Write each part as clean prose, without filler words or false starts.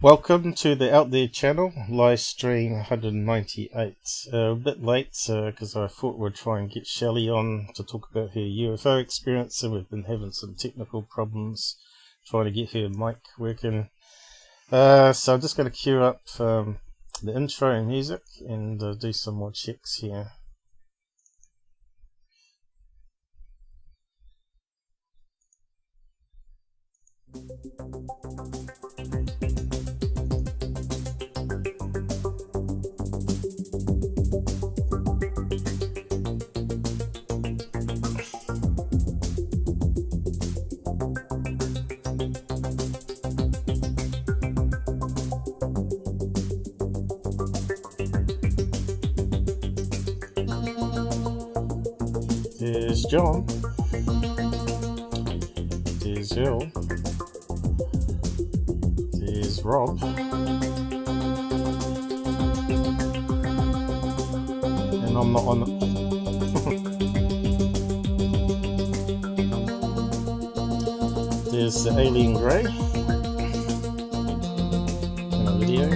Welcome to the Out There channel, live stream 198. A bit late because I thought we'd try and get Shelly on to talk about her UFO experience, and we've been having some technical problems trying to get her mic working. So I'm just going to queue up the intro and music and do some more checks here. There's John. There's Earl. There's Rob. And I'm not on it. There's the Alien Grey in a video.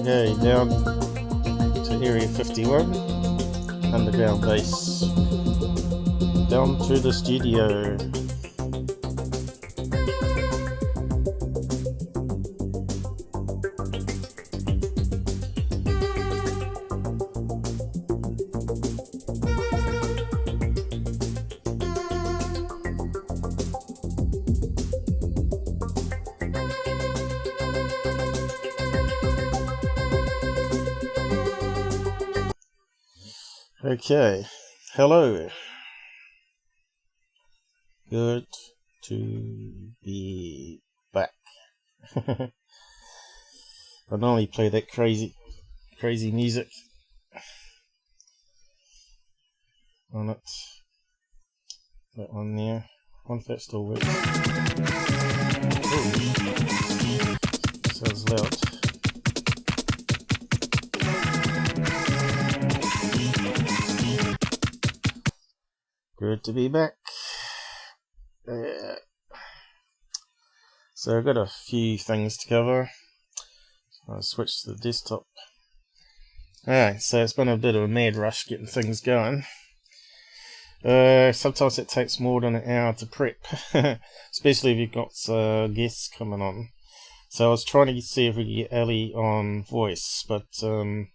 Okay, down to Area 51, underground base, down to the studio. Okay, hello. Good to be back. I normally play that crazy music on it. That one there. I wonder if that still works. Ooh. Sounds loud. Good to be back. So I've got a few things to cover. I'll switch to the desktop. Alright, so it's been a bit of a mad rush getting things going. Sometimes it takes more than an hour to prep, especially if you've got guests coming on. So I was trying to see if we could get Ellie on voice, but we're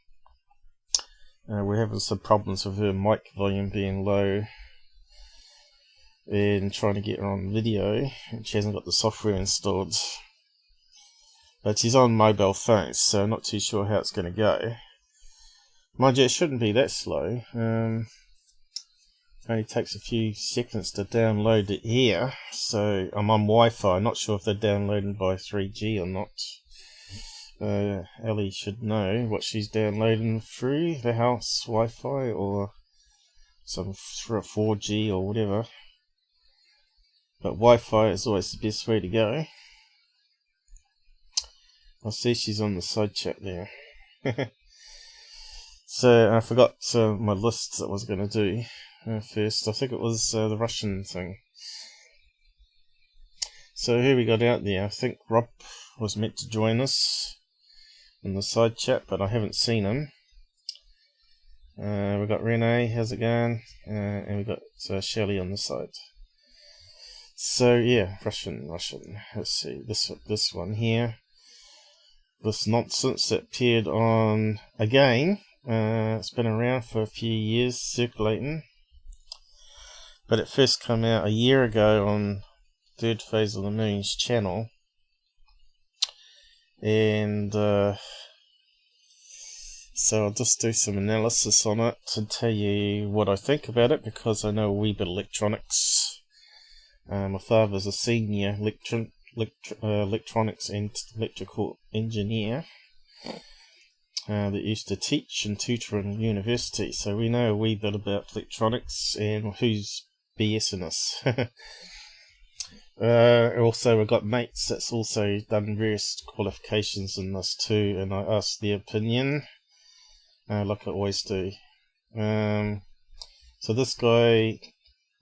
having some problems with her mic volume being low. And trying to get her on video, and she hasn't got the software installed. But she's on mobile phones, so I'm not too sure how it's going to go. Mind you, it shouldn't be that slow. It only takes a few seconds to download it here. So I'm on Wi-Fi. I'm not sure if they're downloading by 3G or not. Ellie should know what she's downloading through the house Wi-Fi or some 4G or whatever. But Wi-Fi is always the best way to go. I see she's on the side chat there. So I forgot my list that I was going to do first. I think it was the Russian thing. So who we got out there? I think Rob was meant to join us in the side chat, but I haven't seen him. We got Renee, how's it going? And we got Shelly on the side. So yeah, Russian. Let's see, this one here. This nonsense that appeared on again. It's been around for a few years, circulating. But it first came out a year ago on Third Phase of the Moon's channel. And so I'll just do some analysis on it to tell you what I think about it, because I know a wee bit of electronics. My father's a senior electronics and electrical engineer that used to teach and tutor in university, so we know a wee bit about electronics and who's BSing us. Also, we've got mates that's also done various qualifications in this too, and I asked their opinion, like I always do. So this guy,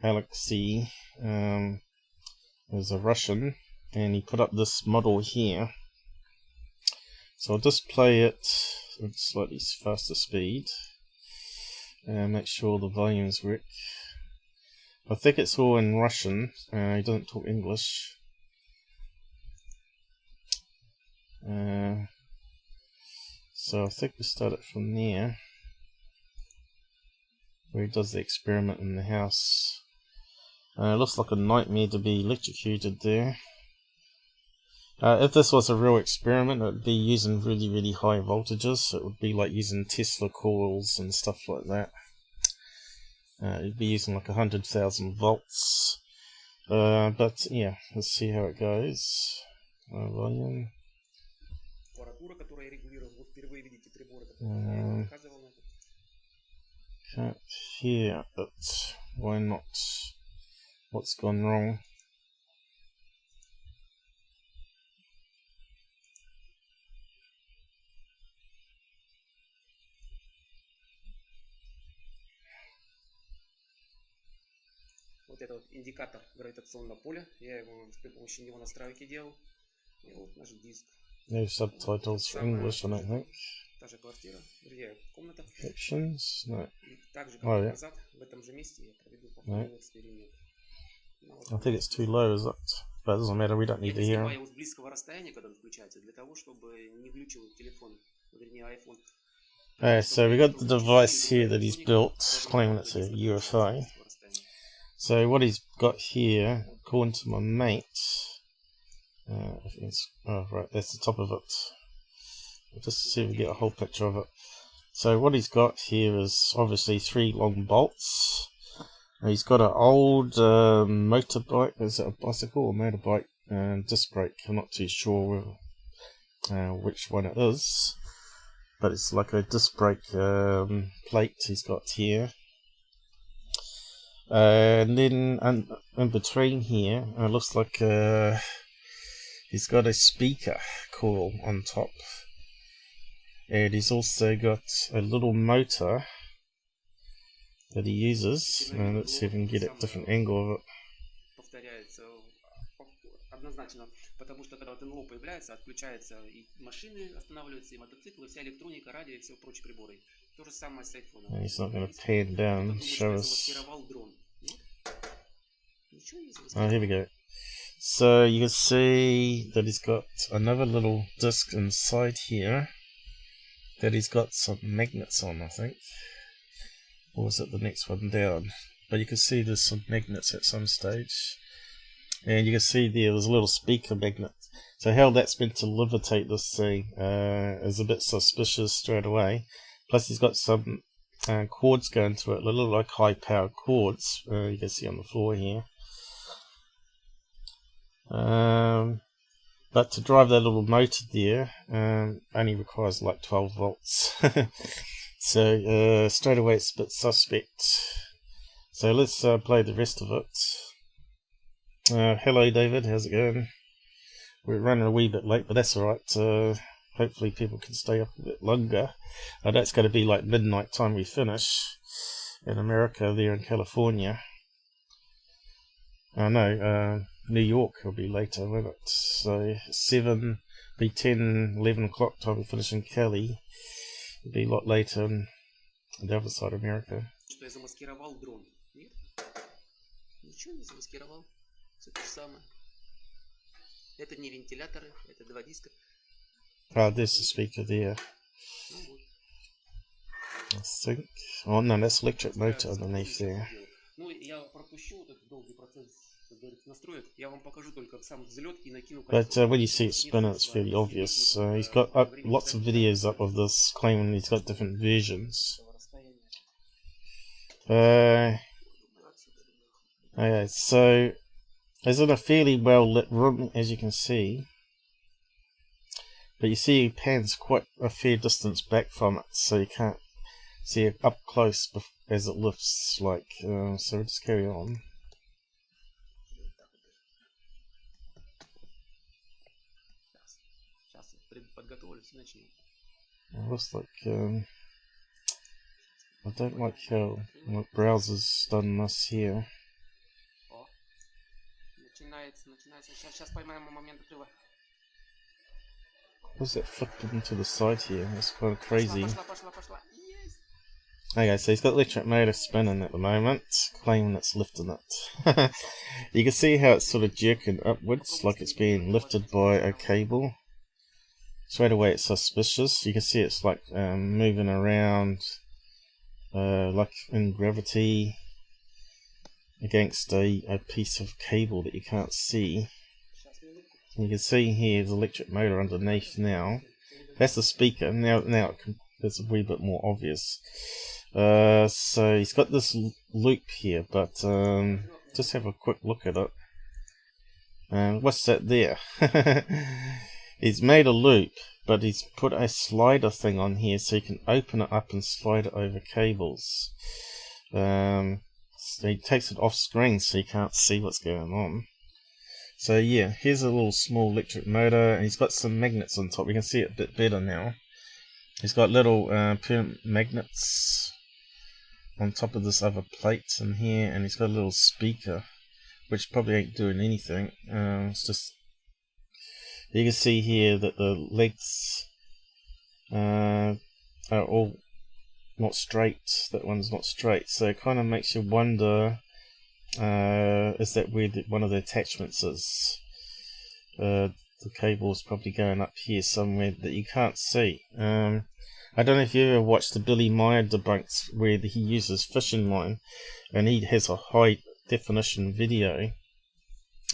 Alexei, is a Russian, and he put up this model here. So I'll just play it at slightly faster speed, and make sure the volumes work. I think it's all in Russian. He doesn't talk English. So I think we start it from there, where he does the experiment in the house. It looks like a nightmare to be electrocuted there. If this was a real experiment, it would be using really, really high voltages. It would be like using Tesla coils and stuff like that. It'd be using like 100,000 volts. But yeah, let's see how it goes. Volume. Can't hear it. Why not? What's gone wrong? Вот это вот индикатор гравитационного поля. Я его при помощи него настройки делал. И вот наш диск. No subtitles for English, I don't think. Та же квартира, вернее, комната. Captions? No. И так же, как назад, в этом же месте я проведу повторный эксперимент. I think it's too low, is it? But it doesn't matter, we don't need to hear. Я снимаю его с близкого расстояния, когда он включается, для того, чтобы не глючил телефон, вернее, iPhone. So we got the device here that he's built, claiming it's a UFO. So what he's got here, according to my mate, I think it's, oh right, that's the top of it. We'll just see if we get a whole picture of it. So what he's got here is obviously 3 long bolts. He's got an old motorbike, is it a bicycle or motorbike, disc brake, I'm not too sure which one it is. But it's like a disc brake plate he's got here. And then in between here, it looks like he's got a speaker coil on top. And he's also got a little motor that he uses. And let's see if we can get a different angle of it. Однозначно, потому что когда НЛО появляется, отключаются и машины останавливаются, и мотоциклы, вся электроника, радио и все прочие приборы. То же самое с айфоном. He's not going to pan down, show us. Oh, here we go. So you can see that he's got another little disc inside here that he's got some magnets on, I think. Or is it the next one down? But you can see there's some magnets at some stage. And you can see there's a little speaker magnet. So how that's meant to levitate this thing is a bit suspicious straight away. Plus he's got some cords going to it, little like high power cords, you can see on the floor here. But to drive that little motor there only requires like 12 volts. So straight away it's a bit suspect. So let's play the rest of it. Hello David, how's it going? We're running a wee bit late, but that's alright. Hopefully people can stay up a bit longer. I know it's going to be like midnight time we finish in America, there in California. No, New York will be later, won't it? So 7, be 10, 11 o'clock time we finish in Cali. It'll be a lot later on the other side of America. Что я замаскировал дрон? Нет? Ничего не замаскировал. Все то же самое. Это не вентиляторы, это 2 диска. Ah, there's the speaker there. I think. Oh no, that's electric motor underneath there. Ну, я пропущу этот долгий процесс, как говорится, настроек. Я вам покажу только сам взлет и накину. But when you see it spin, it's fairly obvious. He's got lots of videos up of this, claiming he's got different versions. Okay, so it's in a fairly well lit room, as you can see. But you see he pans quite a fair distance back from it, so you can't see it up close as it lifts, like, so we'll just carry on. подготовлюсь и начнем. It looks like I don't like how my browser's done this here. О, начинается. Сейчас поймаем момент отрыва. What's that flipped into the side here? That's kind of crazy. Пошла. Есть. Okay, so he's got electric motor spinning at the moment, claiming it's lifting it. You can see how it's sort of jerking upwards, like it's being lifted by a cable. Straight away it's suspicious. You can see it's like moving around like in gravity against a piece of cable that you can't see. You can see here the electric motor underneath now. That's the speaker. Now it's a wee bit more obvious. So he's got this loop here, but just have a quick look at it. What's that there? He's made a loop, but he's put a slider thing on here so you can open it up and slide it over cables. So he takes it off screen so you can't see what's going on. So yeah, here's a little small electric motor, and he's got some magnets on top. You can see it a bit better now. He's got little permanent magnets on top of this other plate in here, and he's got a little speaker, which probably ain't doing anything. It's just, you can see here that the legs are all not straight. That one's not straight, so it kind of makes you wonder, is that where one of the attachments is? The cable's probably going up here somewhere that you can't see. I don't know if you ever watched the Billy Meyer debunks where he uses fishing line, and he has a high definition video,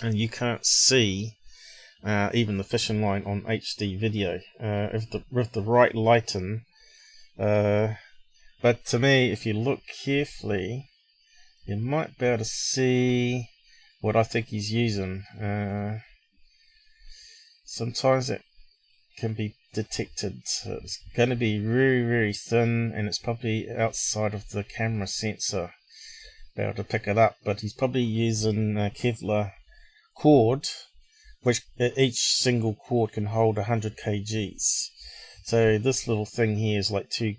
and you can't see even the fishing line on HD video with the right lighting. But to me, if you look carefully, you might be able to see what I think he's using. Sometimes it can be detected. It's going to be very, very thin, and it's probably outside of the camera sensor be able to pick it up. But he's probably using a Kevlar cord, which each single cord can hold 100 kgs. So this little thing here is like 2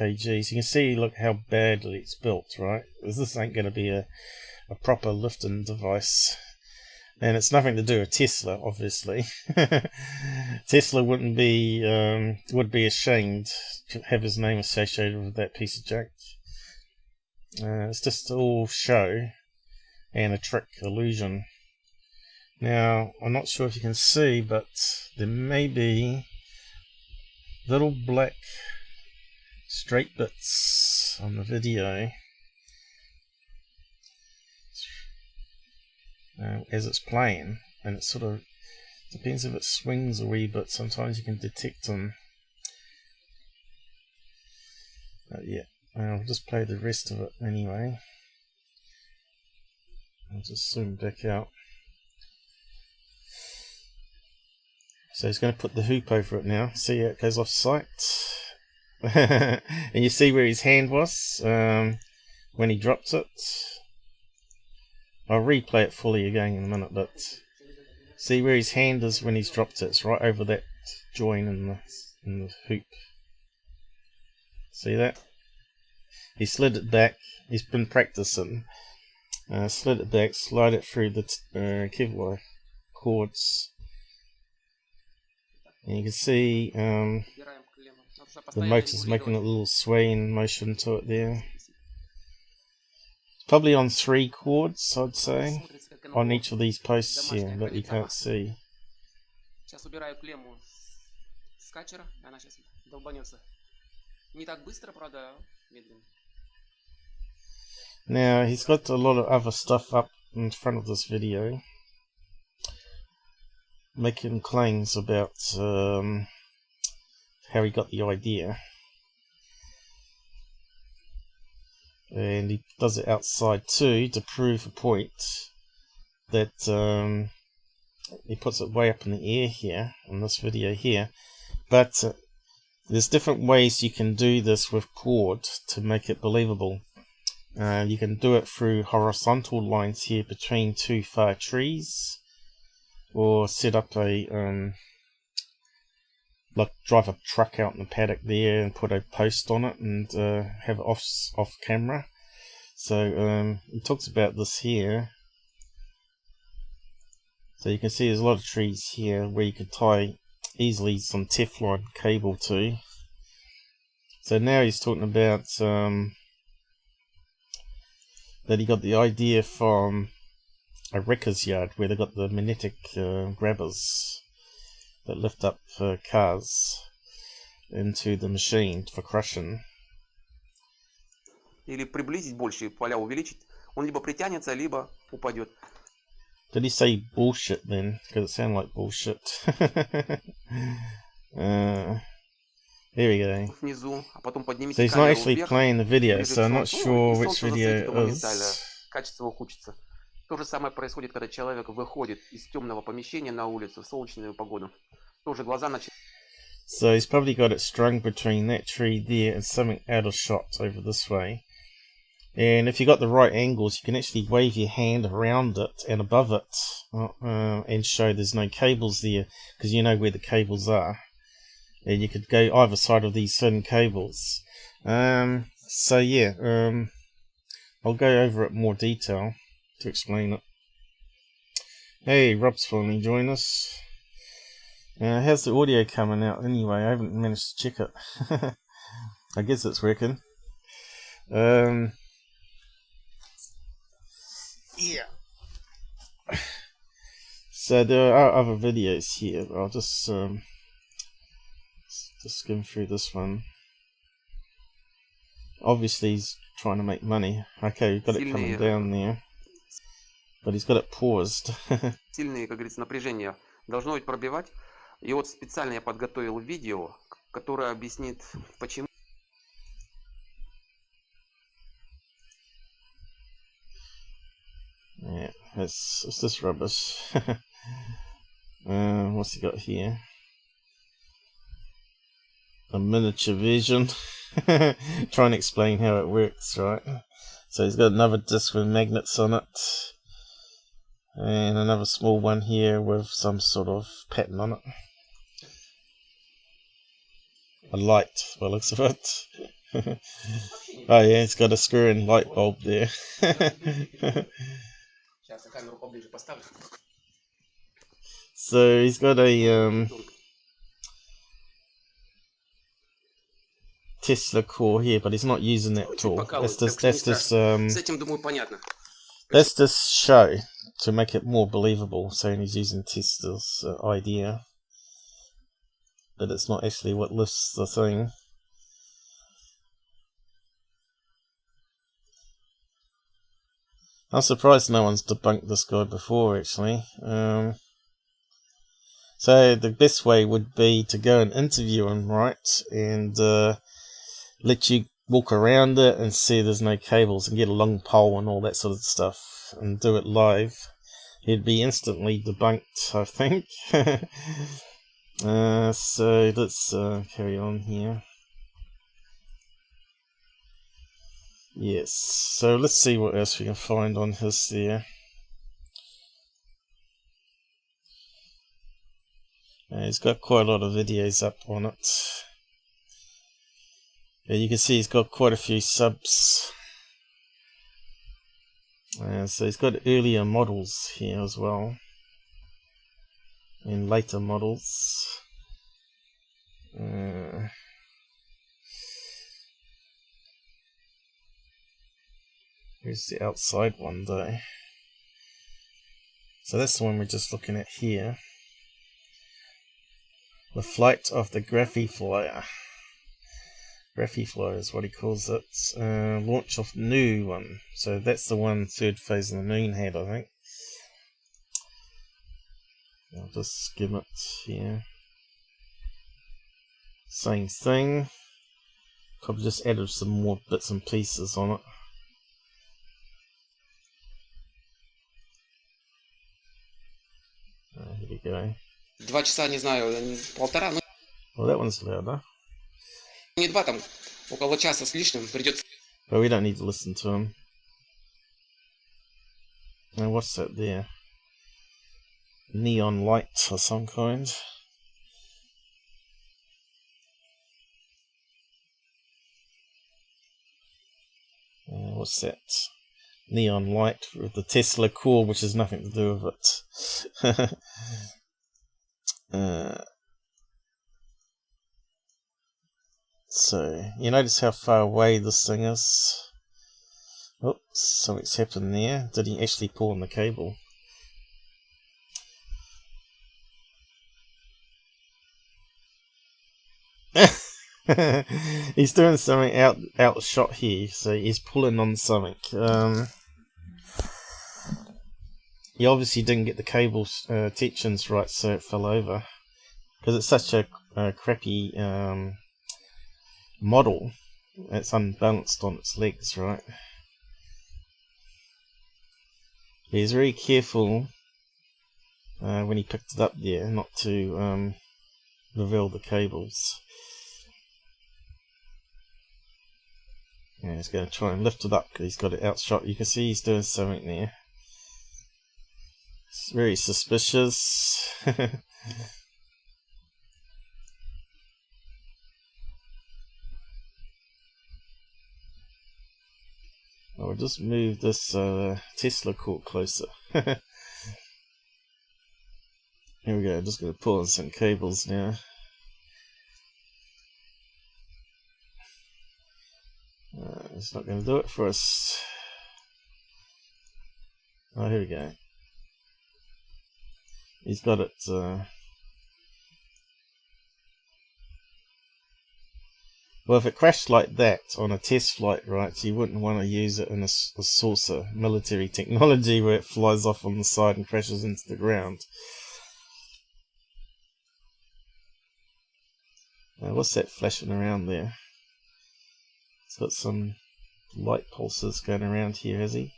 kgs. You can see, look how badly it's built, right? This ain't going to be a proper lifting device. And it's nothing to do with Tesla, obviously. Tesla would be ashamed to have his name associated with that piece of junk. It's just all show and a trick, illusion. Now, I'm not sure if you can see, but there may be little black straight bits on the video as it's playing, and it sort of depends if it swings a wee bit. Sometimes you can detect them. Yeah, I'll just play the rest of it anyway. I'll just zoom back out. So he's going to put the hoop over it now. See how it goes off sight. And you see where his hand was when he dropped it. I'll replay it fully again in a minute, but see where his hand is when he's dropped it. It's right over that join in the hoop. See that? He slid it back. He's been practicing. Slid it back, slide it through the Kevlar cords. And you can see the motor's making a little swaying motion to it there. Probably on 3 cords, I'd say, on each of these posts here that you can't see. Сейчас убираю клемму с качера, и она сейчас долбанется. Не так быстро, правда, медленно. Now, he's got a lot of other stuff up in front of this video, making claims about how he got the idea. And he does it outside too to prove a point that he puts it way up in the air here in this video here. But there's different ways you can do this with cord to make it believable. You can do it through horizontal lines here between 2 far trees, or set up a like drive a truck out in the paddock there and put a post on it and have it off camera. So he talks about this here. So you can see there's a lot of trees here where you could tie easily some Teflon cable to. So now he's talking about that he got the idea from a wrecker's yard where they got the magnetic grabbers that lift up cars into the machine for crushing. Или приблизить больше, поля увеличить, он либо притянется, либо упадет. Did he say bullshit then? Because it sounded like bullshit. Here we go. Внизу, а потом поднимите So he's not камеру actually вверх, playing the video, ближе so к I'm not солнцу, sure и which солнце засветит, то video it моментально is. качество ухудшится. То же самое происходит, когда человек выходит из темного помещения на улицу в солнечную погоду. Тоже глаза начинают. So he's probably got it strung between that tree there and something out of shot over this way. And if you got the right angles, you can actually wave your hand around it and above it and show there's no cables there, because you know where the cables are. And you could go either side of these certain cables. So yeah, I'll go over it in more detail to explain it. Hey, Rob's finally joined us. How's the audio coming out anyway? I haven't managed to check it. I guess it's working. Yeah. So there are other videos here, but I'll just skim through this one. Obviously he's trying to make money. Okay, we've got it coming down there. But he's got it paused. Сильные, как говорится, напряжения должно быть пробивать. И вот специально я подготовил видео, которое объяснит, почему. Yeah, it's this rubbish. What's he got here? A miniature version. Trying to explain how it works, right? So he's got another disc with magnets on it. And another small one here with some sort of pattern on it. A light, by the looks of it. Oh yeah, it's got a screw-in light bulb there. So he's got a Tesla core here, but he's not using that tool. That's this show to make it more believable, saying he's using Tesla's idea, but it's not actually what lifts the thing. I'm surprised no one's debunked this guy before, actually. So the best way would be to go and interview him, right, and let you walk around it and see there's no cables and get a long pole and all that sort of stuff and do it live. He'd be instantly debunked, I think. So let's carry on here. Yes, so let's see what else we can find on his there. He's got quite a lot of videos up on it. Yeah, you can see he's got quite a few subs. So he's got earlier models here as well. And later models. Here's the outside one though. So that's the one we're just looking at here. The flight of the Graphie Flyer. Graphie Flyer is what he calls it. Launch of new one. So that's the one third phase of the moon had, I think. I'll just skim it here. Same thing. Probably just added some more bits and pieces on it. Here we go. 2 часа, не знаю, 1,5, ну... Well, that one's louder. Не 2, там, около часа с лишним придется... But we don't need to listen to him. Now what's that there? Neon light of some kind. what's that? Neon light with the Tesla core, which has nothing to do with it. So, you notice how far away this thing is? Oops, something's happened there. Did he actually pull on the cable? He's doing something outshot here, so he's pulling on something. He obviously didn't get the cable tensions right, so it fell over. Because it's such a crappy model, it's unbalanced on its legs, right? He's very careful when he picked it up there not to reveal the cables. Yeah, he's going to try and lift it up because he's got it outshot. You can see he's doing something there. It's very suspicious. I'll just move this Tesla cord closer. Here we go, just going to pull on some cables now. It's not going to do it for us. Oh, here we go. He's got it. Well, if it crashed like that on a test flight, right, you wouldn't want to use it in a saucer military technology where it flies off on the side and crashes into the ground. What's that flashing around there? It's got some light pulses going around here, has he?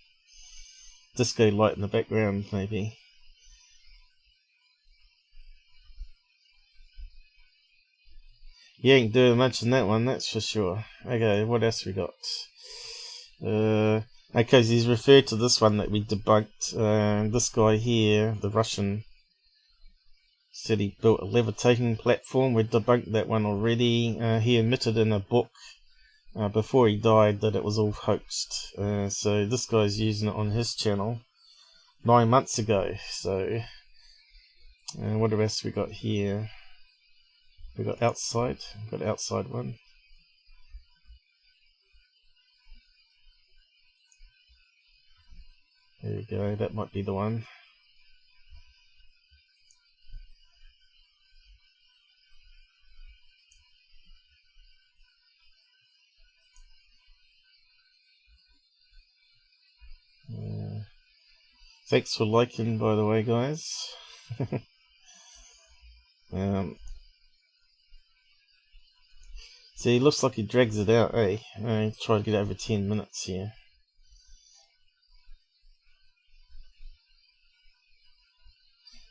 Disco light in the background, maybe. He ain't doing much in that one, that's for sure. Okay, what else we got? Okay, so he's referred to this one that we debunked. This guy here, the Russian, said he built a levitating platform. We debunked that one already. He admitted in a book before he died that it was all hoaxed. So this guy's using it on his channel 9 months ago. So what else we got here? We got outside. Got outside one. There we go. That might be the one. Thanks for liking, by the way, guys. See, it looks like he drags it out, eh? Try to get over 10 minutes here.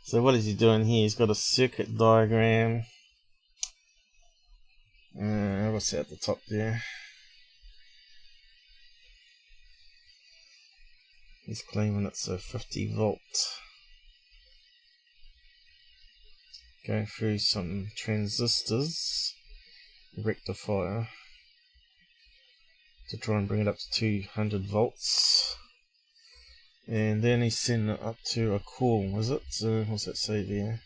So what is he doing here? He's got a circuit diagram. What's that at the top there? He's claiming it's a 50 volt. Going through some transistors, rectifier, to try and bring it up to 200 volts. And then he's sending it up to a call, is it? What's that say there?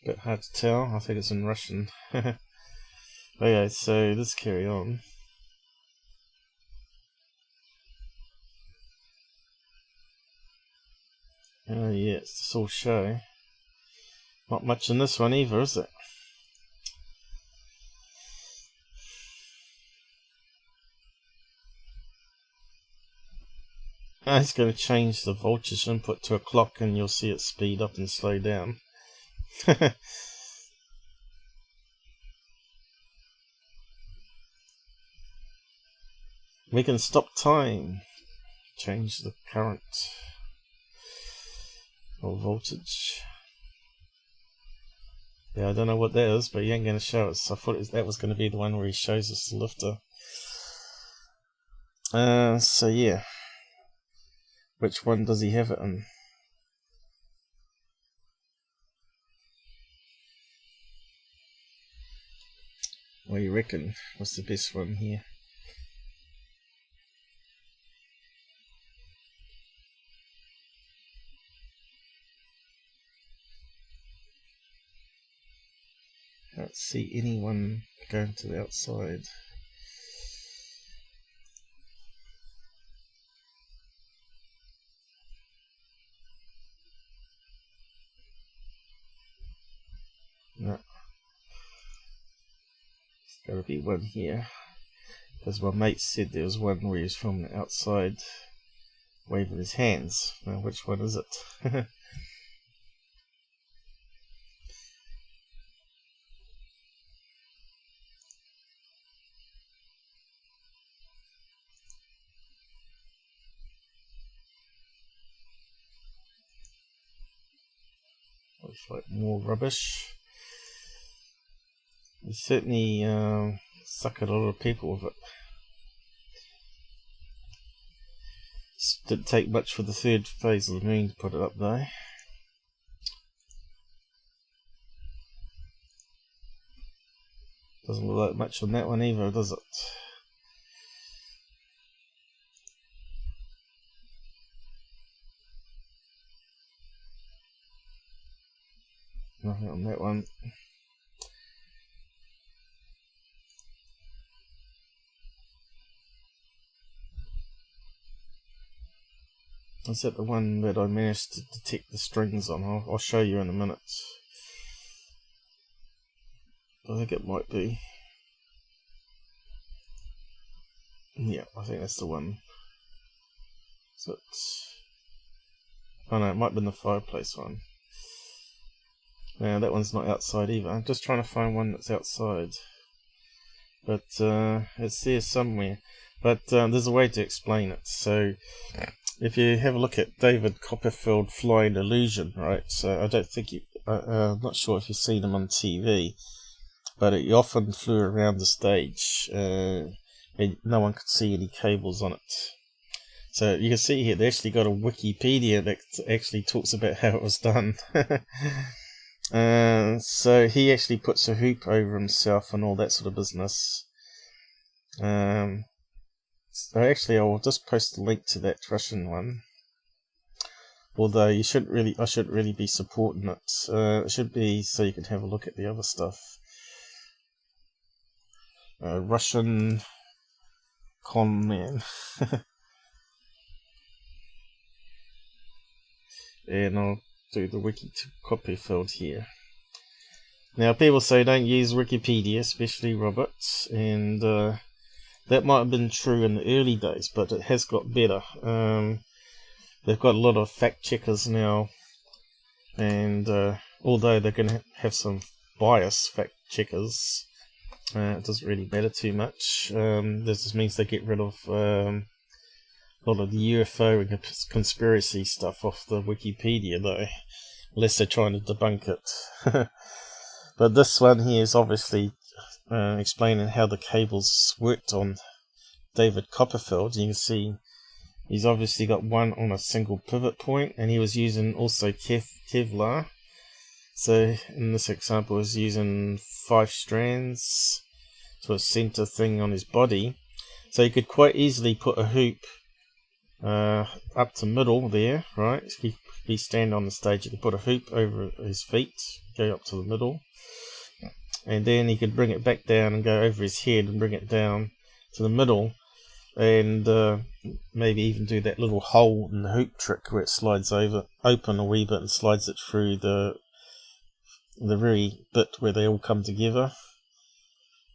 Bit hard to tell, I think it's in Russian. Okay, so let's carry on. Oh yeah, it's this all show. Not much in this one either, is it? It's going to change the voltage input to a clock and you'll see it speed up and slow down. We can stop time. Change the current or voltage. Yeah, I don't know what that is, but he ain't going to show us. I thought that was going to be the one where he shows us the lifter. So yeah. Which one does he have it in? What do you reckon? What's the best one here? Can't see anyone going to the outside. No. There's got to be one here. Because my mate said there was one where he was from the outside waving his hands. Now, which one is it? Looks like more rubbish. They certainly suck at a lot of people with it. Didn't take much for the third phase of the moon to put it up though. Doesn't look like much on that one either, does it? Nothing on that one. Is that the one that I managed to detect the strings on? I'll show you in a minute. I think it might be. Yeah, I think that's the one. So it's... Oh no, it might have been the fireplace one. No, that one's not outside either. I'm just trying to find one that's outside. But it's there somewhere. But there's a way to explain it. So if you have a look at David Copperfield Flying Illusion, right? So I don't think you... I'm not sure if you've seen him on TV. But he often flew around the stage. And no one could see any cables on it. So you can see here, they actually got a Wikipedia that actually talks about how it was done. So he actually puts a hoop over himself and all that sort of business. So actually, I will just post a link to that Russian one. Although I shouldn't really be supporting it. It should be so you can have a look at the other stuff. Russian con man. And I'll do the wiki Copperfield here. Now people say don't use Wikipedia, especially Roberts, and that might have been true in the early days, but it has got better. They've got a lot of fact checkers now, and although they're going to have some bias fact checkers, it doesn't really matter too much. This just means they get rid of a lot of the UFO and conspiracy stuff off the Wikipedia though, unless they're trying to debunk it. But this one here is obviously explaining how the cables worked on David Copperfield. You can see he's obviously got one on a single pivot point, and he was using also Kevlar. So in this example, he's using 5 strands to a center thing on his body. So you could quite easily put a hoop up to middle there, right? If he stand on the stage, you could put a hoop over his feet, go up to the middle, and then he could bring it back down and go over his head and bring it down to the middle, and maybe even do that little hole in the hoop trick where it slides open a wee bit and slides it through the very bit where they all come together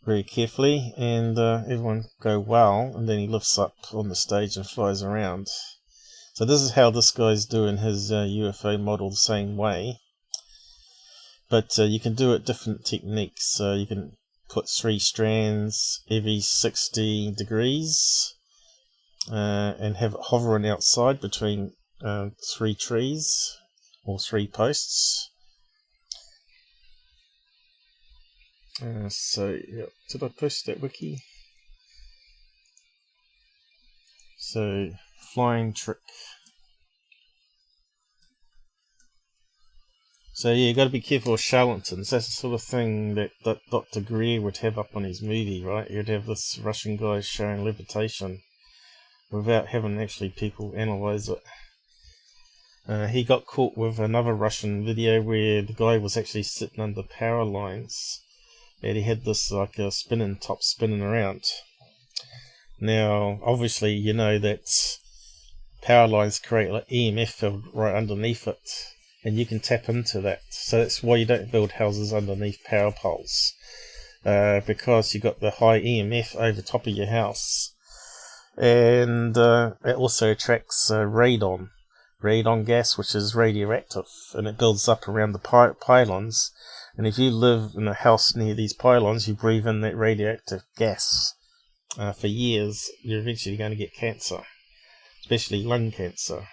very carefully, and everyone go wow, and then he lifts up on the stage and flies around. So this is how this guy's doing his UFO model the same way, but you can do it different techniques. You can put 3 strands every 60 degrees and have it hovering outside between 3 trees or 3 posts. So yeah, did I post that wiki? So flying trick. So yeah, you got to be careful with charlatans. That's the sort of thing that Dr. Greer would have up on his movie, right? You'd have this Russian guy showing levitation without having actually people analyze it. He got caught with another Russian video where the guy was actually sitting under power lines, and he had this like a spinning top spinning around. Now, obviously, you know that power lines create like EMF field right underneath it, and you can tap into that. So that's why you don't build houses underneath power poles, because you got the high EMF over top of your house, and it also attracts radon gas, which is radioactive, and it builds up around the pylons. And if you live in a house near these pylons, you breathe in that radioactive gas for years, you're eventually going to get cancer, especially lung cancer.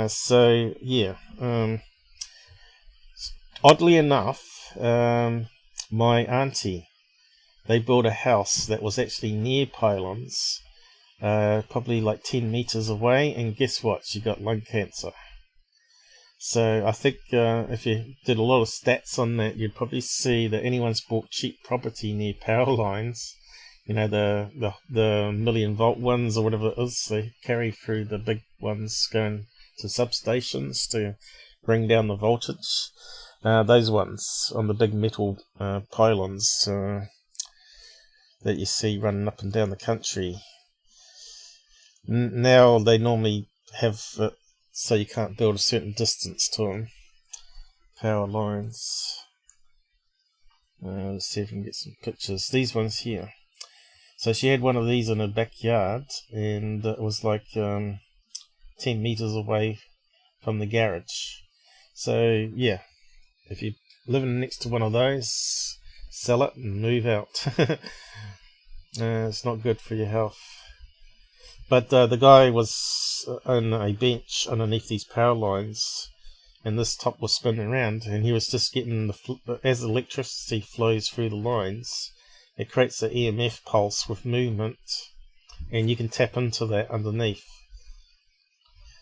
So yeah, oddly enough, my auntie, they built a house that was actually near pylons, probably like 10 meters away, and guess what? She got lung cancer. So I think if you did a lot of stats on that, you'd probably see that anyone's bought cheap property near power lines, you know, the million volt ones or whatever it is, they carry through the big ones going to substations to bring down the voltage. Those ones on the big metal pylons that you see running up and down the country. Now they normally have so you can't build a certain distance to them. Power lines. Let's see if we can get some pictures. These ones here. So she had one of these in her backyard, and it was like 10 meters away from the garage. So yeah, if you're living next to one of those, sell it and move out. It's not good for your health. But the guy was on a bench underneath these power lines, and this top was spinning around, and he was just getting as electricity flows through the lines, it creates an EMF pulse with movement, and you can tap into that underneath.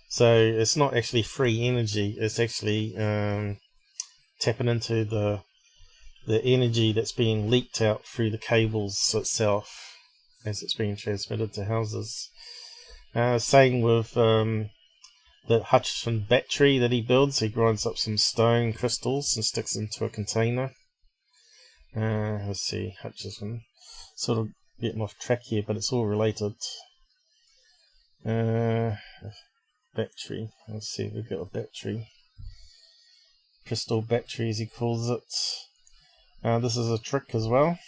So it's not actually free energy, it's actually tapping into the energy that's being leaked out through the cables itself as it's being transmitted to houses. Same with the Hutchison battery that he builds. He grinds up some stone crystals and sticks into a container. Let's see, Hutchison. Sort of getting off track here, but it's all related. Battery. Let's see if we've got a battery. Crystal battery, as he calls it. This is a trick as well.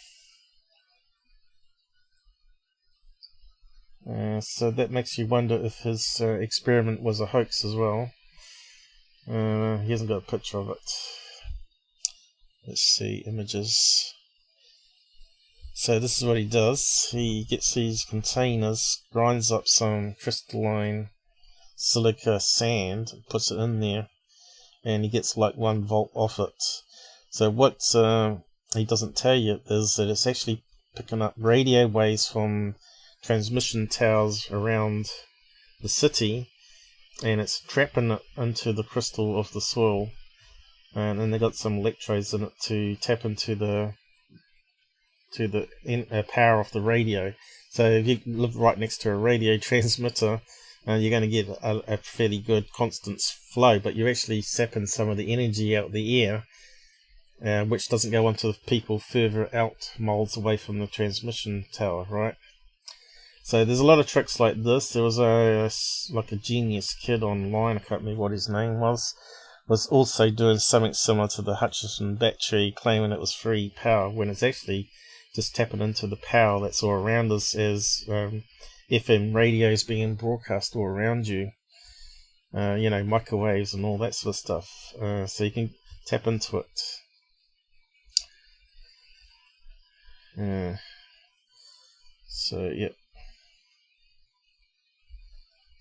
So that makes you wonder if his experiment was a hoax as well. He hasn't got a picture of it. Let's see, images. So this is what he does. He gets these containers, grinds up some crystalline silica sand, puts it in there, and he gets like 1 volt off it. So what he doesn't tell you is that it's actually picking up radio waves from transmission towers around the city, and it's trapping it into the crystal of the soil, and then they got some electrodes in it to tap into the power of the radio. So if you live right next to a radio transmitter, you're going to get a fairly good constant flow, but you're actually sapping some of the energy out of the air, which doesn't go onto the people further out miles away from the transmission tower, right? So there's a lot of tricks like this. There was like a genius kid online, I can't remember what his name was also doing something similar to the Hutchison battery, claiming it was free power, when it's actually just tapping into the power that's all around us as FM radios being broadcast all around you. You know, microwaves and all that sort of stuff. So you can tap into it. So, yep.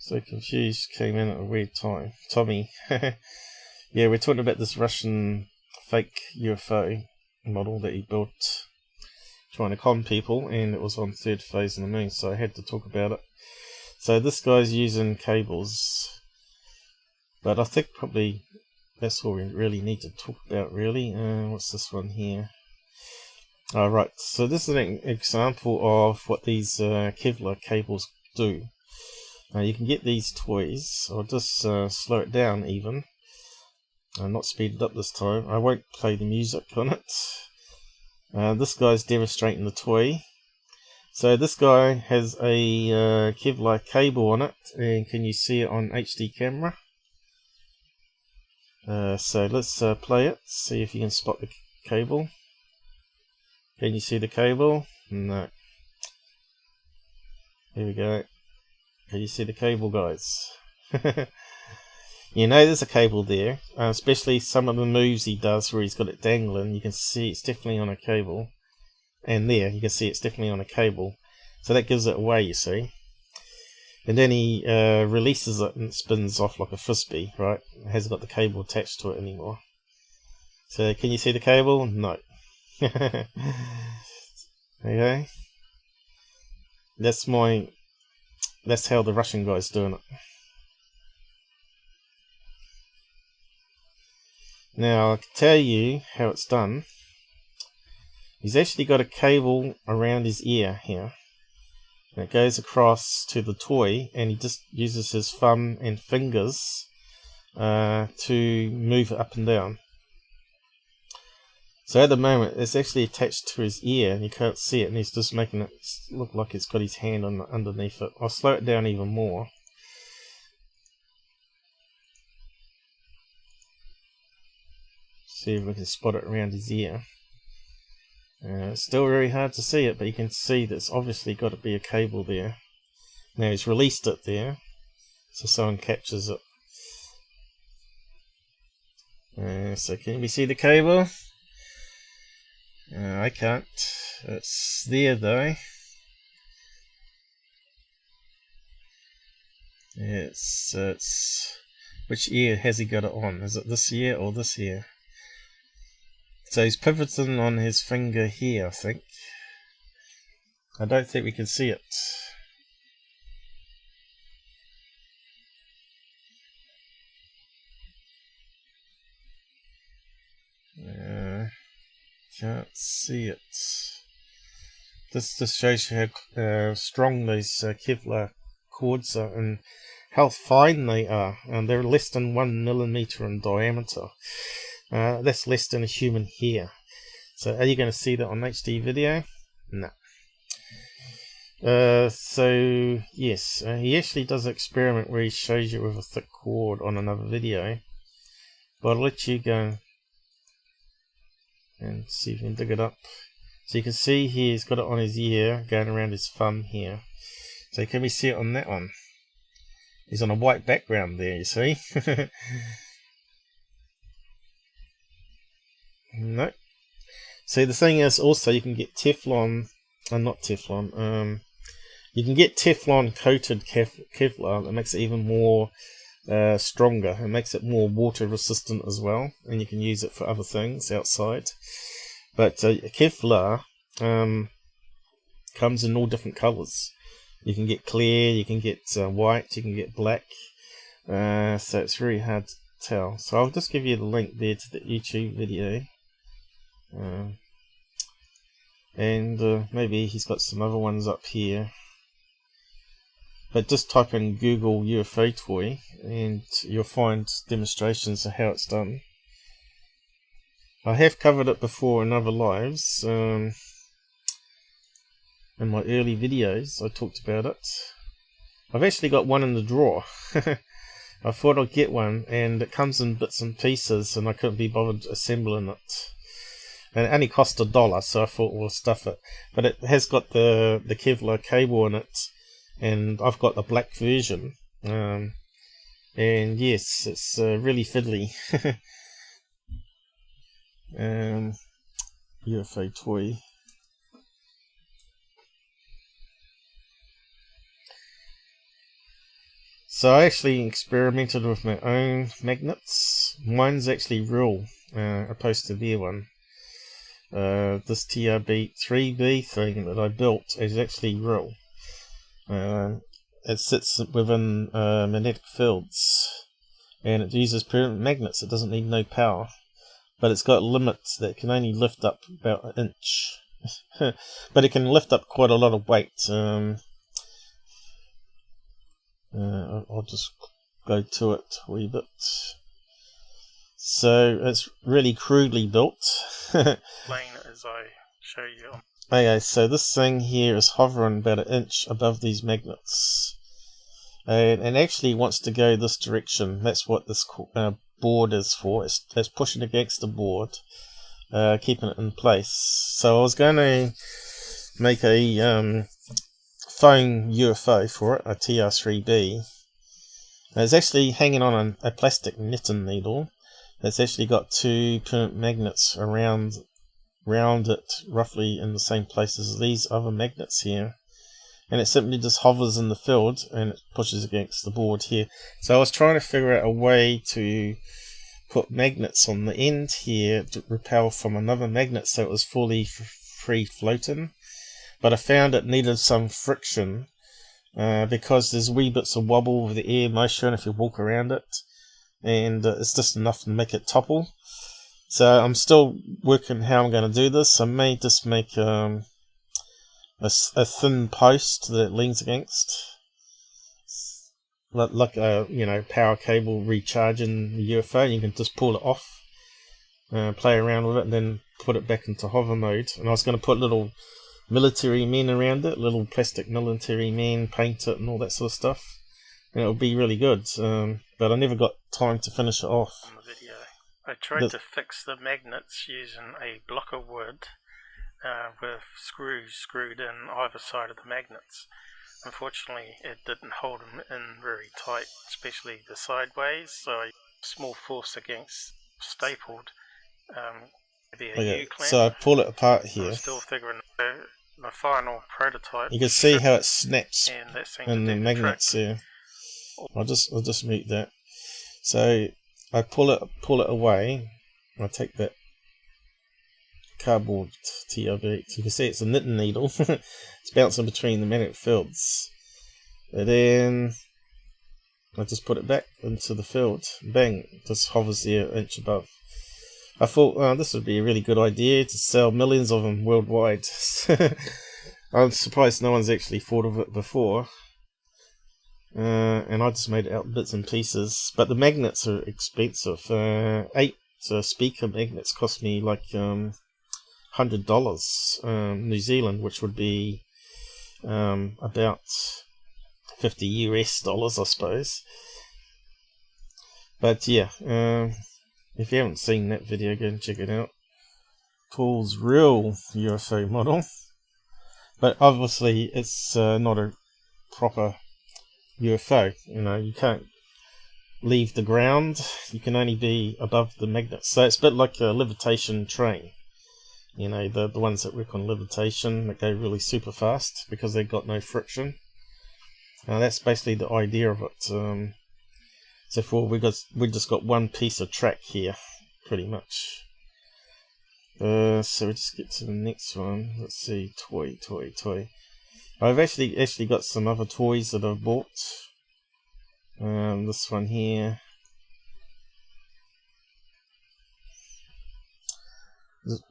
So confused, came in at a weird time. Tommy. Yeah, we're talking about this Russian fake UFO model that he built trying to con people, and it was on third phase of the moon, so I had to talk about it. So this guy's using cables, but I think probably that's all we really need to talk about, really. What's this one here? Right, so this is an example of what these Kevlar cables do. You can get these toys. I'll just slow it down even. Not speed it up this time. I won't play the music on it. This guy's demonstrating the toy. So this guy has a Kevlar cable on it, and can you see it on HD camera? So let's play it, see if you can spot the cable. Can you see the cable? No. Here we go. Can you see the cable, guys? You know there's a cable there, especially some of the moves he does where he's got it dangling. You can see it's definitely on a cable. And there, you can see it's definitely on a cable. So that gives it away, you see. And then he releases it and it spins off like a frisbee, right? It hasn't got the cable attached to it anymore. So can you see the cable? No. Okay. That's how the Russian guy's doing it. Now I can tell you how it's done. He's actually got a cable around his ear here. And it goes across to the toy, and he just uses his thumb and fingers to move it up and down. So at the moment it's actually attached to his ear and you can't see it, and he's just making it look like it's got his hand underneath it. I'll slow it down even more. See if we can spot it around his ear. It's still very hard to see it, but you can see that it's obviously got to be a cable there. Now he's released it there, so someone captures it. So can we see the cable? I can't. It's there though. It's which ear has he got it on? Is it this ear or this ear? So he's pivoting on his finger here, I think. I don't think we can see it. Can't see it. This just shows you how strong these Kevlar cords are and how fine they are. And they're less than 1 millimeter in diameter. That's less than a human hair. So are you going to see that on HD video? No. So yes, he actually does an experiment where he shows you with a thick cord on another video. But I'll let you go and see if you can dig it up. So you can see here he's got it on his ear, going around his thumb here. So can we see it on that one? He's on a white background there, you see. No. See, the thing is also you can get Teflon, not Teflon, you can get Teflon coated Kevlar that makes it even more stronger. It makes it more water resistant as well, and you can use it for other things outside. But Kevlar comes in all different colors. You can get clear, you can get white, you can get black, so it's very hard to tell. So I'll just give you the link there to the YouTube video, and maybe he's got some other ones up here. But just type in Google UFO toy and you'll find demonstrations of how it's done. I have covered it before in other lives. In my early videos I talked about it. I've actually got one in the drawer. I thought I'd get one, and it comes in bits and pieces and I couldn't be bothered assembling it. And it only cost $1, so I thought we'll stuff it. But it has got the Kevlar cable in it, and I've got the black version, and yes, it's really fiddly. UFO toy. So I actually experimented with my own magnets. Mine's actually real, opposed to their one. This TRB3B thing that I built is actually real. It sits within magnetic fields, and it uses permanent magnets. It doesn't need no power, but it's got limits that can only lift up about 1 inch. But it can lift up quite a lot of weight. I'll just go to it a wee bit. So it's really crudely built. Plain as I show you. Okay, so this thing here is hovering about an inch above these magnets. And actually wants to go this direction. That's what this board is for. It's pushing against the board, keeping it in place. So I was going to make a foam UFO for it, a TR3B. It's actually hanging on a plastic knitting needle. It's actually got two permanent magnets around it, roughly in the same place as these other magnets here. And it simply just hovers in the field and it pushes against the board here. So I was trying to figure out a way to put magnets on the end here to repel from another magnet so it was fully free floating. But I found it needed some friction because there's wee bits of wobble with the air motion if you walk around it, and it's just enough to make it topple. So I'm still working how I'm going to do this. I may just make a thin post that it leans against, like a power cable recharging the UFO, and you can just pull it off, play around with it, and then put it back into hover mode. And I was going to put little military men around it, little plastic military men, paint it and all that sort of stuff, and it would be really good. But I never got time to finish it off. On the video, I tried to fix the magnets using a block of wood with screws screwed in either side of the magnets. Unfortunately, it didn't hold them in very tight, especially the sideways, so a small force against stapled so I pull it apart here. I'm still figuring the final prototype. You can see how it snaps in the magnets trick. here. I'll just mute that. So I pull it away. I take that cardboard TRB. You can see it's a knitting needle. It's bouncing between the magnetic fields. And then I just put it back into the field. Bang! Just hovers there an inch above. I thought this would be a really good idea to sell millions of them worldwide. I'm surprised no one's actually thought of it before. And I just made it out in bits and pieces. But the magnets are expensive. 8 speaker magnets cost me like $100 New Zealand, which would be about $50 US, I suppose. But yeah, if you haven't seen that video, go and check it out. Paul's real UFO model. But obviously it's not a proper UFO. You can't leave the ground. You can only be above the magnets. So it's a bit like a levitation train. The ones that work on levitation that go really super fast because they've got no friction. That's basically the idea of it. So we just got one piece of track here, pretty much. So we just get to the next one. Let's see, toy. I've actually got some other toys that I've bought. This one here,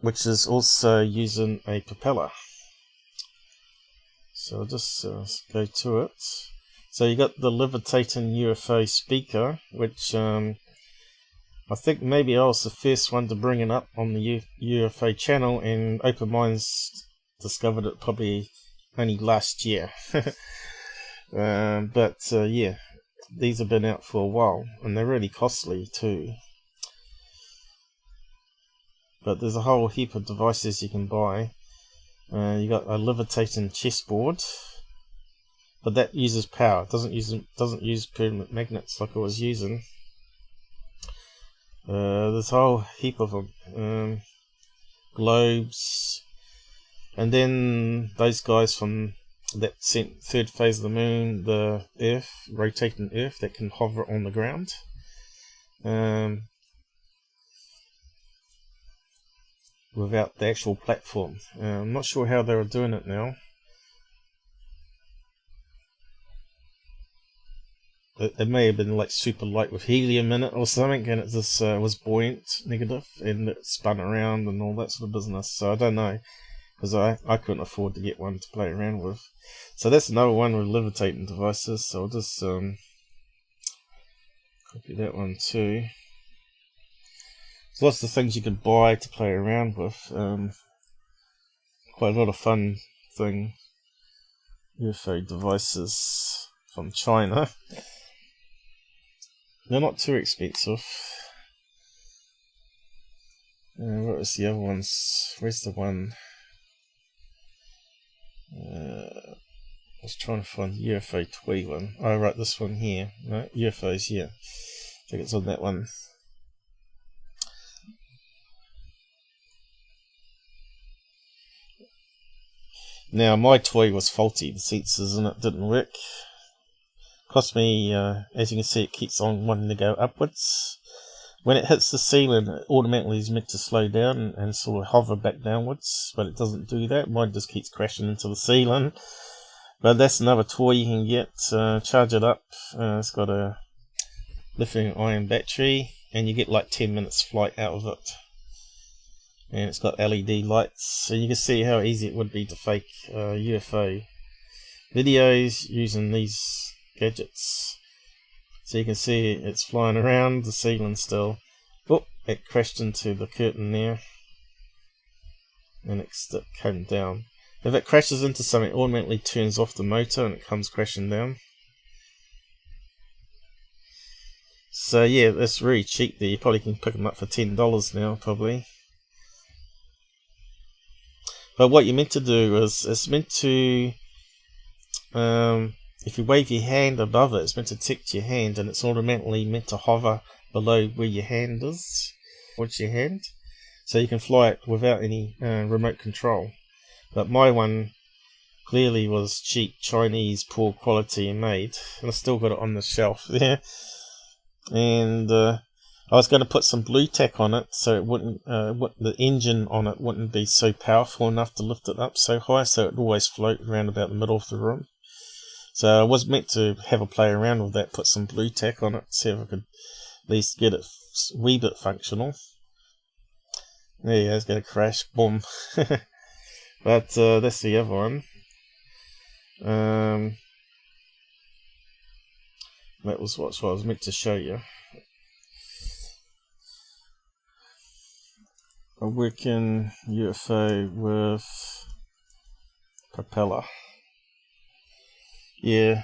which is also using a propeller. So I'll just go to it. So you got the levitating UFO speaker, which I think maybe I was the first one to bring it up on the UFO channel, and Open Minds discovered it probably only last year. But yeah, these have been out for a while, and they're really costly too. But there's a whole heap of devices you can buy. You got a levitating chessboard, but that uses power. It doesn't use permanent magnets like I was using. There's a whole heap of them. Globes, and then those guys from that third phase of the moon, the Earth, rotating Earth that can hover on the ground. Without the actual platform. I'm not sure how they were doing it now. It may have been like super light with helium in it or something, and it just was buoyant, negative, and it spun around and all that sort of business. So I don't know, because I couldn't afford to get one to play around with. So that's another one with levitating devices. So I'll just copy that one too. There's lots of things you could buy to play around with. quite a lot of fun thing. UFO devices from China. They're not too expensive. What was the other ones? Where's the one? I was trying to find the UFO toy one. Oh, right, this one here. No, UFOs here. I think it's on that one. Now, my toy was faulty. The sensors in it didn't work. Cost me, as you can see, it keeps on wanting to go upwards. When it hits the ceiling, it automatically is meant to slow down and sort of hover back downwards, but it doesn't do that. Mine just keeps crashing into the ceiling. But that's another toy you can get. Charge it up. It's got a lithium-ion battery, and you get like 10 minutes flight out of it. And it's got LED lights, so you can see how easy it would be to fake UFO videos using these gadgets. So you can see it's flying around the ceiling still. Oh, it crashed into the curtain there, and it came down. If it crashes into something, it automatically turns off the motor and it comes crashing down. So yeah, that's really cheap there. You probably can pick them up for $10 now, probably. But what you're meant to do is, it's meant to, if you wave your hand above it, it's meant to detect your hand, and it's automatically meant to hover below where your hand is, towards your hand, so you can fly it without any remote control. But my one clearly was cheap, Chinese, poor quality made, and I still got it on the shelf there. And I was going to put some blue tack on it, so it wouldn't, the engine on it wouldn't be so powerful enough to lift it up so high, so it would always float around about the middle of the room. So I was meant to have a play around with that, put some blue tack on it, see if I could at least get it a wee bit functional. There you go, it's going to crash, boom. But that's the other one. That was what I was meant to show you. A working UFO with propeller. Yeah.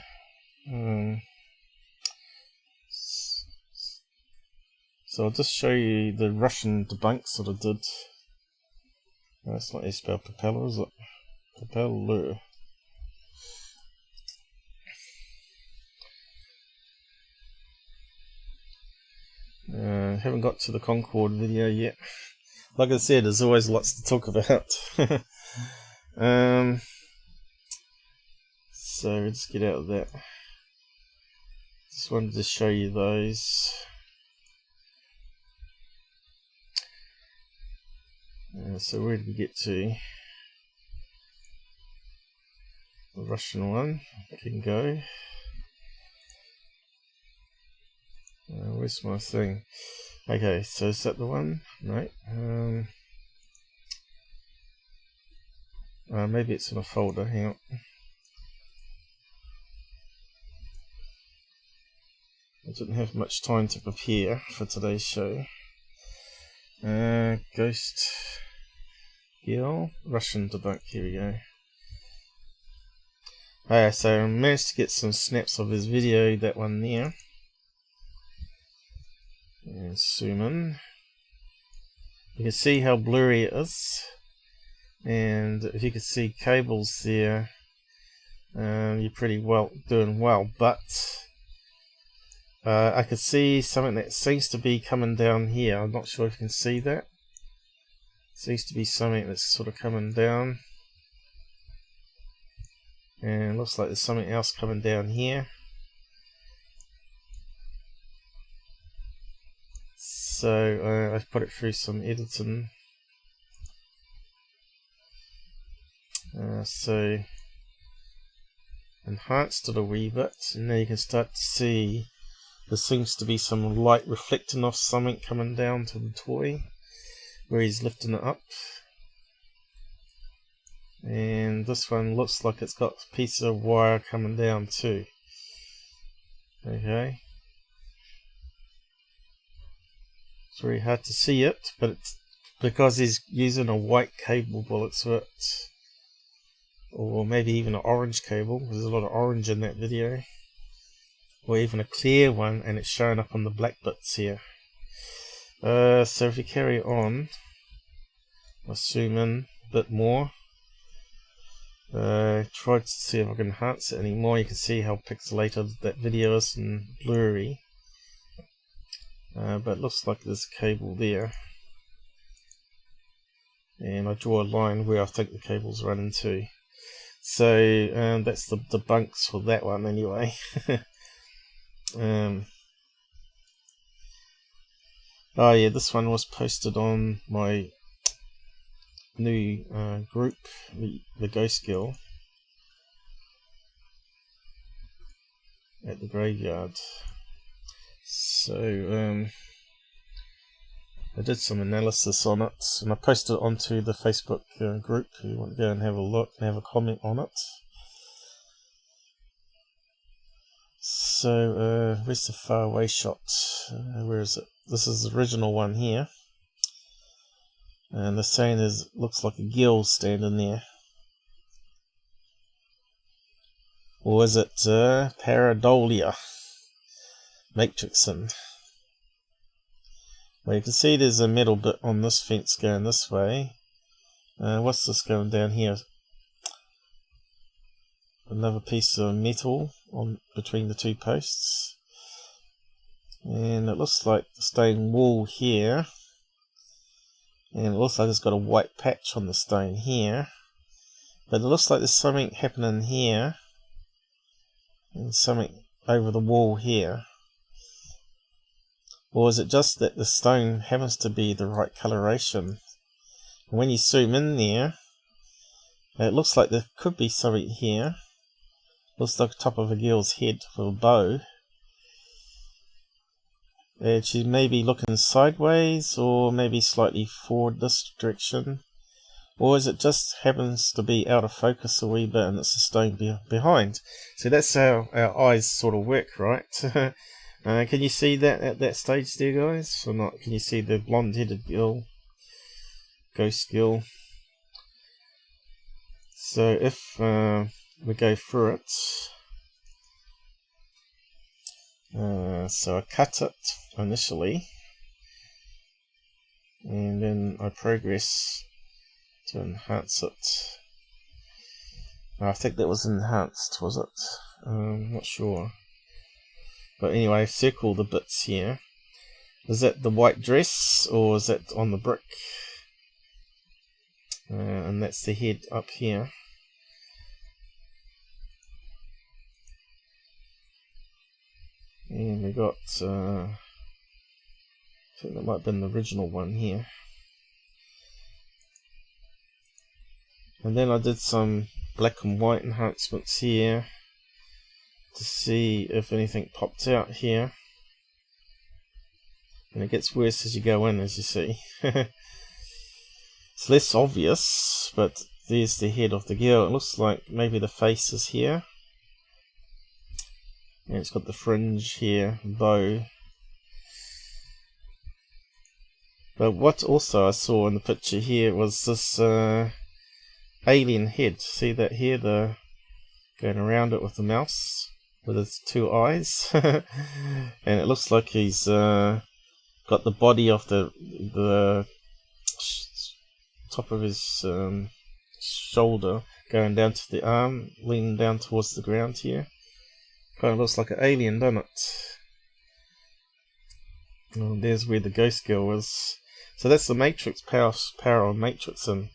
So I'll just show you the Russian debunks that I did. No, it's not how you spell propeller, is it? Propeller. Haven't got to the Concorde video yet. Like I said, there's always lots to talk about. So let's get out of that. Just wanted to show you those. So where did we get to? The Russian one. Can go. Where's my thing? Okay, so is that the one? No. Maybe it's in a folder. Hang on. I didn't have much time to prepare for today's show. Ghost Girl, Russian debunk. Here we go. Okay, so I managed to get some snaps of his video, that one there. And zoom in. You can see how blurry it is, and if you can see cables there, you're pretty well doing well. But I could see something that seems to be coming down here. I'm not sure if you can see that. Seems to be something that's sort of coming down, and it looks like there's something else coming down here. So I've put it through some editing. So enhanced it a wee bit, and now you can start to see there seems to be some light reflecting off something coming down to the toy where he's lifting it up. And this one looks like it's got a piece of wire coming down too. Okay. It's very hard to see it, but it's because he's using a white cable bullet, so or maybe even an orange cable. There's a lot of orange in that video, or even a clear one, and it's showing up on the black bits here. So if you carry on, I'll zoom in a bit more. Try to see if I can enhance it anymore. You can see how pixelated that video is and blurry. But it looks like there's a cable there. And I draw a line where I think the cable's running to. So that's the debunks for that one anyway. Oh yeah, this one was posted on my new group, the Ghost Girl, at the graveyard. So I did some analysis on it, and I posted it onto the Facebook group. If you want to go and have a look and have a comment on it. So where's the far away shot? Where is it? This is the original one here, and the saying is, looks like a gill standing there. Or is it pareidolia matrixing? Well, you can see there's a metal bit on this fence going this way. What's this going down here? Another piece of metal on between the two posts. And it looks like the stone wall here. And it looks like it's got a white patch on the stone here. But it looks like there's something happening here. And something over the wall here. Or is it just that the stone happens to be the right coloration? And when you zoom in there, it looks like there could be something here. Looks like the top of a girl's head with a bow. And she may be looking sideways, or maybe slightly forward this direction. Or is it just happens to be out of focus a wee bit and it's a stone behind? So that's how our eyes sort of work, right? Can you see that at that stage there, guys? Or not? Can you see the blonde-headed girl? Ghost girl. So if we go through it, so I cut it initially, and then I progress to enhance it. I think that was enhanced, was it? I'm not sure. But anyway, circle the bits here. Is that the white dress, or is that on the brick? And that's the head up here. And we got, I think that might have been the original one here. And then I did some black and white enhancements here to see if anything popped out here. And it gets worse as you go in, as you see. It's less obvious, but there's the head of the girl. It looks like maybe the face is here. And it's got the fringe here, bow. But what also I saw in the picture here was this alien head. See that here, the going around it with the mouse with its two eyes. And it looks like he's got the body of the top of his shoulder going down to the arm, leaning down towards the ground here. Kind of looks like an alien, doesn't it? Oh, there's where the ghost girl is. So that's the matrix, power of matrix, and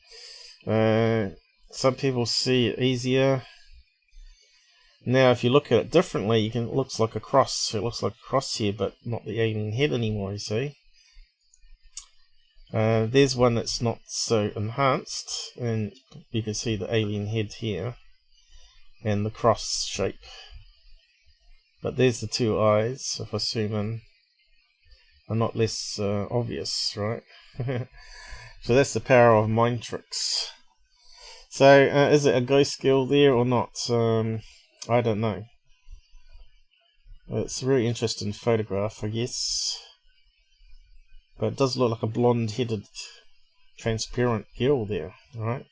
some people see it easier. Now if you look at it differently, it looks like a cross. It looks like a cross here, but not the alien head anymore, you see. There's one that's not so enhanced, and you can see the alien head here and the cross shape. But there's the two eyes. If I zoom in, are not less obvious, right? So that's the power of mind tricks. So is it a ghost girl there or not? I don't know. It's a really interesting photograph, I guess. But it does look like a blonde-headed, transparent girl there, right?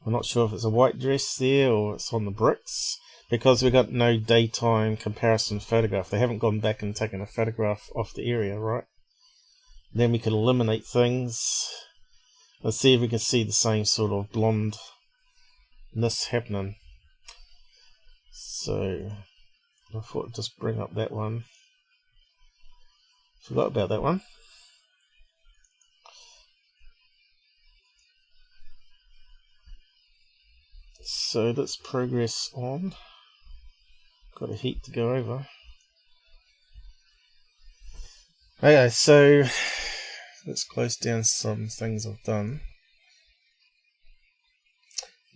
I'm not sure if it's a white dress there or it's on the bricks, because we got no daytime comparison photograph. They haven't gone back and taken a photograph of the area, right? Then we can eliminate things. Let's see if we can see the same sort of blondness happening. So I thought I'd just bring up that one. Forgot about that one. So let's progress on. Got a heap to go over. Okay, so let's close down some things I've done.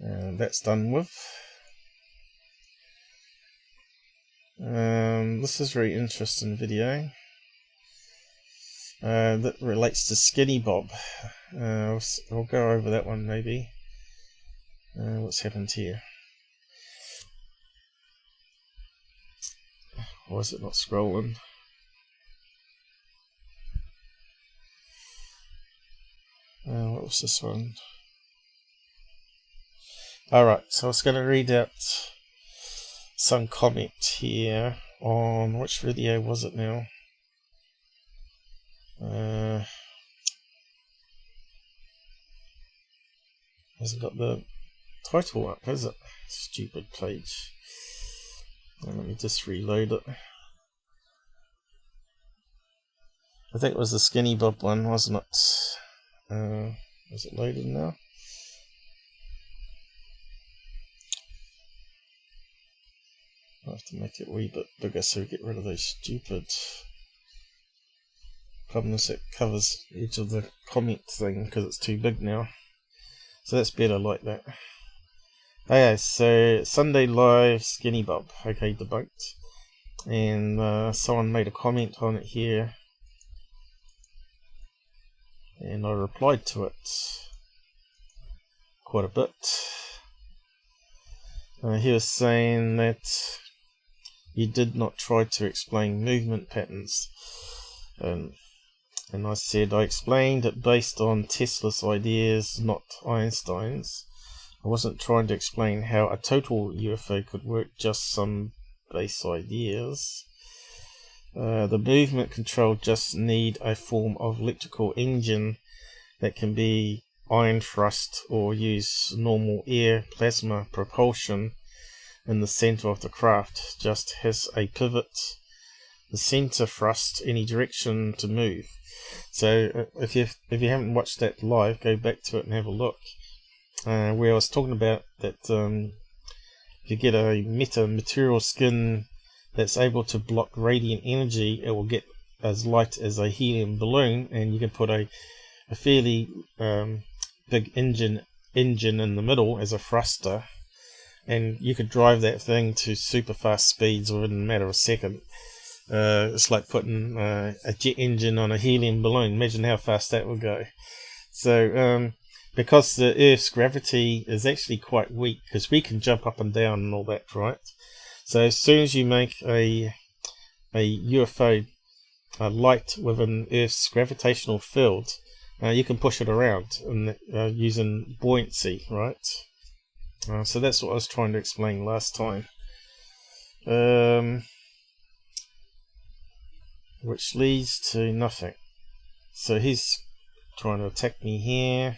That's done with. This is a very interesting video. That relates to Skinny Bob. I'll go over that one maybe. What's happened here? Why is it not scrolling? What was this one? Alright, so I was going to read out some comment here on which video was it now? Hasn't got the title up, has it? Stupid page. Let me just reload it. I think it was the Skinny Bob one, wasn't it? Is it loaded now? I'll have to make it a wee bit bigger so we get rid of those stupid problems that covers each of the comment thing because it's too big now. So that's better like that. Okay, so Sunday Live Skinny Bob. Okay, debunked. And someone made a comment on it here. And I replied to it quite a bit. He was saying that you did not try to explain movement patterns. And I said I explained it based on Tesla's ideas, not Einstein's. I wasn't trying to explain how a total UFO could work, just some base ideas. The movement control just need a form of electrical engine that can be ion thrust or use normal air plasma propulsion in the center of the craft. Just has a pivot, the center thrust any direction to move. So if you haven't watched that live, go back to it and have a look. Where I was talking about that if you get a metamaterial skin that's able to block radiant energy, it will get as light as a helium balloon, and you can put a fairly big engine in the middle as a thruster, and you could drive that thing to super fast speeds within a matter of a second. It's like putting a jet engine on a helium balloon. Imagine how fast that would go. So because the Earth's gravity is actually quite weak, because we can jump up and down and all that, right? So as soon as you make a UFO light within Earth's gravitational field, you can push it around and, using buoyancy, right? So that's what I was trying to explain last time. Which leads to nothing. So he's trying to attack me here.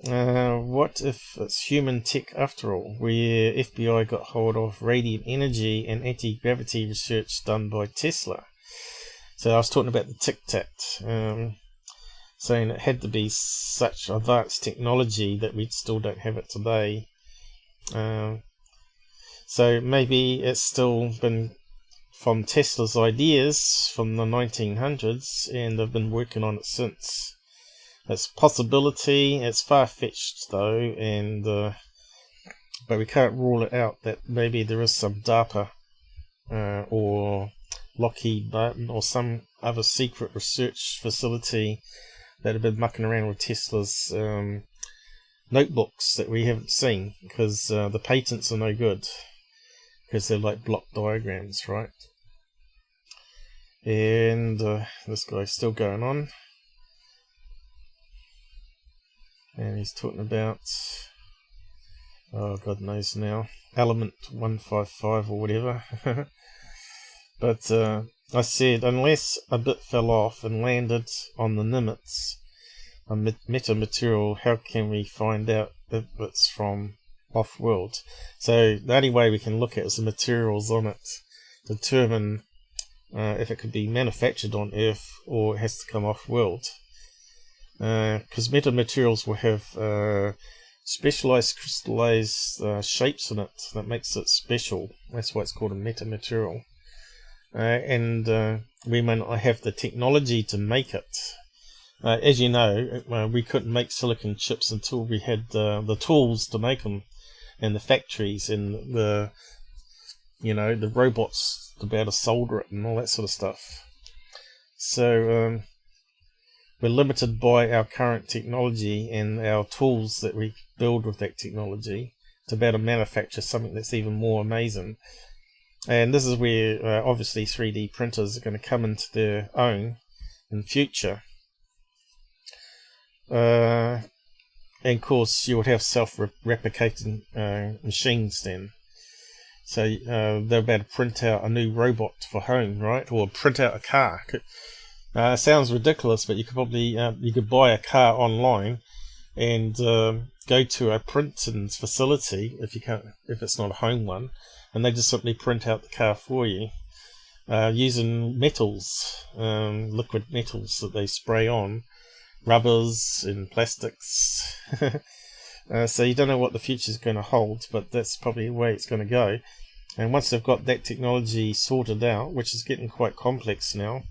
What if it's human tech after all, where FBI got hold of radiant energy and anti-gravity research done by Tesla? So I was talking about the Tic-Tac, saying it had to be such advanced technology that we still don't have it today. So maybe it's still been from Tesla's ideas from the 1900s, and they've been working on it since. It's a possibility. It's far-fetched though, and but we can't rule it out that maybe there is some DARPA or Lockheed Martin or some other secret research facility that have been mucking around with Tesla's notebooks that we haven't seen, because the patents are no good, because they're like block diagrams, right? And this guy's still going on. And he's talking about, oh God knows now, element 155 or whatever. But I said, unless a bit fell off and landed on the Nimitz, a metamaterial, how can we find out if it's from off-world? So the only way we can look at is the materials on it, determine if it could be manufactured on Earth or it has to come off-world. Because metamaterials will have specialized crystallized shapes in it that makes it special. That's why it's called a metamaterial. And we may not have the technology to make it. As you know, we couldn't make silicon chips until we had the tools to make them, and the factories, and the robots to be able to solder it and all that sort of stuff. So we're limited by our current technology and our tools that we build with that technology to be able to manufacture something that's even more amazing. And this is where obviously 3D printers are going to come into their own in the future. And of course you would have self-replicating machines then. So they're about to print out a new robot for home, right? Or print out a car. Sounds ridiculous, but you could probably you could buy a car online and go to a printing facility if it's not a home one, and they just simply print out the car for you using metals, liquid metals that they spray on, rubbers and plastics. So you don't know what the future is going to hold, but that's probably the way it's going to go. And once they've got that technology sorted out, which is getting quite complex now,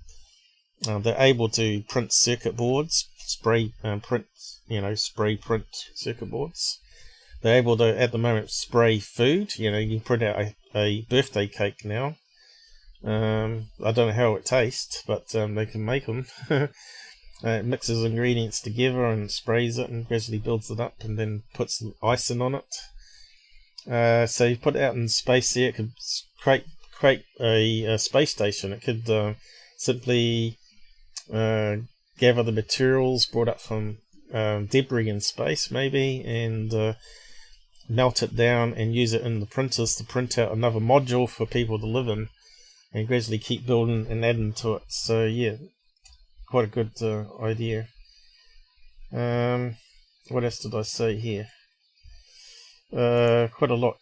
they're able to print circuit boards, spray print circuit boards. They're able to, at the moment, spray food. You can print out a birthday cake now. I don't know how it tastes, but they can make them. It mixes ingredients together and sprays it and gradually builds it up and then puts some icing on it. So you put it out in space there, it could create a space station. It could simply gather the materials brought up from debris in space maybe, and melt it down and use it in the printers to print out another module for people to live in, and gradually keep building and adding to it. So yeah, quite a good idea. What else did I say here? Quite a lot.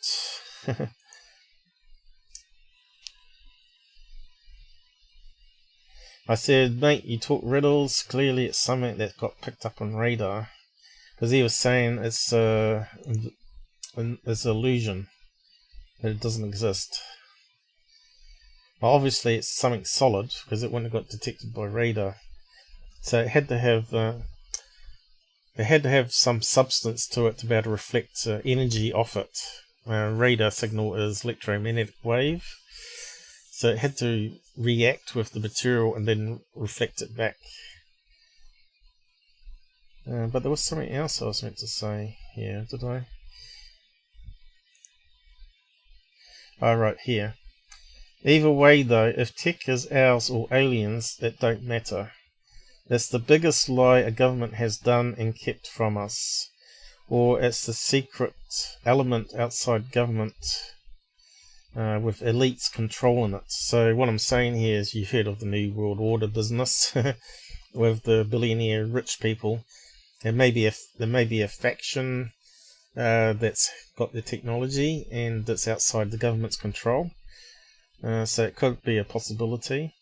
I said, mate, you talk riddles. Clearly it's something that got picked up on radar, because he was saying it's an illusion, that it doesn't exist. Well, obviously it's something solid, because it wouldn't have got detected by radar. So it had to have some substance to it to be able to reflect energy off it. Radar signal is electromagnetic wave, so it had to react with the material and then reflect it back. But there was something else I was meant to say here, did I? Oh, right here. Either way though, if tech is ours or aliens, it don't matter. It's the biggest lie a government has done and kept from us, or it's the secret element outside government with elites controlling it. So what I'm saying here is, you've heard of the New World Order business with the billionaire rich people. There may be a faction that's got the technology and that's outside the government's control. So it could be a possibility.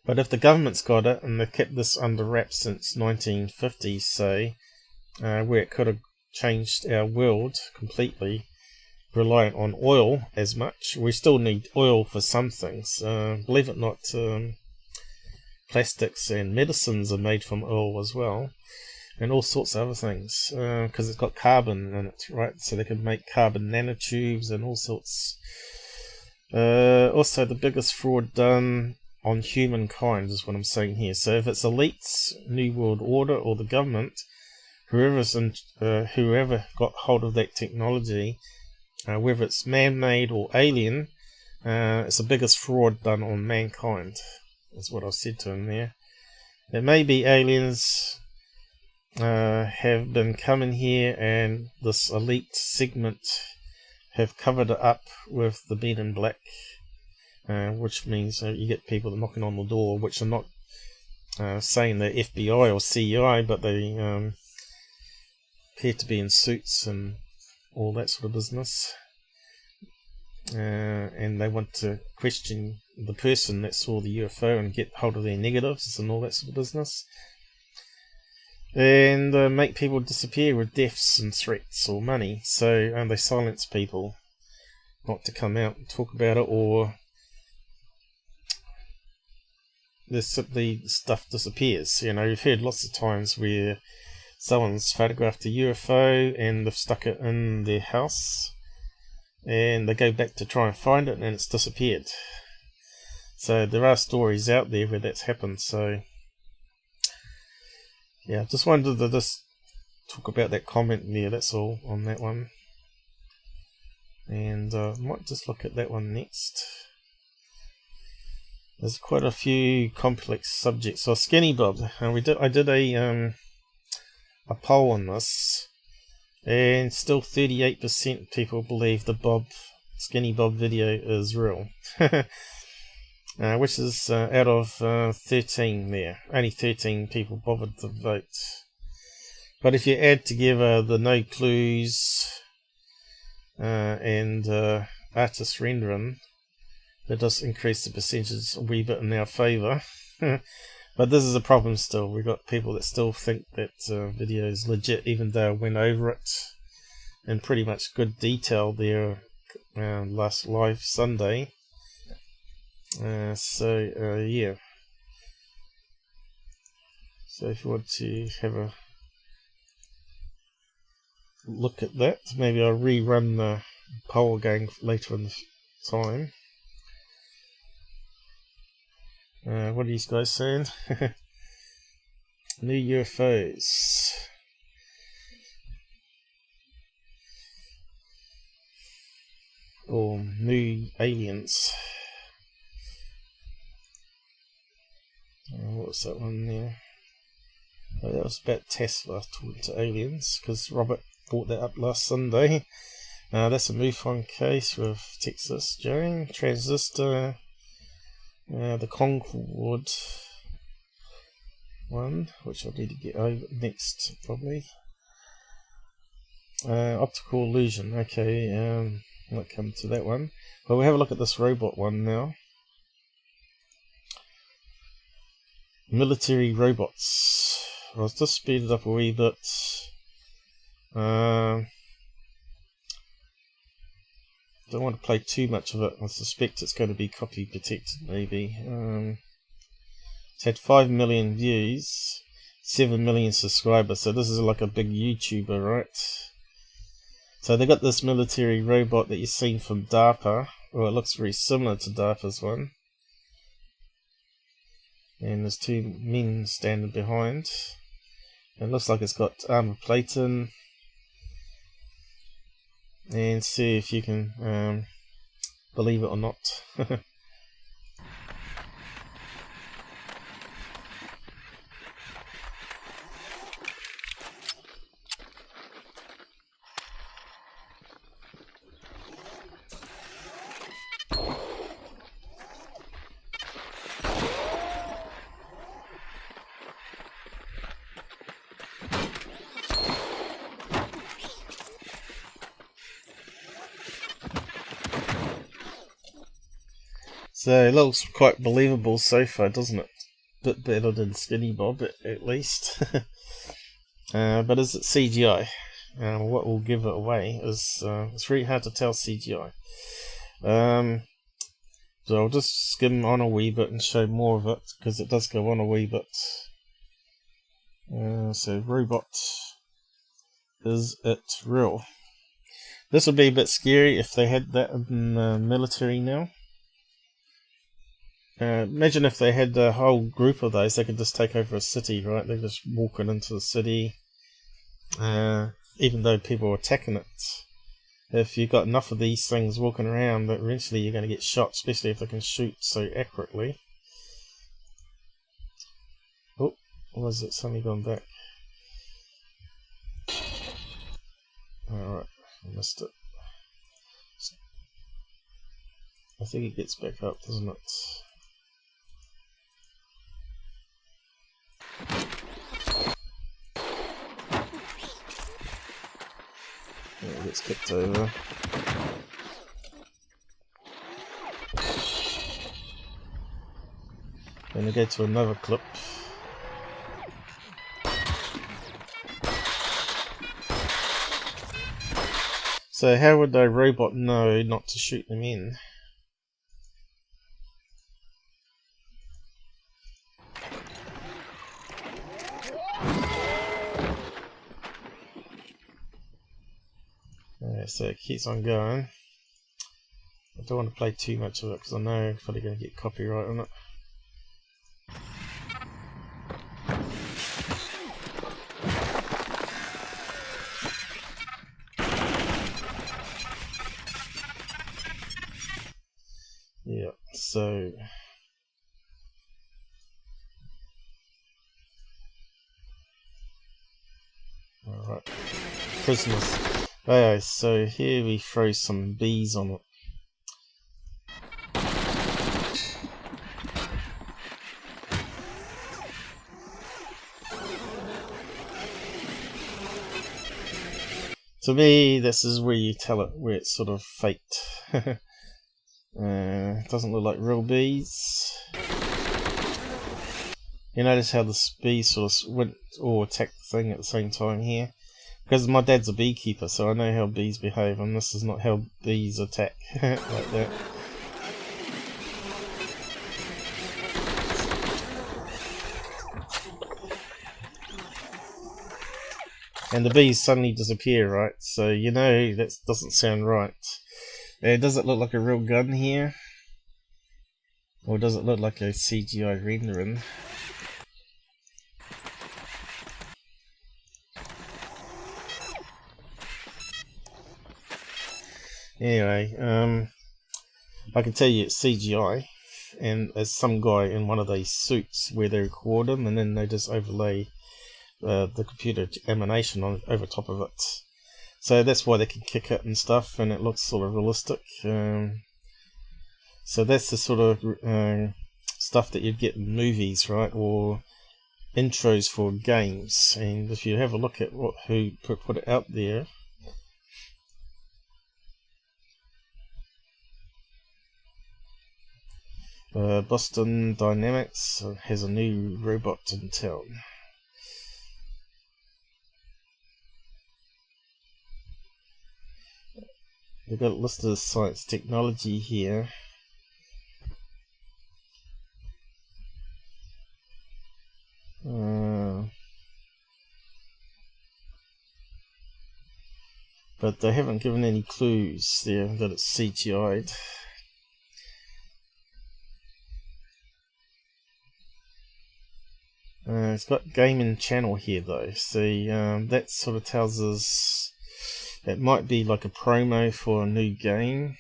But if the government's got it, and they've kept this under wraps since 1950s, say, where it could have changed our world completely, reliant on oil as much. We still need oil for some things. Believe it or not, plastics and medicines are made from oil as well, and all sorts of other things, because it's got carbon in it, right? So they can make carbon nanotubes and all sorts. Also, the biggest fraud done on humankind is what I'm saying here. So if it's elites, New World Order, or the government, whoever got hold of that technology, whether it's man-made or alien, it's the biggest fraud done on mankind. That's what I said to him there. It may be aliens have been coming here, and this elite segment have covered it up with the Men in Black, which means you get people knocking on the door, which are not saying they're FBI or CI, but they appear to be in suits and all that sort of business, and they want to question the person that saw the UFO and get hold of their negatives and all that sort of business, and make people disappear with deaths and threats or money. So they silence people not to come out and talk about it, or there's simply stuff disappears. You know, you've heard lots of times where someone's photographed a UFO and they've stuck it in their house, and they go back to try and find it and it's disappeared. So there are stories out there where that's happened. So yeah, just wanted to just talk about that comment there, that's all on that one. And I might just look at that one next. There's quite a few complex subjects. So Skinny Bob, I did a poll on this, and still 38% people believe the Skinny Bob video is real. Which is out of 13 there. Only 13 people bothered to vote. But if you add together the no clues and artist rendering, that does increase the percentage a wee bit in our favour. But this is a problem still. We've got people that still think that video is legit, even though I went over it in pretty much good detail there last live Sunday. Yeah. So if you want to have a look at that, maybe I'll rerun the poll again later in the time. What are you guys saying? New UFOs. Or new aliens. What was that one there? Oh, that was about Tesla talking to aliens, because Robert brought that up last Sunday. That's a MUFON case with Texas Joan, Transistor, the Concord one, which I need to get over next probably. Optical illusion, okay, I might come to that one. Well, we'll have a look at this robot one now. Military robots. I'll just speed it up a wee bit. Don't want to play too much of it. I suspect it's going to be copy protected maybe. It's had 5 million views, 7 million subscribers, so this is like a big YouTuber, right? So they got this military robot that you've seen from DARPA. Well, it looks very similar to DARPA's one. And there's two men standing behind. It looks like it's got armor plating. And see if you can believe it or not. So it looks quite believable so far, doesn't it? Bit better than Skinny Bob, at least. But is it CGI? What will give it away is it's very hard to tell CGI. So I'll just skim on a wee bit and show more of it, because it does go on a wee bit. So robot, is it real? This would be a bit scary if they had that in the military now. Imagine if they had a whole group of those, they could just take over a city, right? They're just walking into the city, even though people are attacking it. If you've got enough of these things walking around, that eventually you're going to get shot, especially if they can shoot so accurately. Oh, what was it? Something gone back. missed it. I think it gets back up, doesn't it? Yeah, it gets kicked over. Then we go to another clip. So how would a robot know not to shoot them in? So it keeps on going. I don't want to play too much of it because I know I'm probably going to get copyright on it. Yeah, so alright, prisoners. Okay, so here we throw some bees on it. To me, this is where you tell it where it's sort of faked. Doesn't look like real bees. You notice how the bees sort of went or attacked the thing at the same time here? Because my dad's a beekeeper, so I know how bees behave, and this is not how bees attack like that. And the bees suddenly disappear, right? So you know that doesn't sound right. Does it look like a real gun here? Or does it look like a CGI rendering? Anyway, I can tell you it's CGI, and there's some guy in one of these suits where they record him, and then they just overlay the computer animation on over top of it. So that's why they can kick it and stuff, and it looks sort of realistic. So that's the sort of stuff that you'd get in movies, right, or intros for games. And if you have a look at who put it out there, Boston Dynamics has a new robot in town. They've got it listed as science technology here. But they haven't given any clues there that it's CGI'd. It's got gaming channel here though, so that sort of tells us it might be like a promo for a new game.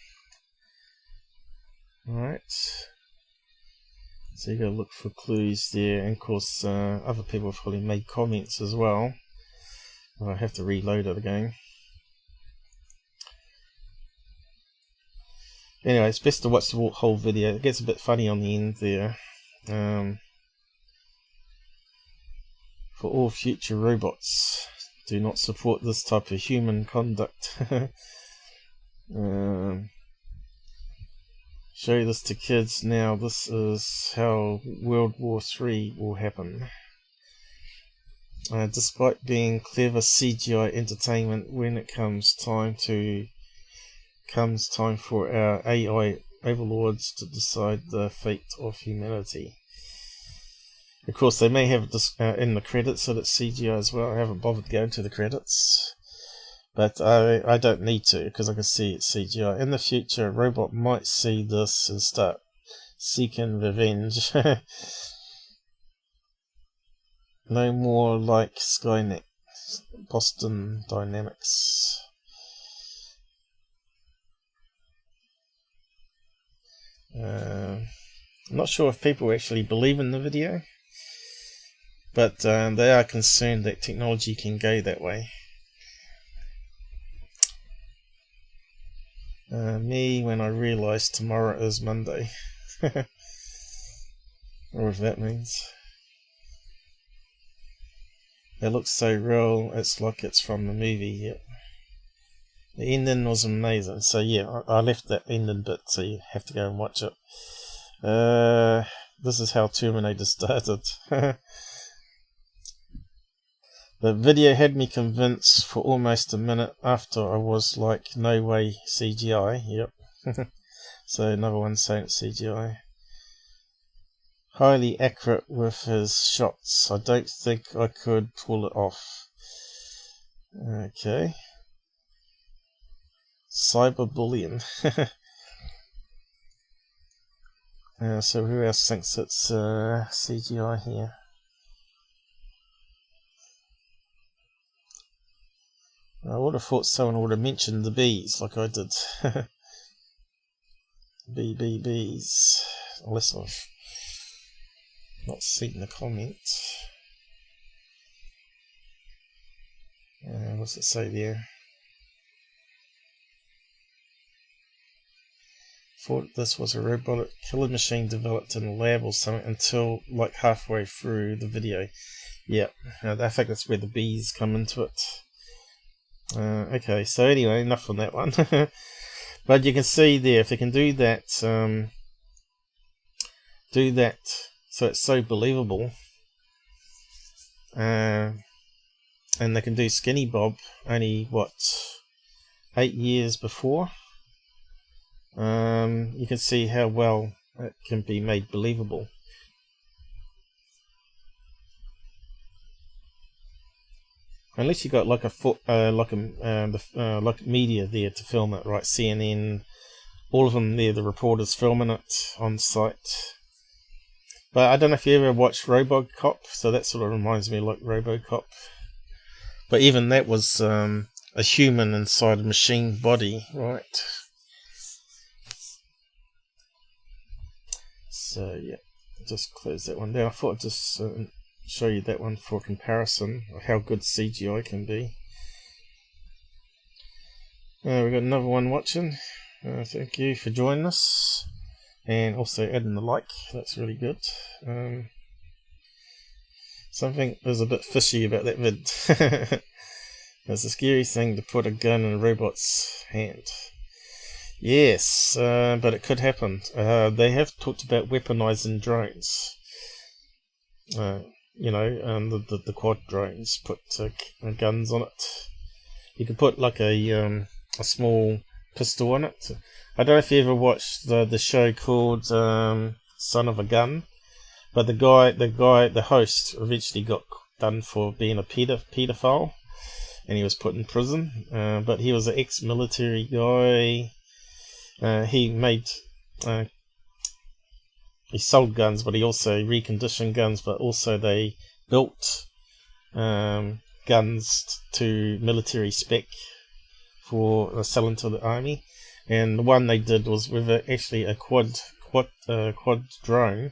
Alright, so you gotta look for clues there, and of course other people have probably made comments as well. I have to reload it again. Anyway, it's best to watch the whole video. It gets a bit funny on the end there. For all future robots, do not support this type of human conduct. Show this to kids now. This is how World War III will happen. Despite being clever CGI entertainment, when it comes time for our AI overlords to decide the fate of humanity. Of course, they may have this in the credits that it's CGI as well. I haven't bothered going to the credits, but I don't need to because I can see it's CGI. In the future, a robot might see this and start seeking revenge. No more like Skynet, Boston Dynamics. I'm not sure if people actually believe in the video, but they are concerned that technology can go that way. Me when I realise tomorrow is Monday. Or if that means. It looks so real, it's like it's from the movie. Yep. The ending was amazing, so yeah, I left that ending bit, so you have to go and watch it. This is how Terminator started. The video had me convinced for almost a minute after I was like, no way CGI, yep. So another one saying it's CGI. Highly accurate with his shots. I don't think I could pull it off. Okay. Cyberbullying. So who else thinks it's CGI here? I would have thought someone would have mentioned the bees like I did. Bees. Unless I've not seen the comment. What's it say there? Thought this was a robotic killer machine developed in a lab or something until like halfway through the video. Yeah, I think that's where the bees come into it. Okay, so anyway, enough on that one. But you can see there, if they can do that so it's so believable, and they can do Skinny Bob only what 8 years before, you can see how well it can be made believable. Unless you got like like media there to film it, right? CNN, all of them there, the reporters filming it on site. But I don't know if you ever watched RoboCop, so that sort of reminds me of like RoboCop. But even that was a human inside a machine body, right? So yeah, just close that one down. I thought I'd just show you that one for comparison of how good CGI can be. We've got another one watching. Thank you for joining us, and also adding the like. That's really good. Something is a bit fishy about that vid. It's a scary thing to put a gun in a robot's hand. Yes, but it could happen. They have talked about weaponizing drones. The quad drones, put guns on it. You can put like a small pistol on it. I don't know if you ever watched the show called Son of a Gun, but the host eventually got done for being a pedophile, and he was put in prison. But he was an ex-military guy. He sold guns, but he also reconditioned guns, but also they built guns to military spec for selling to the army. And the one they did was with actually a quad drone,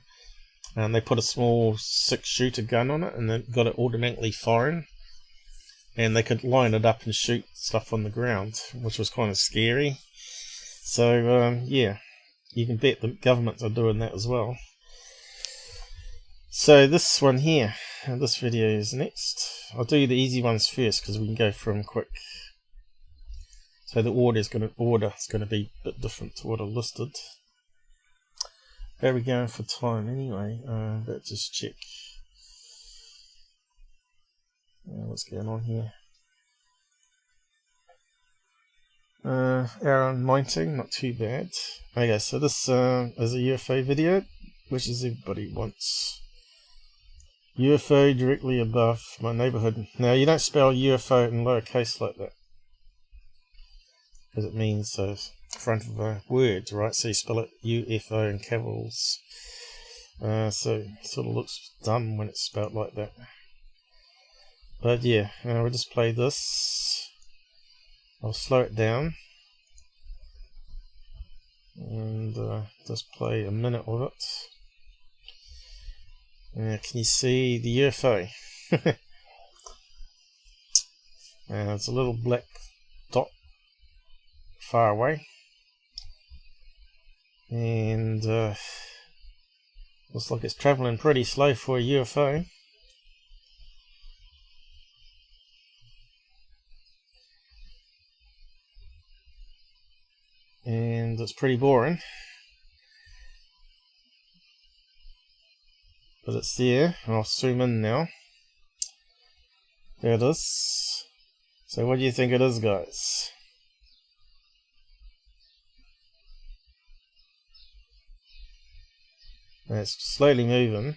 and they put a small 6-shooter gun on it, and then got it automatically firing, and they could line it up and shoot stuff on the ground, which was kind of scary. So yeah, you can bet the governments are doing that as well. So this one here, this video is next. I'll do the easy ones first because we can go through them quick. So the order is going to be a bit different to what I listed. How are we going for time anyway? Let's just check. What's going on here? Hour 19, not too bad. Okay, so this is a UFO video, which is everybody wants. UFO directly above my neighborhood. Now you don't spell UFO in lowercase like that, because it means front of a word, right? So you spell it UFO in capitals. So it sort of looks dumb when it's spelled like that. But yeah, we'll just play this. I'll slow it down and just play a minute of it. Can you see the UFO? It's a little black dot far away. and looks like it's travelling pretty slow for a UFO. And it's pretty boring, but it's there, and I'll zoom in now. There it is. So what do you think it is, guys? And it's slowly moving.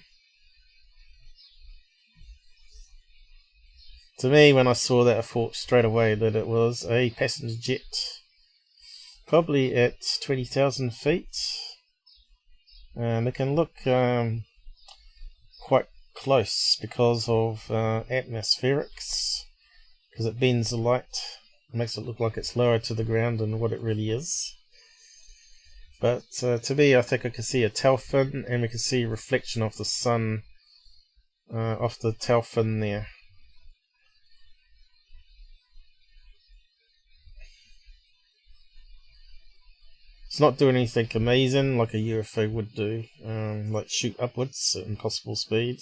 To me, when I saw that, I thought straight away that it was a passenger jet. Probably at 20,000 feet. And it can look quite close because of atmospherics. Because it bends the light. It makes it look like it's lower to the ground than what it really is. But to me, I think I can see a tail fin, and we can see a reflection of the sun off the tail fin there. It's not doing anything amazing like a UFO would do, like shoot upwards at impossible speed.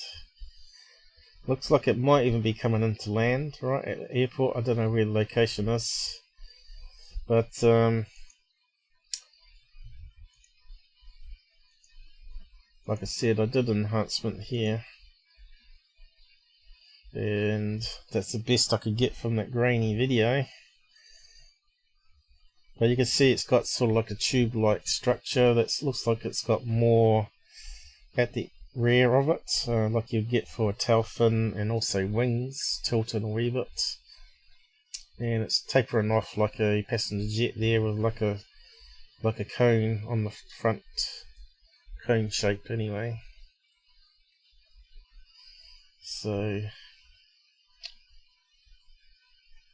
Looks like it might even be coming into land right at the airport. I don't know where the location is, but like I said, I did enhancement here, and that's the best I could get from that grainy video. But you can see it's got sort of like a tube-like structure that looks like it's got more at the rear of it, like you'd get for a tail fin, and also wings tilted a wee bit. And it's tapering off like a passenger jet there, with like a cone on the front, cone shape anyway. So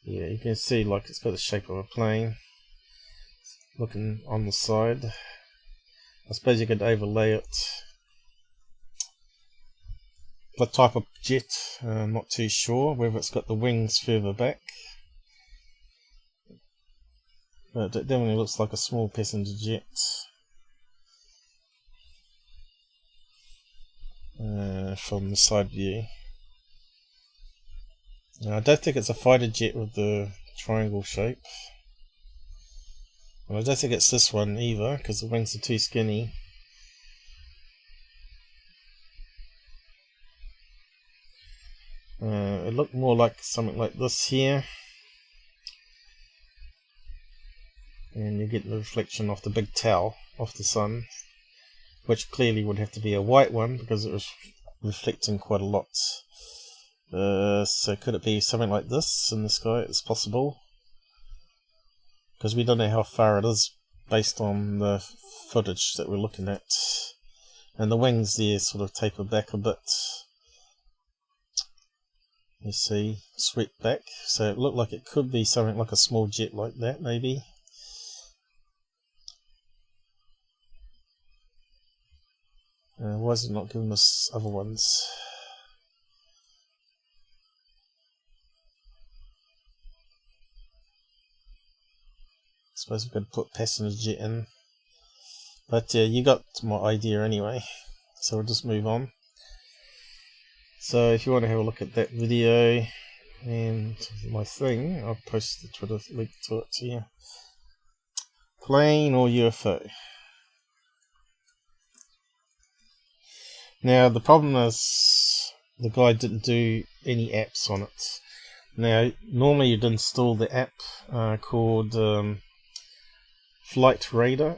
yeah, you can see like it's got the shape of a plane looking on the side. I suppose you could overlay it. The type of jet, I'm not too sure whether it's got the wings further back, but it definitely looks like a small passenger jet. From the side view. Now, I don't think it's a fighter jet with the triangle shape. And I don't think it's this one either, because the wings are too skinny. It looked more like something like this here. And you get the reflection of the big towel of the sun, which clearly would have to be a white one because it was reflecting quite a lot. So could it be something like this in the sky? It's possible, because we don't know how far it is based on the footage that we're looking at. And the wings there sort of taper back a bit. You see, sweep back. So it looked like it could be something like a small jet like that, maybe. Why is it not giving us other ones? I suppose we could put passenger jet in. But yeah, you got my idea anyway. So we'll just move on. So if you want to have a look at that video and my thing, I'll post the Twitter link to it here. Plane or UFO? Now the problem is the guy didn't do any apps on it. Now normally you'd install the app called Flight Radar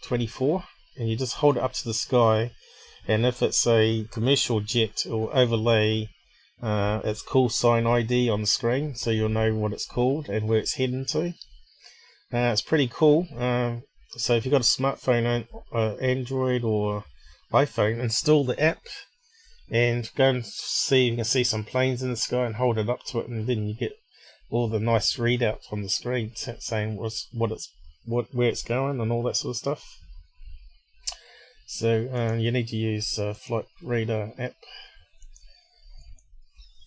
24, and you just hold it up to the sky, and if it's a commercial jet, it will overlay its call sign ID on the screen, so you'll know what it's called and where it's heading to. It's pretty cool. So if you've got a smartphone, Android or iPhone, install the app and go and see if you can see some planes in the sky and hold it up to it, and then you get all the nice readouts on the screen saying where it's going and all that sort of stuff. So you need to use Flight Radar app,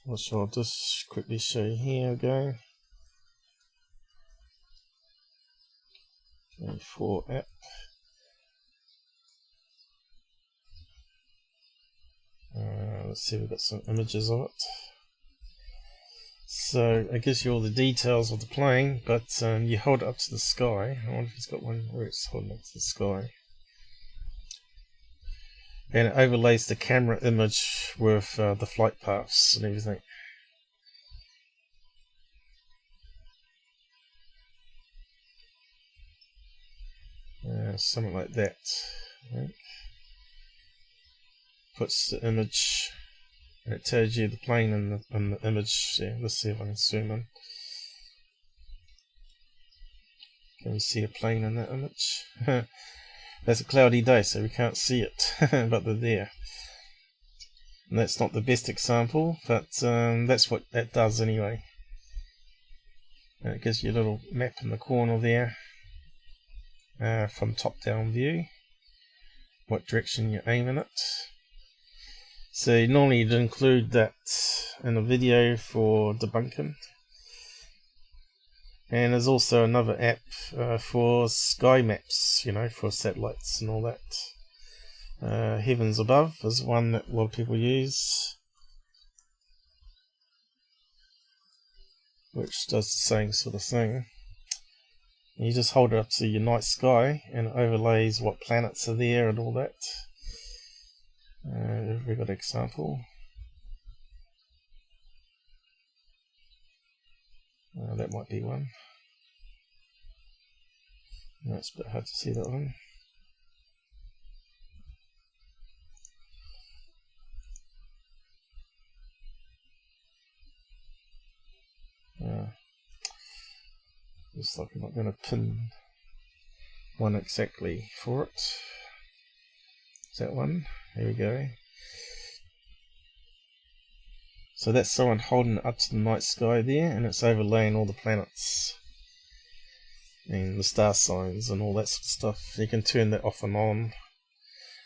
which I'll just quickly show you. Here we go. 24 app. let's see, we've got some images of it. So it gives you all the details of the plane, but you hold it up to the sky. I wonder if he's got one where it's holding up to the sky. And it overlays the camera image with the flight paths and everything. Something like that. Right. Puts the image, and it tells you the plane and the image. Yeah, let's see if I can zoom in. Can we see a plane in that image? That's a cloudy day, so we can't see it, but they're there. And that's not the best example, but that's what that does anyway. And it gives you a little map in the corner there, from top-down view, what direction you're aiming it. So normally you'd include that in a video for debunking. And there's also another app for sky maps, you know, for satellites and all that. Heavens Above is one that a lot of people use, which does the same sort of thing. You just hold it up to your night sky and it overlays what planets are there and all that. We've got an example. That might be one. No, it's a bit hard to see that one. Looks like I'm not going to pin one exactly for it. Is that one? There we go. So that's someone holding it up to the night sky there, and it's overlaying all the planets and the star signs and all that sort of stuff. You can turn that off and on,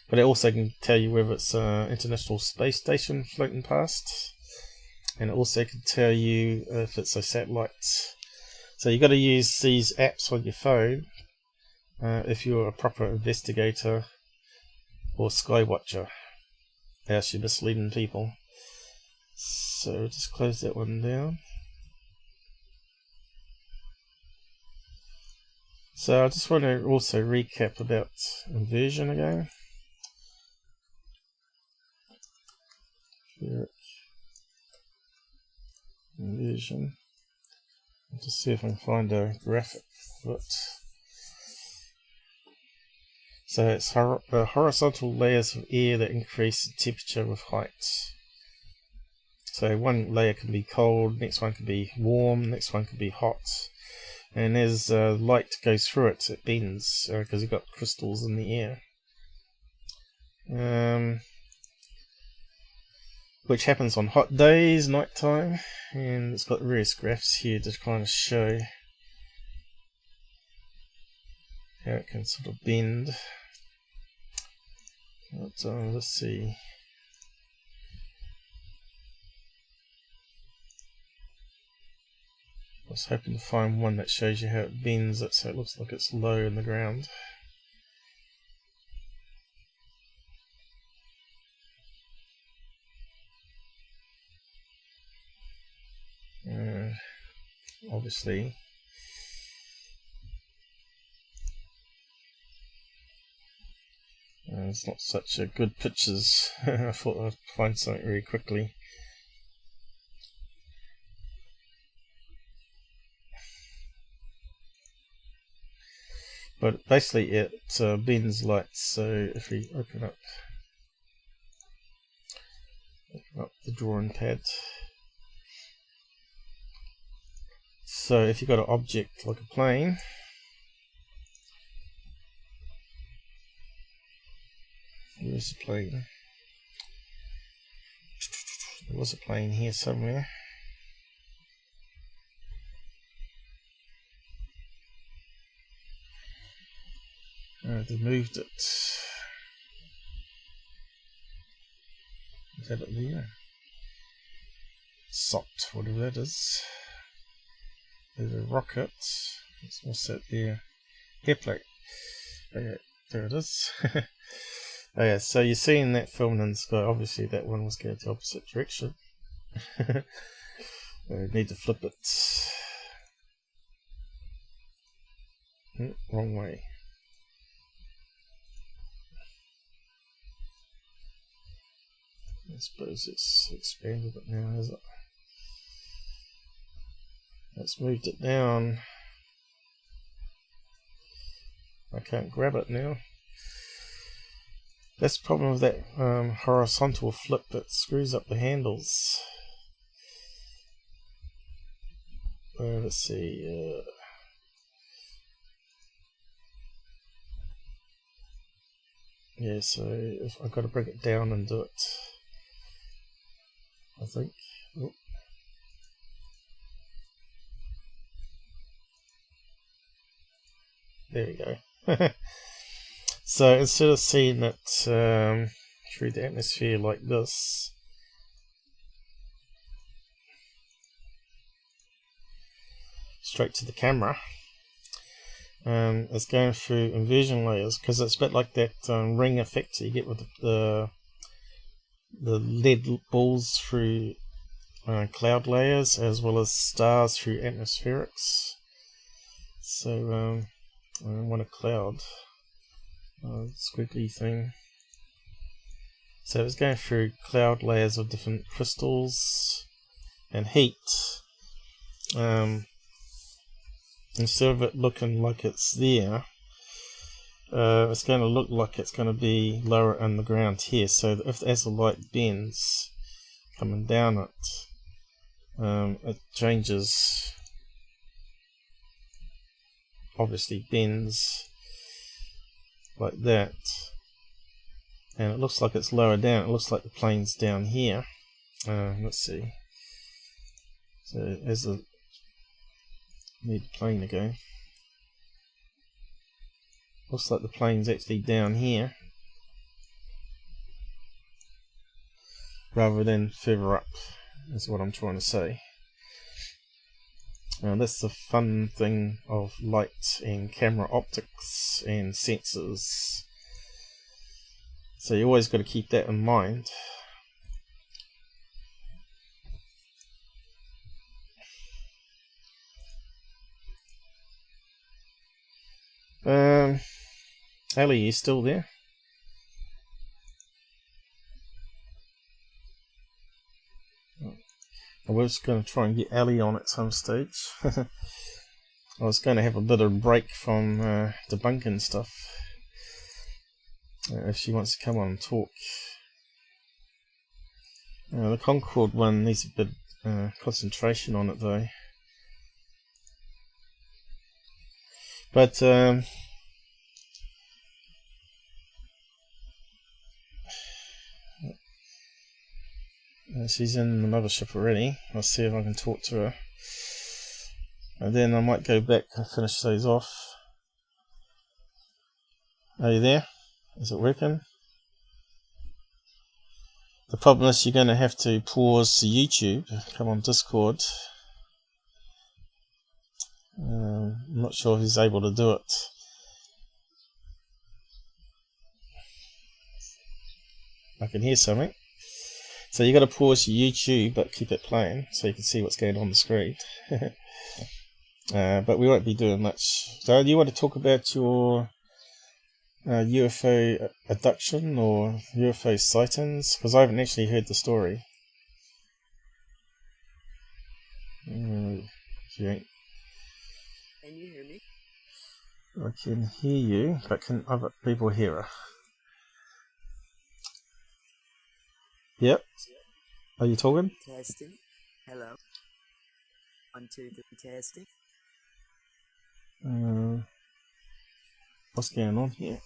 but it also can tell you whether it's an International Space Station floating past, and it also can tell you if it's a satellite. So you've got to use these apps on your phone if you're a proper investigator or sky watcher, else you're misleading people. So just close that one down. So I just want to also recap about inversion again. Inversion. Just see if I can find a graphic of it. So it's horizontal layers of air that increase the temperature with height. So one layer can be cold, next one can be warm, next one can be hot. And as light goes through it, it bends because you've got crystals in the air. Which happens on hot days, night time, and it's got various graphs here to kind of show how it can sort of bend. But, let's see. I was hoping to find one that shows you how it bends it so it looks like it's low in the ground. Obviously it's not such a good pictures. I thought I'd find something really quickly. But basically it bends light, so if we open up the drawing pad. So if you've got an object like a plane, here's a plane. There was a plane here somewhere. They moved it. Is that it there? Sopped, whatever that is. There's a rocket. What's that there? Airplane. There it is. Oh yeah, so you're seeing that filming in the sky. Obviously that one was going the opposite direction. I need to flip it. Wrong way. I suppose it's expanded it now, has it? It's moved it down. I can't grab it now. That's the problem with that horizontal flip that screws up the handles. Let's see. Yeah, so if I've got to bring it down and do it, I think. Oh. There we go. So instead of seeing it through the atmosphere like this, straight to the camera, it's going through inversion layers, because it's a bit like that ring effect you get with the lead balls through cloud layers, as well as stars through atmospherics. So I want a cloud squiggly thing. So it's going through cloud layers of different crystals and heat. Instead of it looking like it's there, it's going to look like it's going to be lower in the ground here. So as the light bends coming down it changes, obviously bends like that, and it looks like it's lower down. It looks like the plane's down here. Let's see. So as the need the plane again. Looks like the plane's actually down here rather than further up, is what I'm trying to say. That's the fun thing of light and camera optics and sensors. So you always got to keep that in mind. Ellie, you still there? I was going to try and get Ellie on at some stage. I was going to have a bit of a break from debunking stuff. If she wants to come on and talk. The Concorde one needs a bit concentration on it though. But she's in the mothership already. I'll see if I can talk to her. And then I might go back and finish those off. Are you there? Is it working? The problem is you're going to have to pause the YouTube, come on Discord. I'm not sure if he's able to do it. I can hear something. So you got to pause your YouTube but keep it playing so you can see what's going on the screen. But we won't be doing much. So do you want to talk about your UFO abduction or UFO sightings? Because I haven't actually heard the story. Can you hear me? I can hear you, but can other people hear her? Yep. Are you talking? Testing. Hello. 1, 2, 3, testing. What's going on here?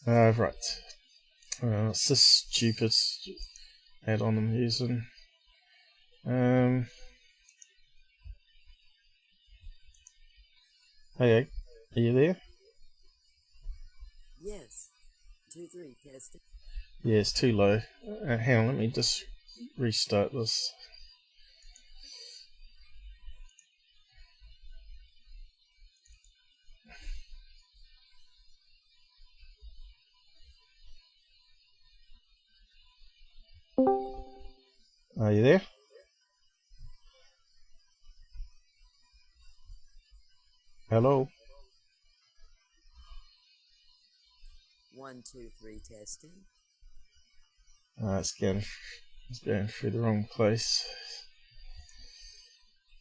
Right. It's this stupid add-on I'm using. Hey, are you there? Yes. 2, 3, testing. Yeah, it's too low. Hang on, let me just restart this. Are you there? Hello? 1, 2, 3 testing. It's going through the wrong place.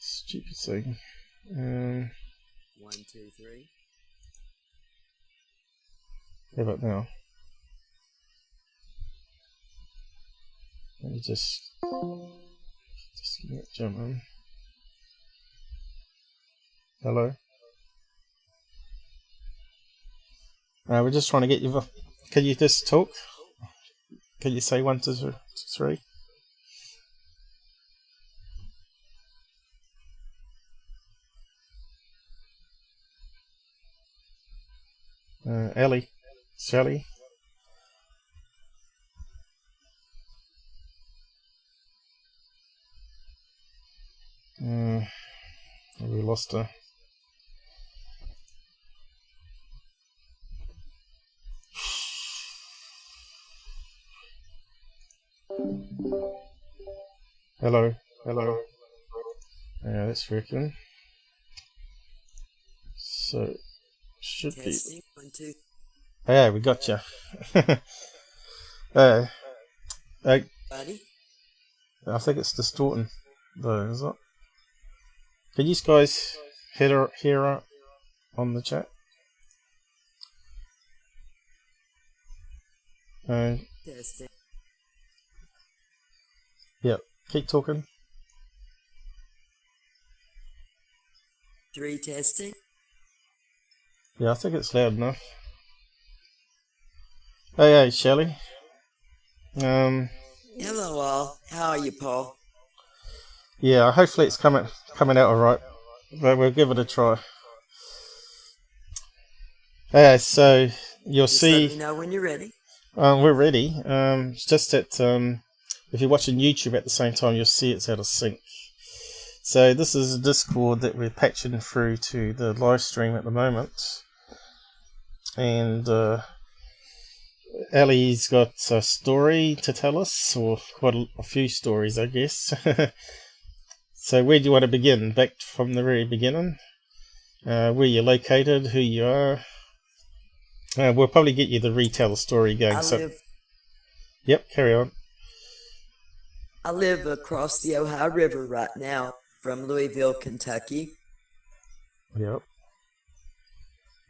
Stupid thing. 1, 2, 3. How about now? Let me just jump in. Hello? We're just trying to get you. Can you just talk? Can you say 1, 2, 3? Ellie? Shelly? We lost her. Hello? Hello? Yeah, that's working. So, should be. Testing. 1, 2. Yeah, we got you. Buddy? I think it's distorting, though, is it? Can you guys hear her on the chat? Testing. Yep, keep talking. 3 testing. Yeah, I think it's loud enough. Hey, Shelly. Hello all. How are you, Paul? Yeah, hopefully it's coming out alright, but we'll give it a try. So you'll Just see. let me know when you're ready. We're ready. It's just that if you're watching YouTube at the same time, you'll see it's out of sync. So this is a Discord that we're patching through to the live stream at the moment, and Ellie's got a story to tell us, or quite a few stories, I guess. So where do you want to begin? Back from the very beginning? Where you're located, who you are. We'll probably get you to retell the story going. Yep, carry on. I live across the Ohio River right now from Louisville, Kentucky. Yep.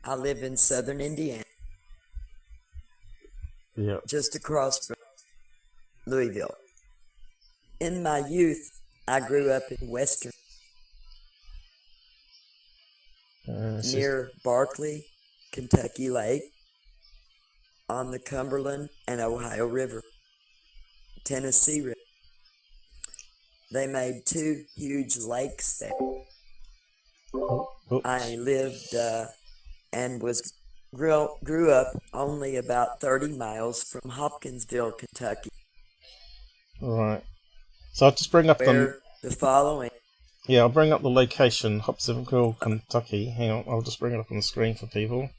I live in southern Indiana. Yep. Just across from Louisville. In my youth, I grew up in western near Barkley, Kentucky Lake, on the Cumberland and Ohio River, Tennessee River. They made 2 huge lakes there. I lived and grew up only about 30 miles from Hopkinsville, Kentucky. Right. So I'll just bring up the following. Yeah, I'll bring up the location, Hopkinsville, Kentucky. Hang on, I'll just bring it up on the screen for people.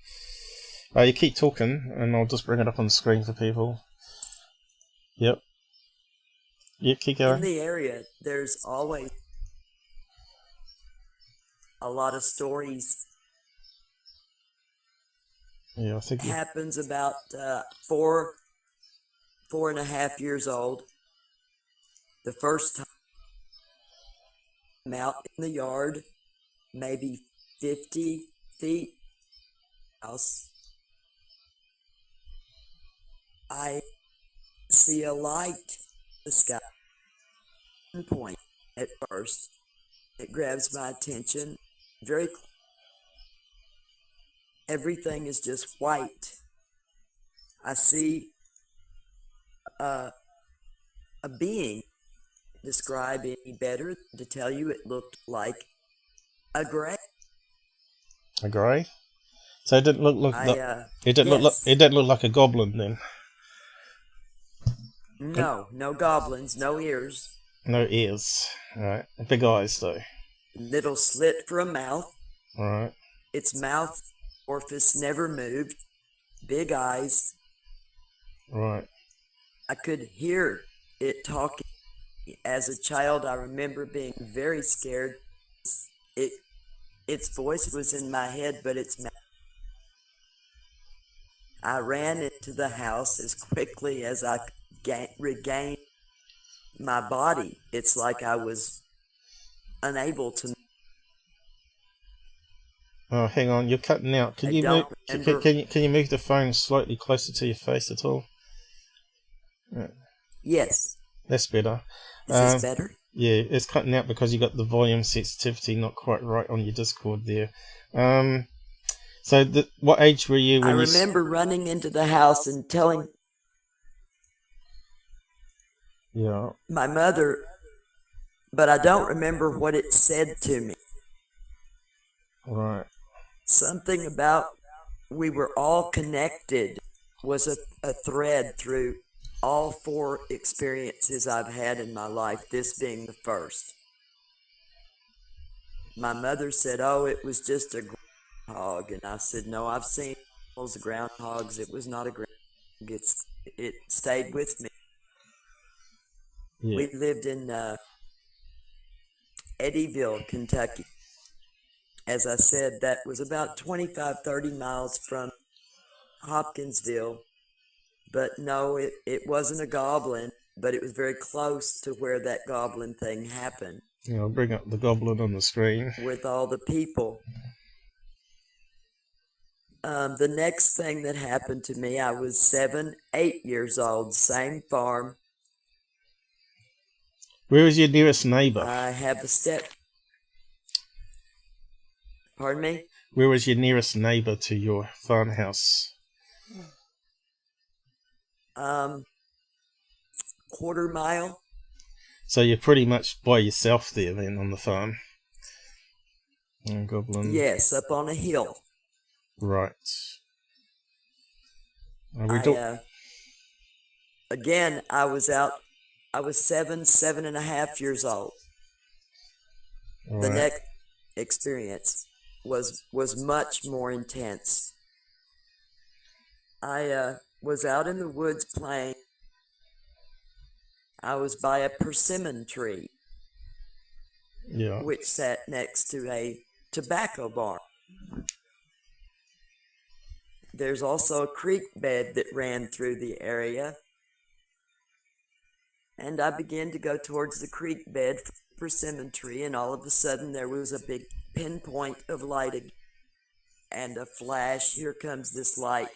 You keep talking, and I'll just bring it up on the screen for people. Yep. Yep, keep going. In the area, there's always a lot of stories. Yeah, I think happens about 4.5 years old. The first time I'm out in the yard, maybe 50 feet house, I see a light in the sky. Point at first, it grabs my attention. Everything is just white. I see a being. Describe any better to tell you it looked like a gray. A grey? So it didn't look it didn't look like a goblin then. No goblins, no ears. No ears. Alright. Big eyes though. Little slit for a mouth. Alright. Its mouth orifice never moved. Big eyes. Right. I could hear it talking As a child, I remember being very scared. Its voice was in my head, but I ran into the house as quickly as I regained my body. It's like I was unable to. Oh, hang on, you're cutting out. Can I you move? don't remember. Can you move the phone slightly closer to your face at all? Yeah, Yes. that's better. Is this better? Yeah, it's cutting out because you got the volume sensitivity not quite right on your Discord there. So, what age were you when I you? remember running into the house and telling Yeah. my mother, but I don't remember what it said to me. Right. Something about we were all connected was a thread through all 4 experiences I've had in my life, this being the first. My mother said, "Oh, it was just a groundhog," and I said, "No, I've seen those groundhogs. It was not a groundhog. It stayed with me." Yeah. We lived in Eddyville, Kentucky. As I said, that was about 25-30 miles from Hopkinsville. But no, it wasn't a goblin, but it was very close to where that goblin thing happened. Yeah, I'll bring up the goblin on the screen. With all the people. The next thing that happened to me, I was 7, 8 years old, same farm. Where is your nearest neighbour? I have a Pardon me? Where was your nearest neighbour to your farmhouse? Quarter mile. So you're pretty much by yourself there then on the farm. Oh, goblin. Yes, up on a hill. Right. Again, I was 7.5 years old. Right. The next experience was much more intense. I was out in the woods playing. I was by a persimmon tree, Yeah. which sat next to a tobacco barn. There's also a creek bed that ran through the area, and I began to go towards the creek bed from the persimmon tree, and all of a sudden there was a big pinpoint of light again, and a flash. Here comes this light,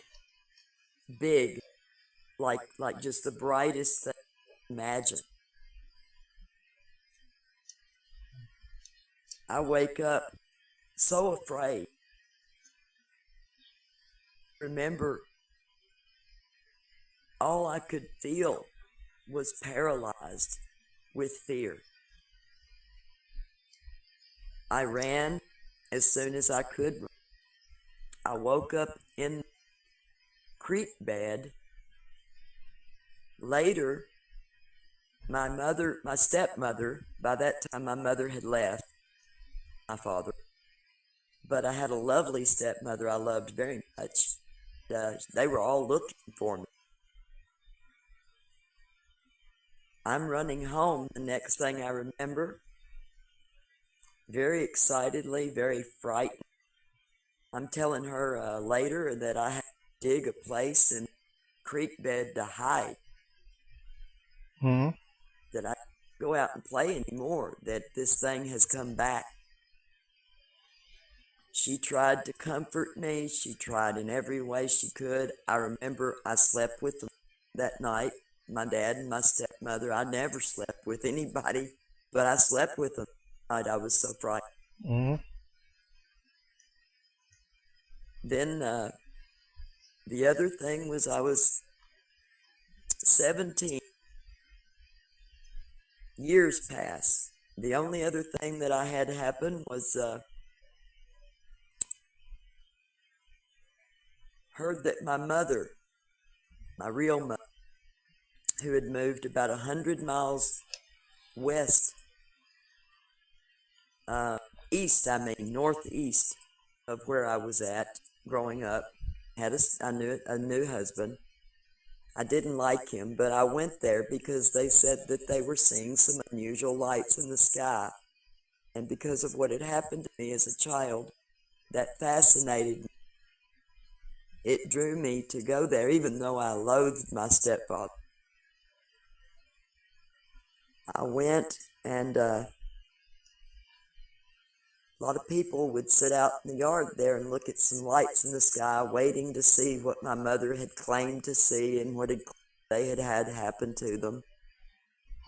big, like just the brightest thing you imagine. I wake up so afraid. Remember, all I could feel was paralyzed with fear. I ran as soon as I could. I woke up in the creek bed. Later, my stepmother, by that time my mother had left, my father, but I had a lovely stepmother I loved very much. They were all looking for me. I'm running home. The next thing I remember, very excitedly, very frightened, I'm telling her later that I had to dig a place in the creek bed to hide. That I can't go out and play anymore, that this thing has come back. She tried to comfort me. She tried in every way she could. I remember I slept with them that night, my dad and my stepmother. I never slept with anybody, but I slept with them that night. I was so frightened. Then the other thing was I was 17. Years passed. The only other thing that I had happen was heard that my mother, my real mother, who had moved about 100 miles west, northeast of where I was at growing up, had a new husband. I didn't like him, but I went there because they said that they were seeing some unusual lights in the sky. And because of what had happened to me as a child, that fascinated me. It drew me to go there, even though I loathed my stepfather. I went, and a lot of people would sit out in the yard there and look at some lights in the sky, waiting to see what my mother had claimed to see and what they had had happen to them.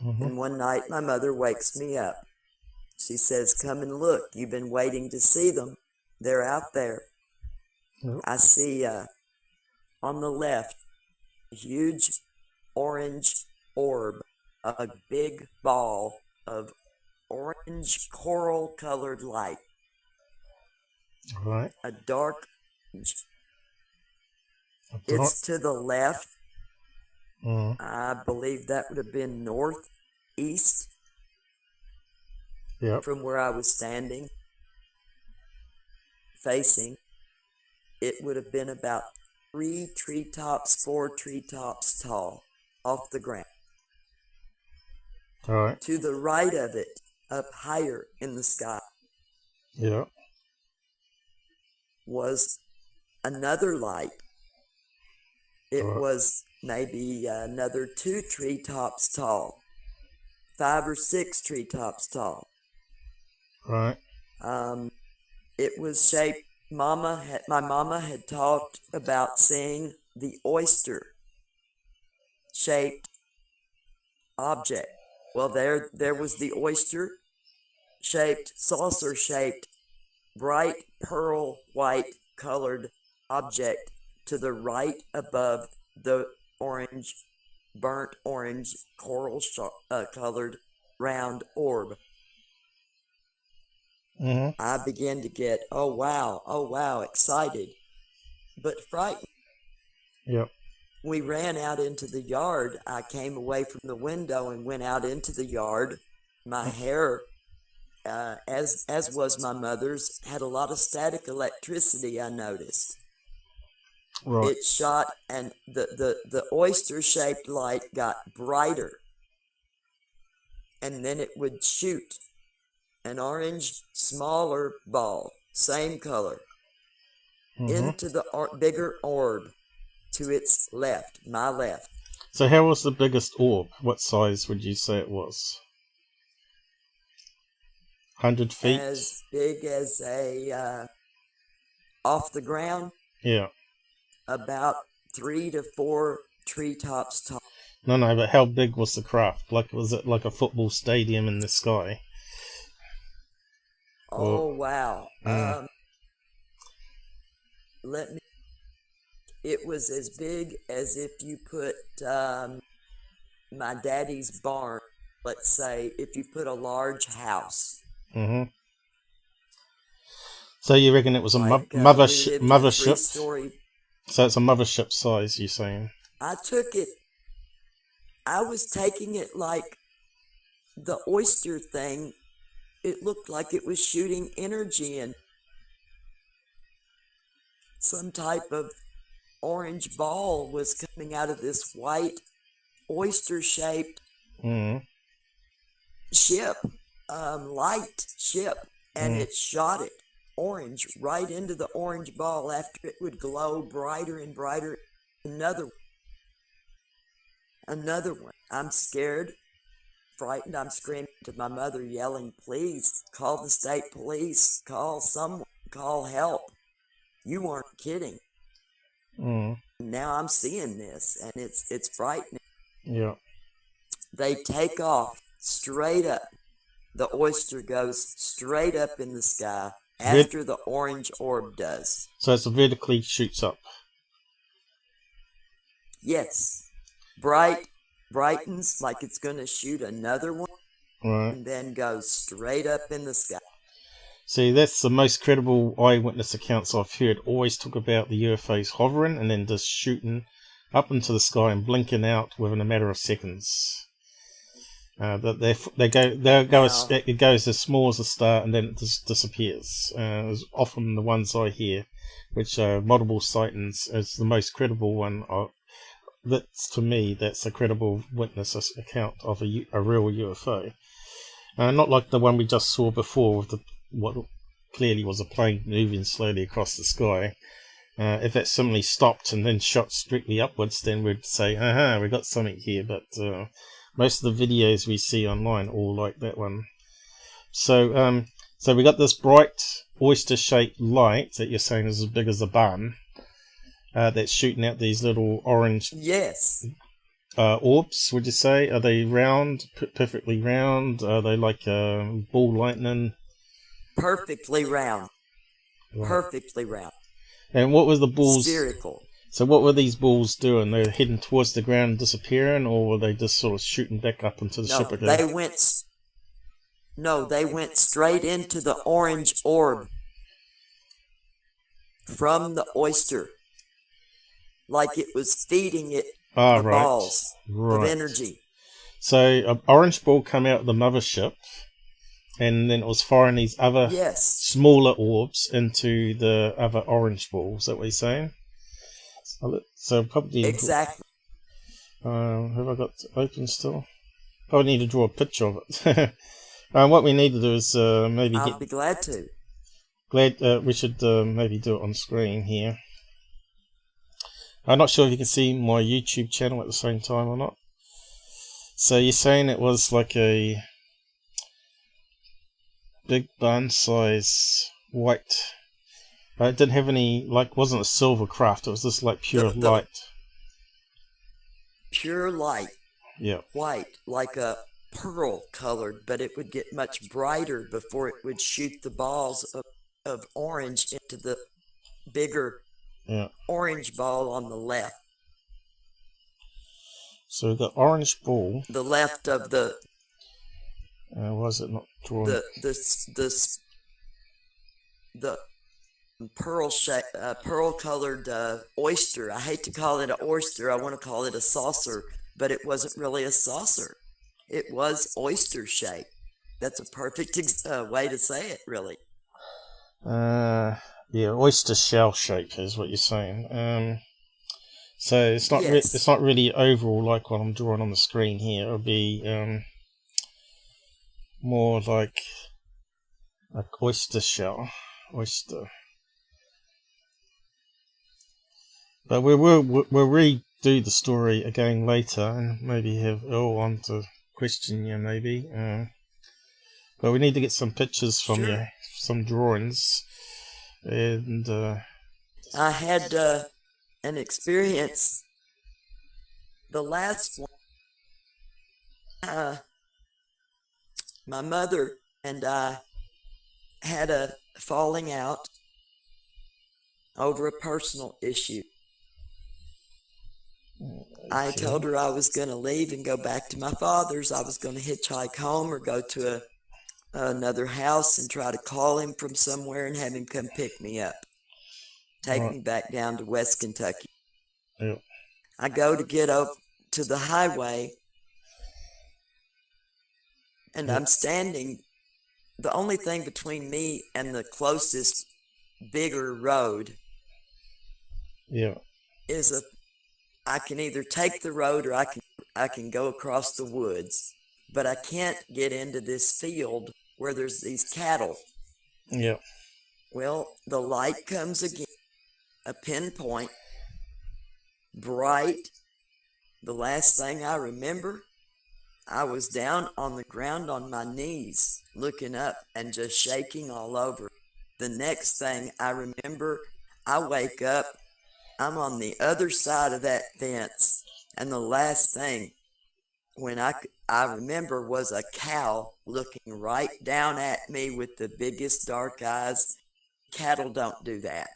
And one night, my mother wakes me up. She says, "Come and look. You've been waiting to see them. They're out there." Yep. I see on the left a huge orange orb, a big ball of orange coral-colored light. Right. A dark orange. Dark. It's to the left. Mm-hmm. I believe that would have been northeast. Yep. From where I was standing, facing. It would have been about 4 treetops tall, off the ground. All right. To the right of it, up higher in the sky, Yeah. was another light. It Right. was maybe another 2 treetops tall, 5 or 6 treetops tall. Right. It was shaped. My mama had talked about seeing the oyster-shaped object. Well, there was the oyster-shaped, saucer-shaped, bright pearl white colored object to the right above the orange, burnt orange, coral colored round orb. Mm-hmm. I began to get, oh wow, excited, but frightened. Yep. We ran out into the yard. I came away from the window and went out into the yard. My hair, as was my mother's, had a lot of static electricity, I noticed. Right. It shot, and the oyster-shaped light got brighter, and then it would shoot an orange, smaller ball, same color, into the bigger orb to its left, my left. So how was the biggest orb? What size would you say it was? 100 feet? As big as a, off the ground? Yeah. About 3 to 4 treetops tall. No, but how big was the craft? Like, was it like a football stadium in the sky? Oh, wow. It was as big as if you put my daddy's barn, let's say, if you put a large house. Mm-hmm. So you reckon it was a Like, mothership? Story. So it's a mothership size, you're saying? I was taking it like the oyster thing. It looked like it was shooting energy, and some type of orange ball was coming out of this white oyster-shaped ship, light ship, and it shot it orange right into the orange ball. After it would glow brighter and brighter. Another one. I'm scared, frightened. I'm screaming to my mother, yelling, "Please call the state police, call someone, call help. You weren't kidding." Now I'm seeing this, and it's frightening. Yeah. They take off straight up. The oyster goes straight up in the sky after the orange orb does. So it's vertically shoots up. Yes. Brightens like it's going to shoot another one. Right. And then goes straight up in the sky. See, that's the most credible eyewitness accounts I've heard. Always talk about the UFOs hovering and then just shooting up into the sky and blinking out within a matter of seconds. It goes as small as a star and then it just disappears. It's often the ones I hear, which are multiple sightings, is the most credible one that's, to me, that's a credible witness account of a real UFO. Not like the one we just saw before with what clearly was a plane moving slowly across the sky. If that suddenly stopped and then shot strictly upwards, then we'd say, aha, we got something here. But most of the videos we see online all like that one. So we got this bright oyster-shaped light that you're saying is as big as a bun. That's shooting out these little orange orbs, would you say? Are they round, perfectly round? Are they like ball lightning? Perfectly round. Right. Perfectly round. And what were the balls? Spherical. So what were these balls doing? They were heading towards the ground and disappearing, or were they just sort of shooting back up into the ship again? They went straight into the orange orb from the oyster. Like it was feeding it balls of energy. So an orange ball come out of the mothership, and then it was firing these other smaller orbs into the other orange balls. Is that what you're saying? So probably exactly. Have I got it open still? Probably need to draw a picture of it. What we need to do is maybe I'll be glad to. We should maybe do it on screen here. I'm not sure if you can see my YouTube channel at the same time or not. So you're saying it was like a big bun size white. It didn't have any, wasn't a silver craft. It was just like pure light. Pure light. Yeah. White, like a pearl colored, but it would get much brighter before it would shoot the balls of orange into the bigger orange ball on the left. So we've got orange ball. The left of the. Why is it not drawn? The pearl colored oyster. I hate to call it an oyster. I want to call it a saucer, but it wasn't really a saucer. It was oyster shaped. That's a perfect way to say it, really. Yeah, oyster shell shape is what you're saying. So it's not it's not really oval like what I'm drawing on the screen here. It'll be more like oyster shell, oyster. But we'll redo the story again later and maybe have Earl on to question you maybe. But we need to get some pictures from you, some drawings. And I had an experience. The last one, my mother and I had a falling out over a personal issue. I told her I was going to leave and go back to my father's. I was going to hitchhike home or go to another house and try to call him from somewhere and have him come pick me up. Take me back down to West Kentucky. Yep. I go to get up to the highway, and I'm standing. The only thing between me and the closest bigger road is I can either take the road or I can go across the woods, but I can't get into this field where there's these cattle. Yeah. Well, the light comes again, a pinpoint, bright. The last thing I remember, I was down on the ground on my knees, looking up and just shaking all over. The next thing I remember, I wake up, I'm on the other side of that fence, and the last thing when I remember was a cow looking right down at me with the biggest dark eyes. Cattle don't do that.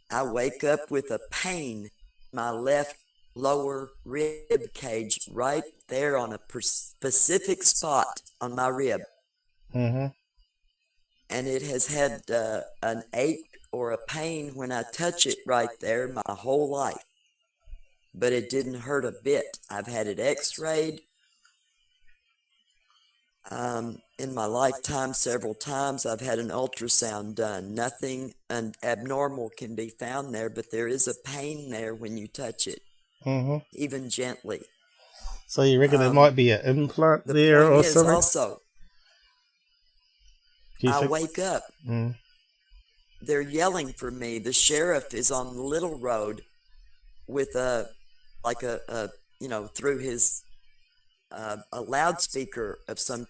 I wake up with a pain, my left lower rib cage right there on a specific spot on my rib. Mm-hmm. And it has had an ache or a pain when I touch it right there my whole life. But it didn't hurt a bit. I've had it x-rayed. In my lifetime, several times, I've had an ultrasound done. Nothing abnormal can be found there, but there is a pain there when you touch it, even gently. So you reckon there might be an implant The there point or is something? also, I wake up. They're yelling for me. The sheriff is on the little road with through his a loudspeaker of some.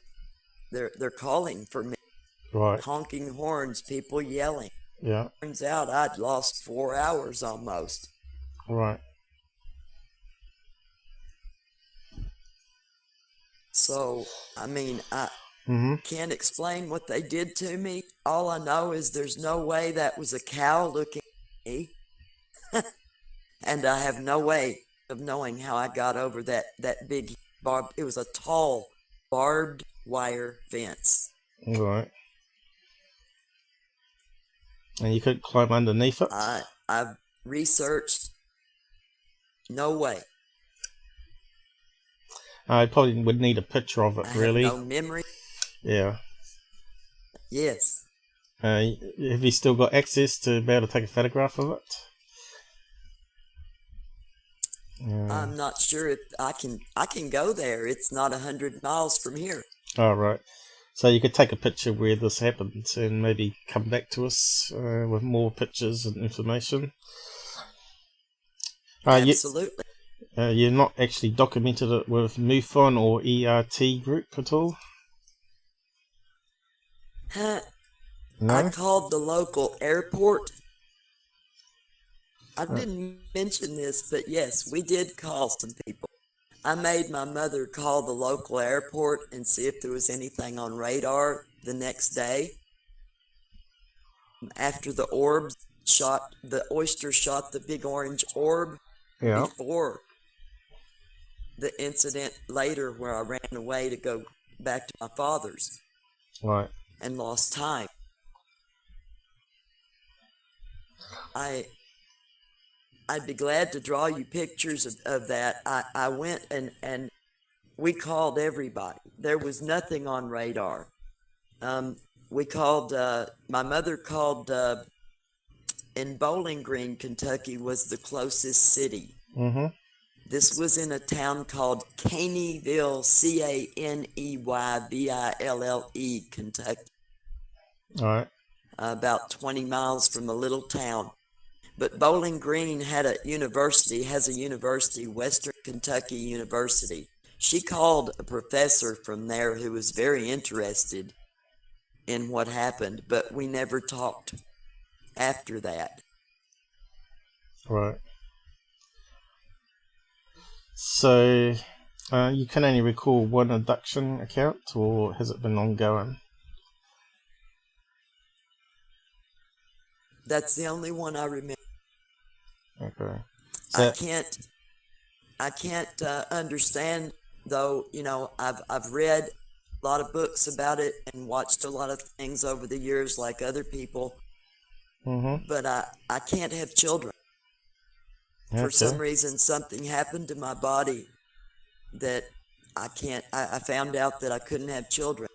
They're calling for me. Right. Honking horns, people yelling. Yeah. Turns out I'd lost 4 hours almost. Right. So, I mean, I can't explain what they did to me. All I know is there's no way that was a cow looking at me. And I have no way of knowing how I got over that big it was a tall barbed wire fence. Right. And you couldn't climb underneath it? I've researched. No way. I probably would need a picture of it, really. I have no memory. Yeah. Yes. Have you still got access to be able to take a photograph of it? I'm not sure if I can go there. It's not 100 miles from here. Oh, right. So you could take a picture where this happened and maybe come back to us with more pictures and information. Absolutely. You're not actually documented it with MUFON or ERT group at all? No? I called the local airport. I didn't mention this, but yes, we did call some people. I made my mother call the local airport and see if there was anything on radar the next day. After the oyster shot the big orange orb before the incident later where I ran away to go back to my father's. Right. And lost time. I'd be glad to draw you pictures of that. I went and we called everybody. There was nothing on radar. We called, my mother called, in Bowling Green, Kentucky was the closest city. This was in a town called Caneyville, Caneyville, Kentucky. All right. About 20 miles from a little town. But Bowling Green has a university, Western Kentucky University. She called a professor from there who was very interested in what happened, but we never talked after that. Right. So, you can only recall one abduction account, or has it been ongoing? That's the only one I remember. Okay. So I can't understand, though. You know, I've read a lot of books about it and watched a lot of things over the years, like other people. But I can't have children. For some reason, something happened to my body that I can't. I found out that I couldn't have children.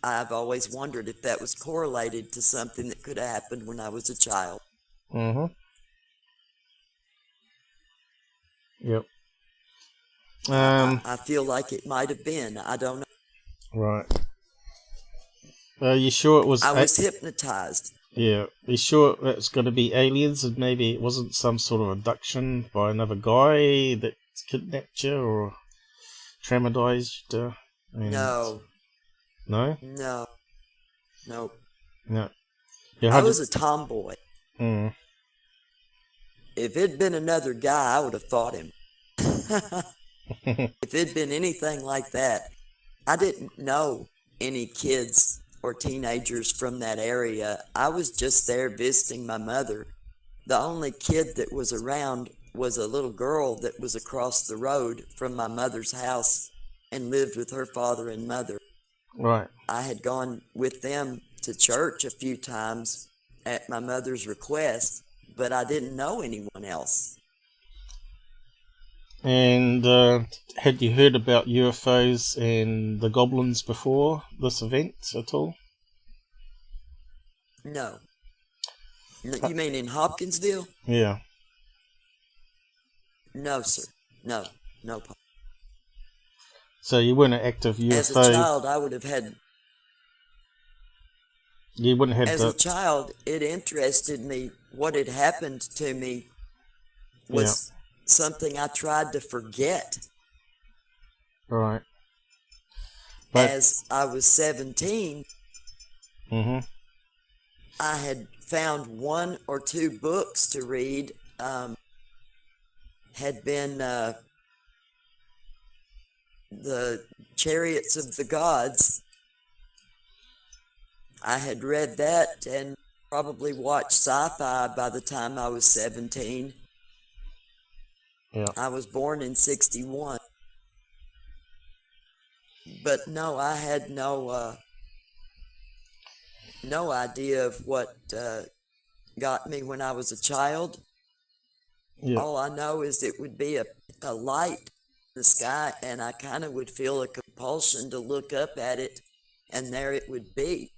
I've always wondered if that was correlated to something that could have happened when I was a child. Yep. I feel like it might have been. I don't know. Right. Are you sure it was... I was hypnotized. Yeah. Are you sure it's going to be aliens and maybe it wasn't some sort of abduction by another guy that kidnapped you or traumatized you? No. No? No. Nope. No. I was a tomboy. Mm. If it'd been another guy, I would have fought him. If it'd been anything like that, I didn't know any kids or teenagers from that area. I was just there visiting my mother. The only kid that was around was a little girl that was across the road from my mother's house and lived with her father and mother. Right. I had gone with them to church a few times at my mother's request, but I didn't know anyone else. And had you heard about UFOs and the goblins before this event at all? No. You mean in Hopkinsville? Yeah. No, sir. No. No. So you weren't an active UFO. As a child, I would have had. You wouldn't have had. As a child, it interested me. What had happened to me was something I tried to forget. Right. But as I was 17, I had found 1 or 2 books to read. Had been the Chariots of the Gods. I had read that and probably watched sci-fi by the time I was 17. Yeah. I was born in 61. But no, I had no idea of what got me when I was a child. Yeah. All I know is it would be a light in the sky, and I kind of would feel a compulsion to look up at it, and there it would be.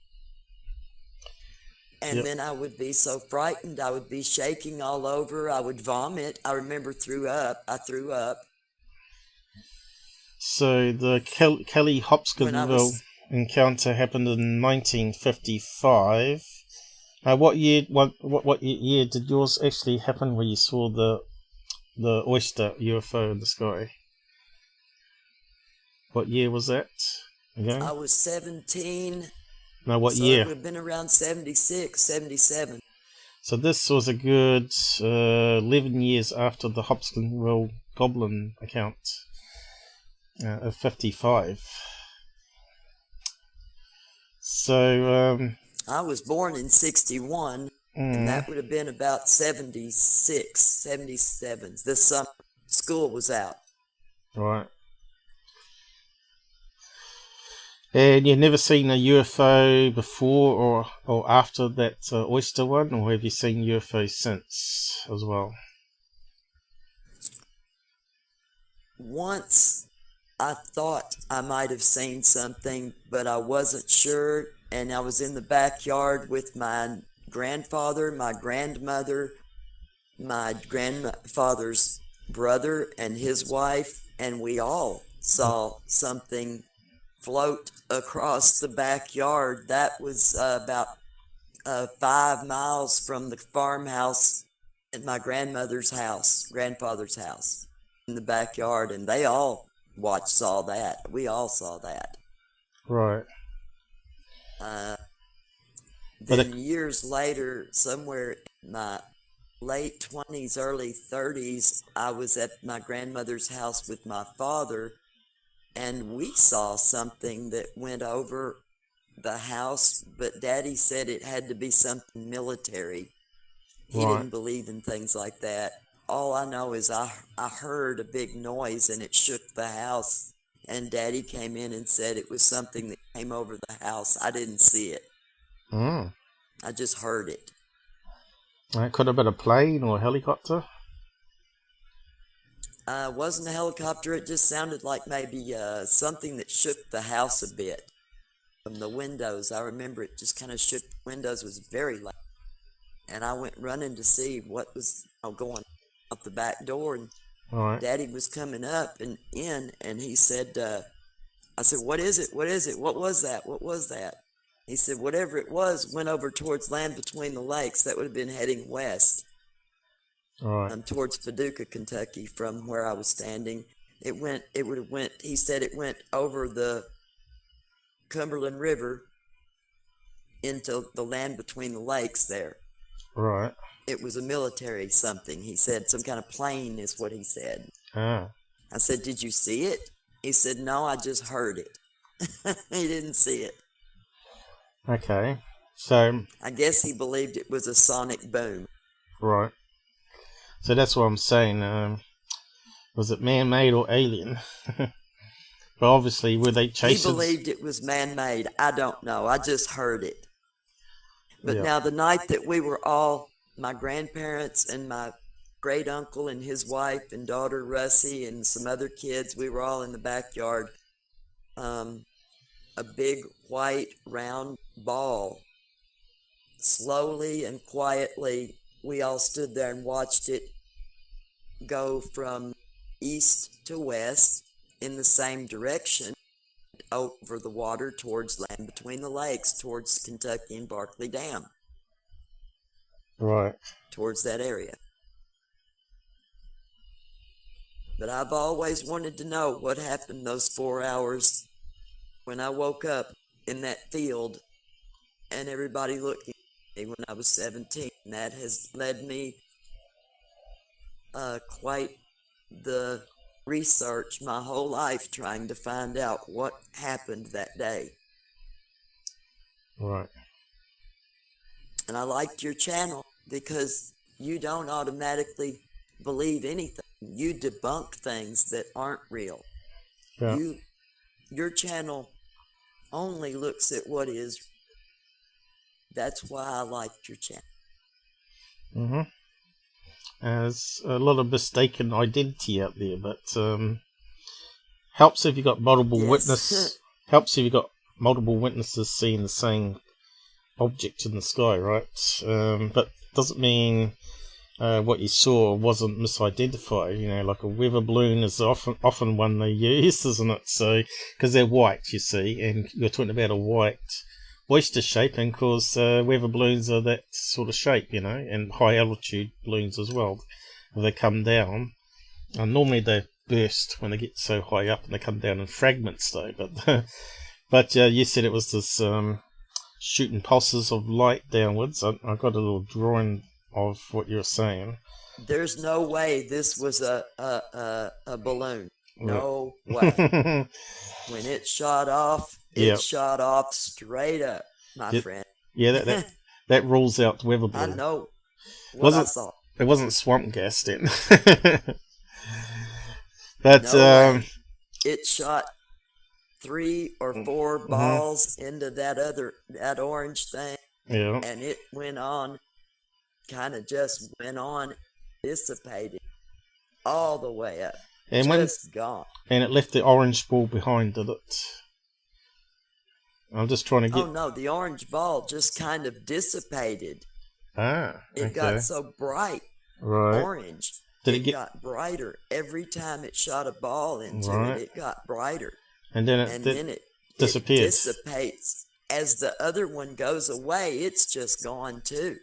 And then I would be so frightened, I would be shaking all over, I would vomit. I remember I threw up. So the Kelly Hopkinsville encounter happened in 1955. What year did yours actually happen where you saw the oyster UFO in the sky? What year was that? Again? I was 17. No, what so year? It would have been around 76, 77. So this was a good 11 years after the Hopkinsville Goblin account of 55. So I was born in 61, and that would have been about 76, 77. The summer school was out. Right. And you've never seen a UFO before or after that oyster one, or have you seen UFOs since as well? Once I thought I might have seen something, but I wasn't sure, and I was in the backyard with my grandfather, my grandmother, my grandfather's brother, and his wife, and we all saw something float across the backyard. That was about 5 miles from the farmhouse at my grandfather's house, in the backyard, and they all saw that. We all saw that. Right. Then years later, somewhere in my late 20s, early 30s, I was at my grandmother's house with my father, and we saw something that went over the house, but Daddy said it had to be something military. He didn't believe in things like that. All I know is I heard a big noise, and it shook the house, and Daddy came in and said it was something that came over the house. I didn't see it. I just heard it. It could have been a plane or a helicopter. It wasn't a helicopter. It just sounded like maybe something that shook the house a bit from the windows. I remember it just kind of shook the windows. It was very loud. And I went running to see what was going out the back door. And Daddy was coming up and in, and he said, I said, "What is it? What is it? What was that? What was that?" He said, "Whatever it was went over towards Land Between the Lakes." That would have been heading west. Towards Paducah, Kentucky, from where I was standing. He said it went over the Cumberland River into the Land Between the Lakes there. Right. It was a military something. He said some kind of plane is what he said. Ah. I said, "Did you see it?" He said, "No, I just heard it." He didn't see it. Okay. So I guess he believed it was a sonic boom. Right. So that's what I'm saying. Was it man-made or alien? But obviously, were they chasing? He believed it was man-made. I don't know. I just heard it. But now the night that we were all, my grandparents and my great uncle and his wife and daughter Russie and some other kids. We were all in the backyard. A big white round ball. Slowly and quietly, we all stood there and watched it go from east to west in the same direction over the water towards Land Between the Lakes, towards Kentucky and Barkley Dam. Right. Towards that area. But I've always wanted to know what happened those 4 hours when I woke up in that field and everybody looked at me when I was 17. That has led me quite the research my whole life trying to find out what happened that day. Right. And I liked your channel because you don't automatically believe anything. You debunk things that aren't real. Yeah. Your channel only looks at what is. That's why I liked your channel. Mm-hmm. There's a lot of mistaken identity out there, but helps if you've got multiple witnesses. Helps if you've got multiple witnesses seeing the same object in the sky, right? But doesn't mean what you saw wasn't misidentified. You know, like a weather balloon is often one they use, isn't it? So because they're white, you see, and you're talking about a white oyster shape, and because weather balloons are that sort of shape, you know, and high altitude balloons as well. They come down, and normally they burst when they get so high up, and they come down in fragments, though. But you said it was this shooting pulses of light downwards. I got a little drawing of what you're saying. There's no way this was a balloon. No way. When it shot off, it shot off straight up, my friend. Yeah, that rules out weather balloon. I know what I saw. It wasn't swamp gas then. But no way. It shot 3 or 4 balls into that orange thing. Yeah. And it went on, kind of just went on, dissipated all the way up. And just gone. And it left the orange ball behind, did it? I'm just trying to get... Oh, no, the orange ball just kind of dissipated. Ah, okay. It got so bright. Right. Orange. It got brighter. Every time it shot a ball into it, it got brighter. And then it disappears. It dissipates. As the other one goes away, it's just gone too.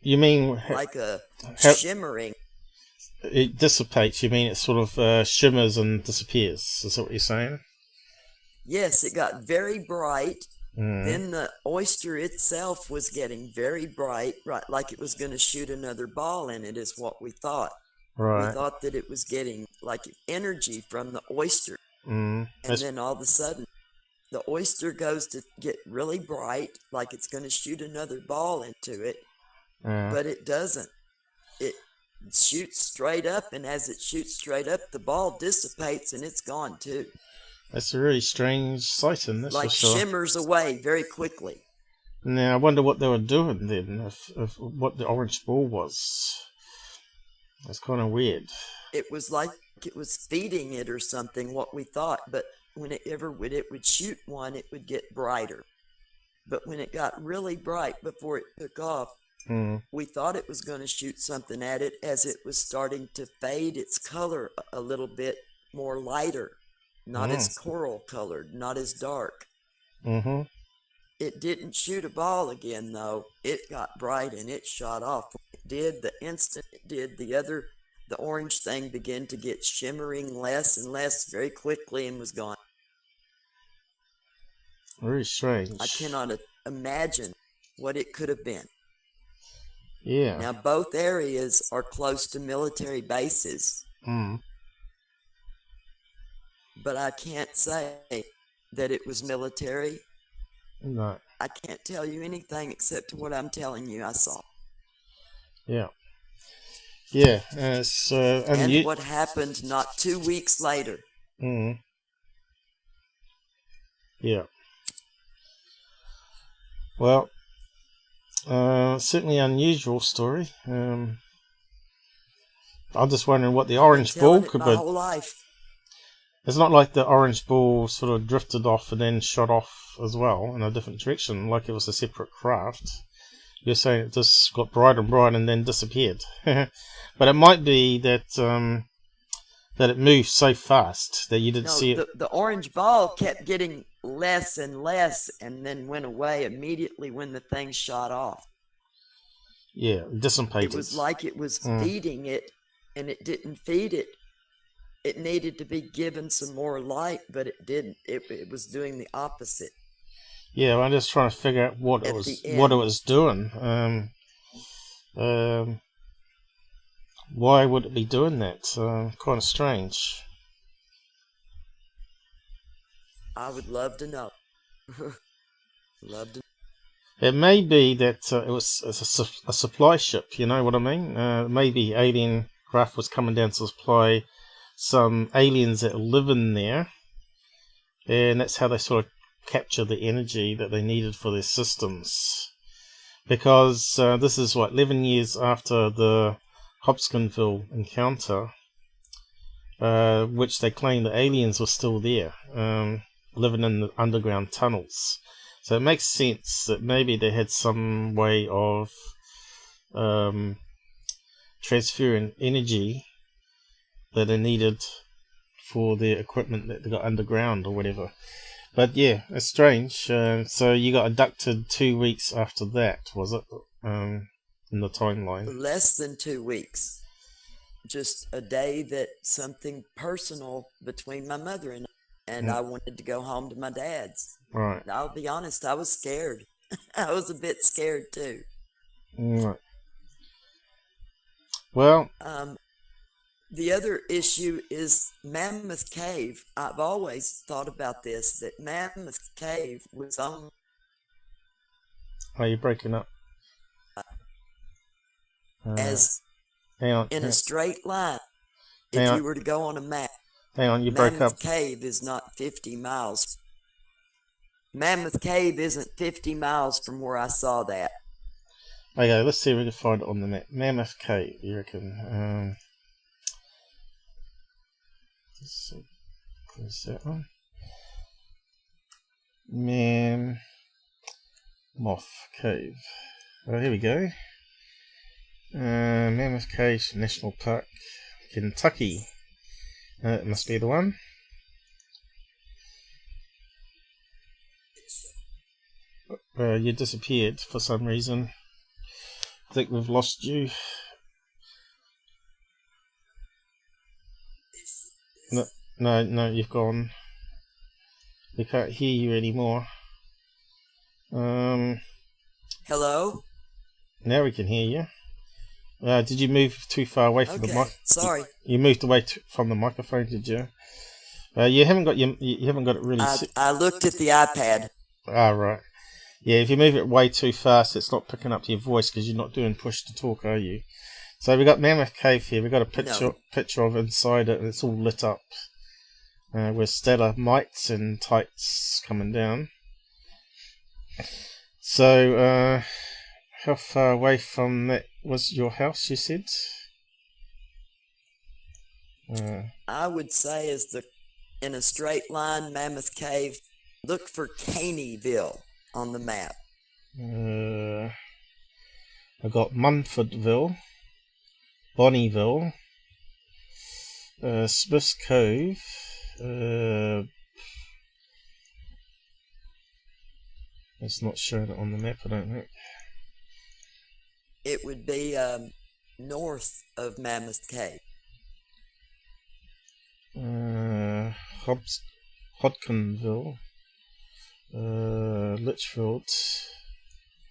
You mean... Like a shimmering... It dissipates, you mean it sort of shimmers and disappears? Is that what you're saying? Yes, it got very bright. Then the oyster itself was getting very bright, right, like it was going to shoot another ball in it, is what we thought. Right. We thought that it was getting like energy from the oyster. And then all of a sudden, the oyster goes to get really bright, like it's going to shoot another ball into it. But it doesn't. It shoots straight up, and as it shoots straight up, the ball dissipates and it's gone too. That's a really strange sighting, that's like for sure. Shimmers away very quickly. Now I wonder what they were doing then, if what the orange ball was. That's kind of weird. It was like it was feeding it or something, what we thought, but whenever it would shoot one, it would get brighter. But when it got really bright before it took off, we thought it was going to shoot something at it as it was starting to fade its color a little bit more lighter, not as coral colored, not as dark. It didn't shoot a ball again, though. It got bright and it shot off. It did, the instant it did, the orange thing began to get shimmering less and less very quickly and was gone. Very strange. I cannot imagine what it could have been. Yeah. Now, both areas are close to military bases. But I can't say that it was military. No. I can't tell you anything except what I'm telling you I saw. Yeah. Yeah. And what happened not 2 weeks later. Yeah. Well, certainly unusual story. I'm just wondering what the I've been orange telling ball it could my be. whole life. It's not like the orange ball sort of drifted off and then shot off as well in a different direction, like it was a separate craft. You're saying it just got brighter and brighter and then disappeared. But it might be that that it moved so fast that you didn't No, see it. the orange ball kept getting less and less and then went away immediately when the thing shot off. Yeah, dissipated. It was like it was feeding it, and it didn't feed it. It needed to be given some more light, but it didn't. It was doing the opposite. Yeah, well, I'm just trying to figure out what it was doing. Why would it be doing that? Kind of strange. I would love to know. Love to. It may be that it's a supply ship. You know what I mean? Maybe alien craft was coming down to supply some aliens that live in there, and that's how they sort of capture the energy that they needed for their systems. Because this is 11 years after the Hopkinsville encounter, which they claim the aliens were still there, living in the underground tunnels. So it makes sense that maybe they had some way of transferring energy that they needed for their equipment that they got underground or whatever. But yeah, it's strange. So you got abducted 2 weeks after that, was it? In the timeline. Less than 2 weeks. Just a day that something personal between my mother and I wanted to go home to my dad's. Right. I'll be honest, I was scared. I was a bit scared too. Right. Well, the other issue is Mammoth Cave. I've always thought about this, that Mammoth Cave was on. Are you breaking up? As in a straight line. If you were to go on a map, hang on, you broke up. Mammoth Cave is not 50 miles. Mammoth Cave isn't 50 miles from where I saw that. Okay, let's see if we can find it on the map. Mammoth Cave, you reckon? Let's see. Where's that one? Mammoth Cave. Oh, here we go. Mammoth Cave National Park, Kentucky. It must be the one. You disappeared for some reason. I think we've lost you. No, you've gone. We can't hear you anymore. Hello? Now we can hear you. Did you move too far away from the mic? Sorry. You moved away from the microphone, did you? You haven't got it really. I looked at the iPad. Ah, right. Yeah, if you move it way too fast, it's not picking up your voice because you're not doing push to talk, are you? So we got Mammoth Cave here. We got a picture of inside it, and it's all lit up with stalagmites and tights coming down. So, how far away from that was your house, you said? I would say in a straight line, Mammoth Cave. Look for Caneyville on the map. I got Munfordville, Bonnieville, Smith's Cove, it's not showing it on the map, I don't think. It would be north of Mammoth Cave. Hodkinville, Litchfield.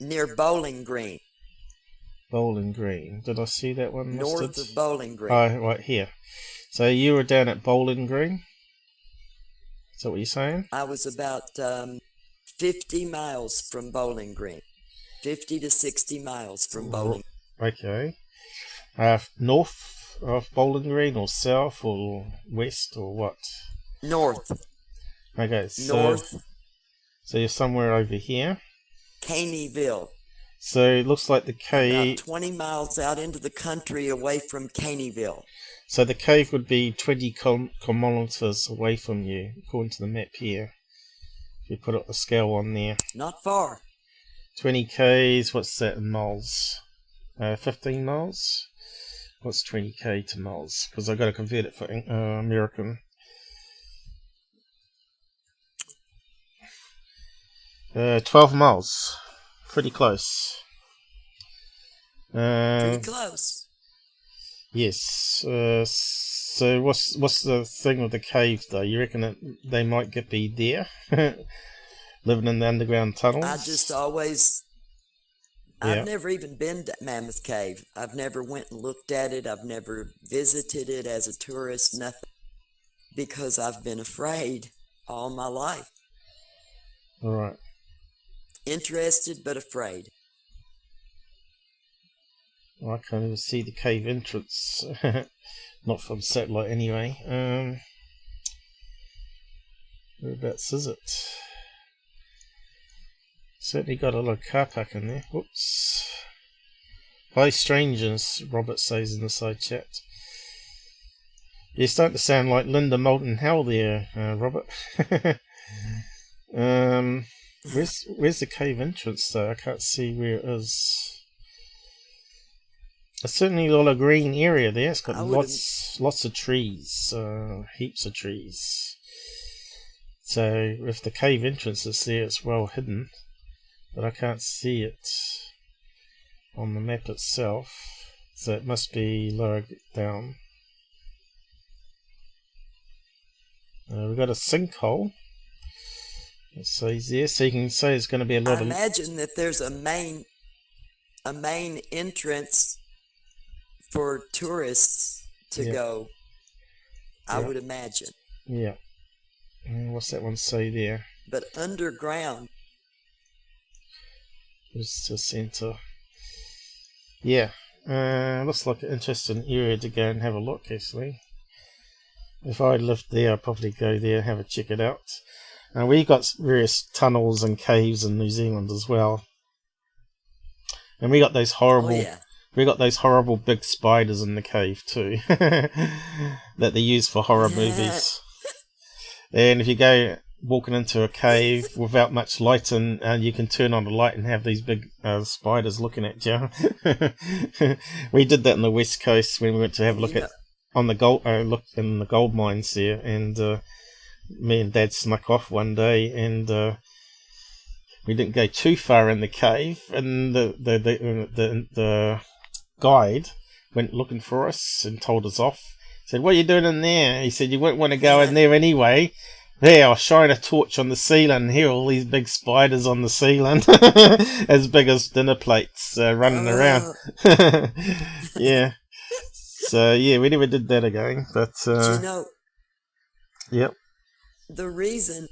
Near Bowling Green. Bowling Green. Did I see that one listed? North of Bowling Green. Oh, right here. So you were down at Bowling Green? Is that what you're saying? I was about 50 miles from Bowling Green. 50 to 60 miles from Bowling. Okay. North of Bowling Green, or south, or west, or what? North. Okay, so... North. So you're somewhere over here? Caneyville. So it looks like the About cave. 20 miles out into the country away from Caneyville. So the cave would be 20 kilometers away from you, according to the map here. If you put up the scale on there. Not far. 20 k's, what's that in miles? 15 miles? What's 20k to miles? Because I've got to convert it for American. 12 miles. Pretty close. Pretty close. Yes. So what's the thing with the cave though? You reckon that they might be there, living in the underground tunnels? I just always. Yeah. I've never even been to Mammoth Cave. I've never went and looked at it. I've never visited it as a tourist. Nothing, because I've been afraid all my life. All right. Interested but afraid. Well, I can't even see the cave entrance. Not from satellite anyway. Whereabouts is it? Certainly got a lot of car park in there. Whoops. Hi strangers, Robert says in the side chat. You're starting to sound like Linda Moulton Howe there, Robert. Where's the cave entrance though? I can't see where it is. There's certainly a lot of green area there. It's got lots of trees, heaps of trees. So if the cave entrance is there, it's well hidden, but I can't see it on the map itself. So it must be lower down. We've got a sinkhole. It says there, so you can say it's going to be a lot I imagine that there's a main entrance for tourists to go. I would imagine. Yeah. What's that one say there? But underground. It's the center. Yeah. Looks like an interesting area to go and have a look, actually. If I lived there, I'd probably go there and have a check it out. We got various tunnels and caves in New Zealand as well. And we got those horrible... Oh, yeah. We got those horrible big spiders in the cave too, that they use for horror movies. And if you go walking into a cave without much light, and you can turn on the light and have these big spiders looking at you. We did that on the West Coast when we went to have a look look in the gold mines there, and me and Dad snuck off one day, and we didn't go too far in the cave, and the guide went looking for us and told us off. Said, "What are you doing in there?" He said, "You won't want to go in there anyway. There, I'll shine a torch on the ceiling, and here are all these big spiders on the ceiling, as big as dinner plates, running around." Yeah. So yeah, we never did that again. But yep. The reason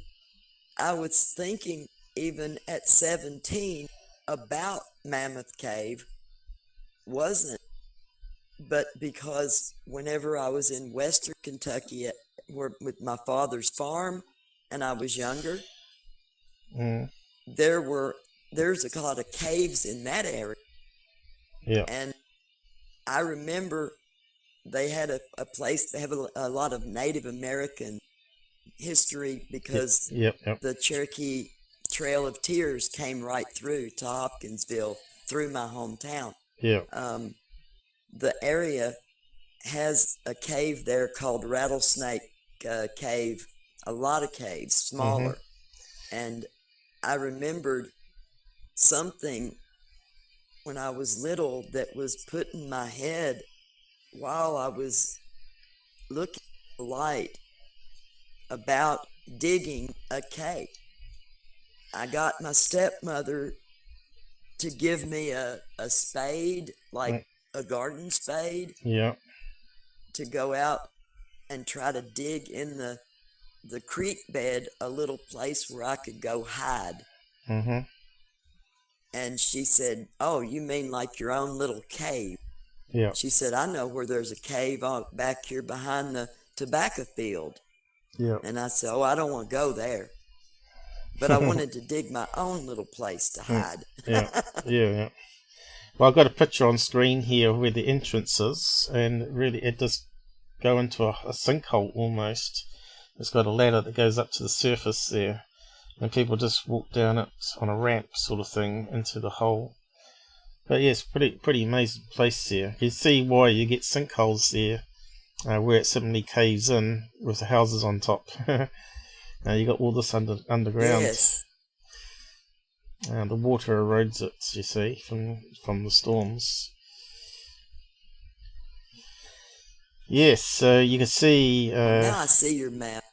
I was thinking, even at 17, about Mammoth Cave wasn't but because whenever I was in Western Kentucky with my father's farm and I was younger, there's a lot of caves in that area. Yeah. And I remember they had a place, they have a lot of Native American history because the Cherokee Trail of Tears came right through to Hopkinsville, through my hometown. Yeah. The area has a cave there called Rattlesnake Cave, a lot of caves, smaller. And I remembered something when I was little that was put in my head while I was looking at the light about digging a cave. I got my stepmother to give me a spade, like a garden spade, to go out and try to dig in the creek bed, a little place where I could go hide. And she said, "Oh, you mean like your own little cave?" Yeah. She said, "I know where there's a cave back here behind the tobacco field." Yeah. And I said, "Oh, I don't want to go there." but I wanted to dig my own little place to hide. Yeah. Well, I've got a picture on screen here where the entrance is, and really it does go into a sinkhole almost. It's got a ladder that goes up to the surface there, and people just walk down it on a ramp sort of thing into the hole. But yes, pretty amazing place there. You can see why you get sinkholes there, where it suddenly caves in with the houses on top. Now you got all this underground. Yes. The water erodes it, you see, from the storms. Yes, so you can see. Now I see your map.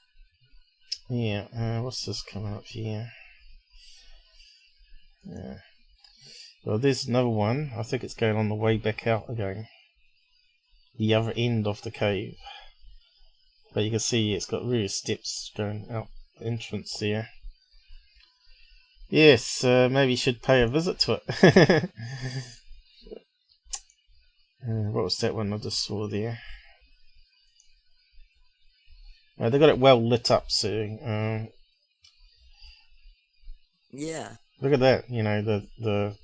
Yeah. What's this coming up here? Yeah. Well, there's another one. I think it's going on the way back out again. The other end of the cave. But you can see it's got various steps going out the entrance there. Yes, maybe you should pay a visit to it. What was that one I just saw there? They got it well lit up, so Yeah. look at that. You know, the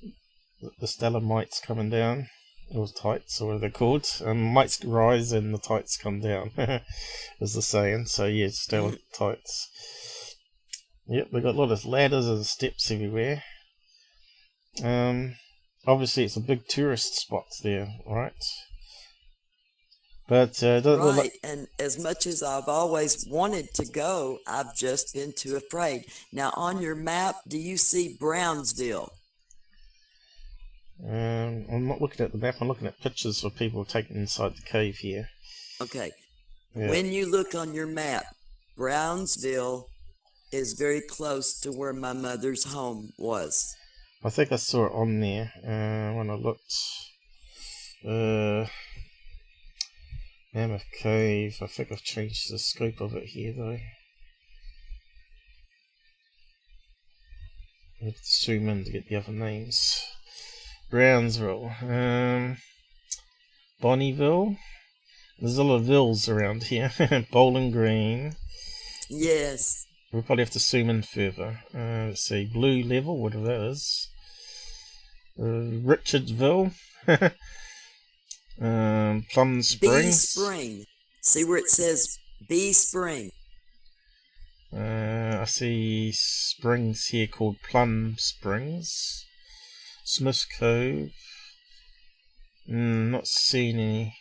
stalagmites coming down, or tights, or whatever they're called. Mites rise and the tights come down, is the saying. So yeah, stalactites. Yep, they've got a lot of ladders and steps everywhere. Obviously it's a big tourist spot there, right? But it doesn't look like... And as much as I've always wanted to go, I've just been too afraid. Now, on your map, do you see Brownsville? I'm not looking at the map. I'm looking at pictures of people taken inside the cave here. Okay. Yeah. When you look on your map, Brownsville is very close to where my mother's home was. I think I saw it on there when I looked. Mammoth Cave. I think I've changed the scope of it here though. I have to zoom in to get the other names. Brownsville. Bonnieville. There's a lot of villes around here. Bowling Green. Yes. We'll probably have to zoom in further. Let's see. Blue Level, whatever that is. Richardsville. Plum Springs. Bee Spring. See where it says Bee Spring? I see springs here called Plum Springs. Smith Cove. Not seeing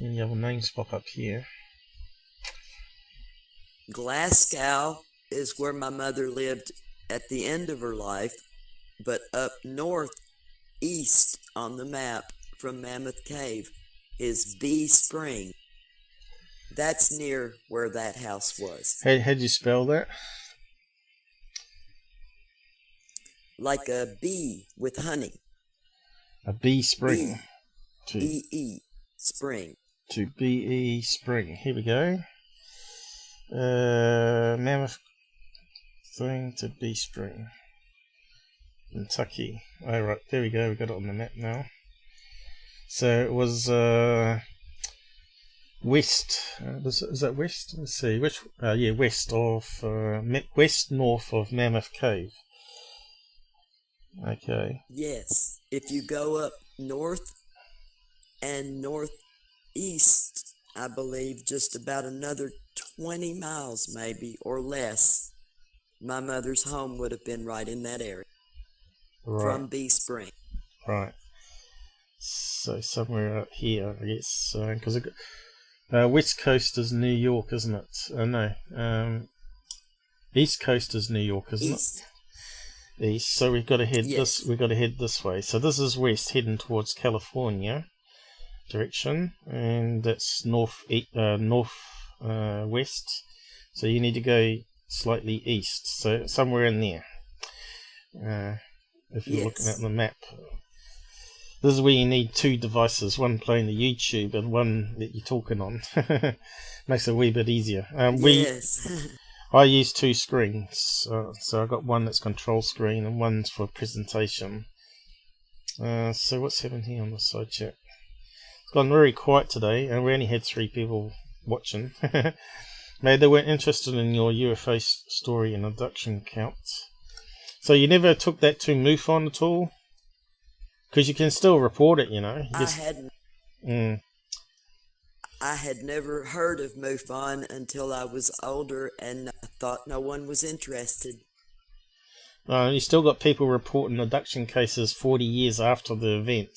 any other names pop up here. Glasgow is where my mother lived at the end of her life, but up northeast on the map from Mammoth Cave is Bee Spring. That's near where that house was. How'd you spell that? Like a bee with honey. A bee spring. B-E, spring. To B-E spring. Here we go. Mammoth thing to Bee Spring. Kentucky. Oh, right, there we go. We got it on the map now. So it was west. Is that west? Let's see. Which? Yeah, west north of Mammoth Cave. Okay. Yes. If you go up north and northeast, I believe just about another 20 miles maybe or less, my mother's home would have been right in that area. Right. From Bee Spring. Right. So somewhere out here, I guess, because west coast is New York, isn't it? No. East coast is New York, isn't it? East. So we've got to head this. We've got to head this way. So this is west, heading towards California direction, and that's north west. So you need to go slightly east. So somewhere in there. If you're looking at the map. This is where you need two devices, one playing the YouTube and one that you're talking on. Makes it a wee bit easier. I use two screens, so I got one that's control screen and one's for presentation. So what's happening here on the side chat? It's gone very quiet today, and we only had 3 people watching. Maybe they weren't interested in your UFO story and abduction counts. So you never took that to MUFON at all? Because you can still report it, you know. I hadn't. Mm. I had never heard of MUFON until I was older, and I thought no one was interested. You still got people reporting abduction cases 40 years after the event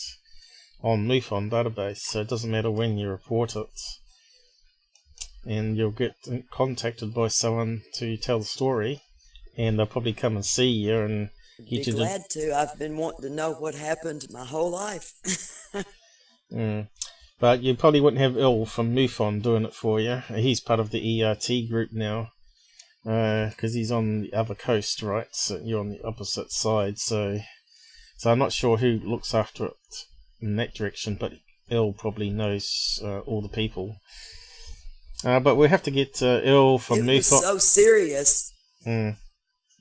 on MUFON database, so it doesn't matter when you report it. And you'll get contacted by someone to tell the story, and they'll probably come and see you and get Be you glad to. I've been wanting to know what happened my whole life. But you probably wouldn't have Il from MUFON doing it for you. He's part of the ERT group now, because he's on the other coast, right? So you're on the opposite side. So I'm not sure who looks after it in that direction, but Il probably knows all the people. But we have to get Il from MUFON. It was so serious. Mm.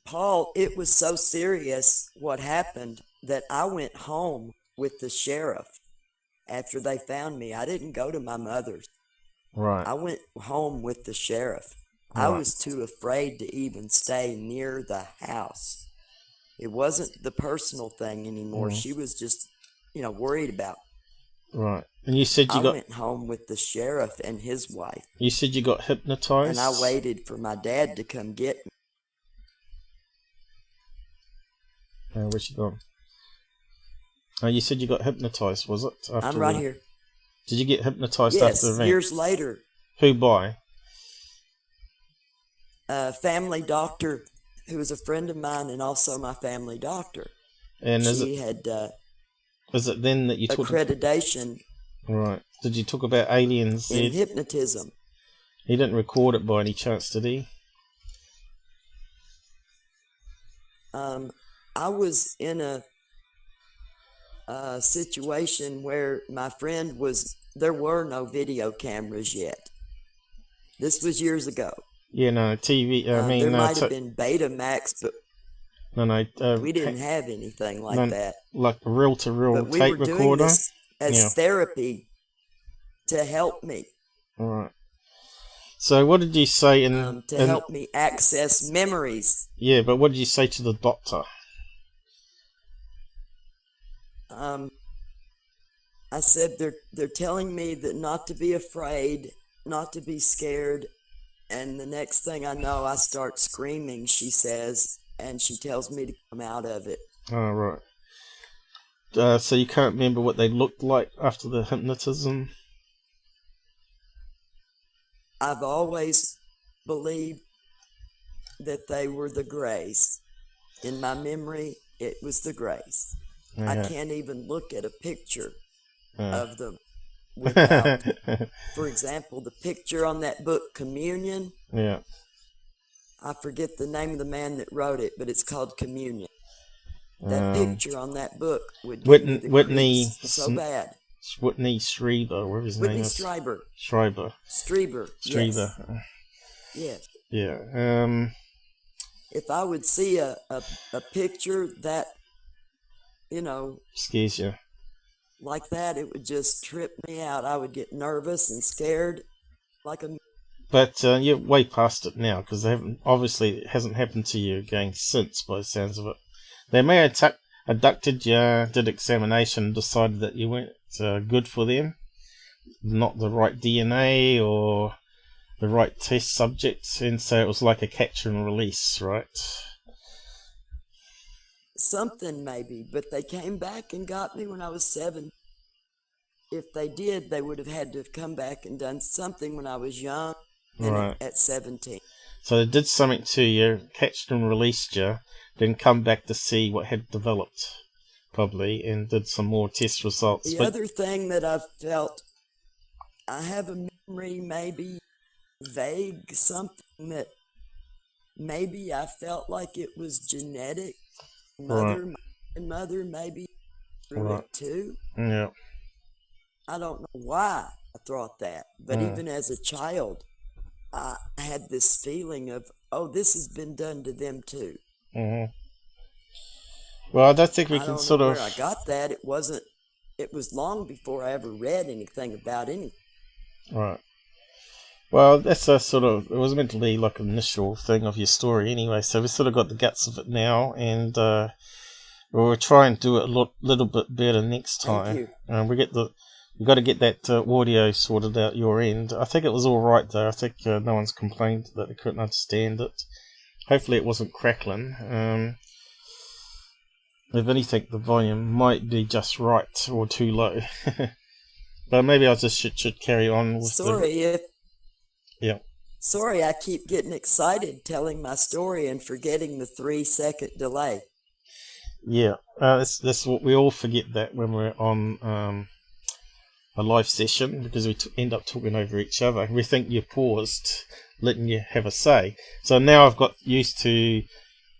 Paul, it was so serious what happened that I went home with the sheriff after they found me. I didn't go to my mother's. Right. I went home with the sheriff. Right. I was too afraid to even stay near the house. It wasn't the personal thing anymore. She was just, worried about. Right. And you said I went home with the sheriff and his wife. You said you got hypnotized? And I waited for my dad to come get me. Where's she gone? You said you got hypnotized, was it? I'm right here. Did you get hypnotized Yes, after the event? years later. Who by? A family doctor who was a friend of mine and also my family doctor. And is it then that you took accreditation? Right. Did you talk about aliens in hypnotism? He didn't record it by any chance, did he? I was in a situation where my friend was. There were no video cameras yet. This was years ago. Yeah, no TV. There might have been Betamax, but we didn't have anything like that. Like a reel-to-reel we tape were doing recorder. This as therapy to help me. All right. So what did you say to help me access memories? Yeah, but what did you say to the doctor? I said they're telling me that not to be afraid, not to be scared, and the next thing I know, I start screaming. She says, and she tells me to come out of it. Oh, right. So you can't remember what they looked like after the hypnotism? I've always believed that they were the Greys. In my memory, it was the Greys. Yeah. I can't even look at a picture of them without, for example, the picture on that book, Communion. Yeah. I forget the name of the man that wrote it, but it's called Communion. That picture on that book would give me the Whitney so bad. Whitney Schreiber, whatever his name is. Schreiber. Yes. Yeah. If I would see a picture that, scares you. Like that, it would just trip me out. I would get nervous and scared, But you're way past it now, because it hasn't happened to you again since, by the sounds of it. They may have abducted you, did examination, decided that you weren't good for them, not the right DNA or the right test subjects, and so it was like a catch and release, right? Something maybe, but they came back and got me when I was 7. If they did, they would have had to have come back and done something when I was young, and at 17. So they did something to you, catched and released you, then come back to see what had developed, probably, and did some more test results. The other thing that I've felt, I have a memory, maybe vague, something that maybe I felt like it was genetic. Mother maybe through it too. Yeah. I don't know why I thought that, but even as a child, I had this feeling of, this has been done to them too. Mm-hmm. Well, I don't think we I can don't know where I got that. It was long before I ever read anything about anything. Right. Well, that's a sort of, it was meant to be like an initial thing of your story anyway, so we sort of got the guts of it now, and we'll try and do it a little bit better next Thank time. you. We got to get that audio sorted out your end. I think it was all right though. I think no one's complained that they couldn't understand it. Hopefully it wasn't crackling. If anything, the volume might be just right or too low. But maybe I just should carry on with Yeah. Sorry, I keep getting excited telling my story and forgetting the 3-second delay. Yeah, that's what we all forget, that when we're on a live session, because we end up talking over each other. We think you paused, letting you have a say. So now I've got used to,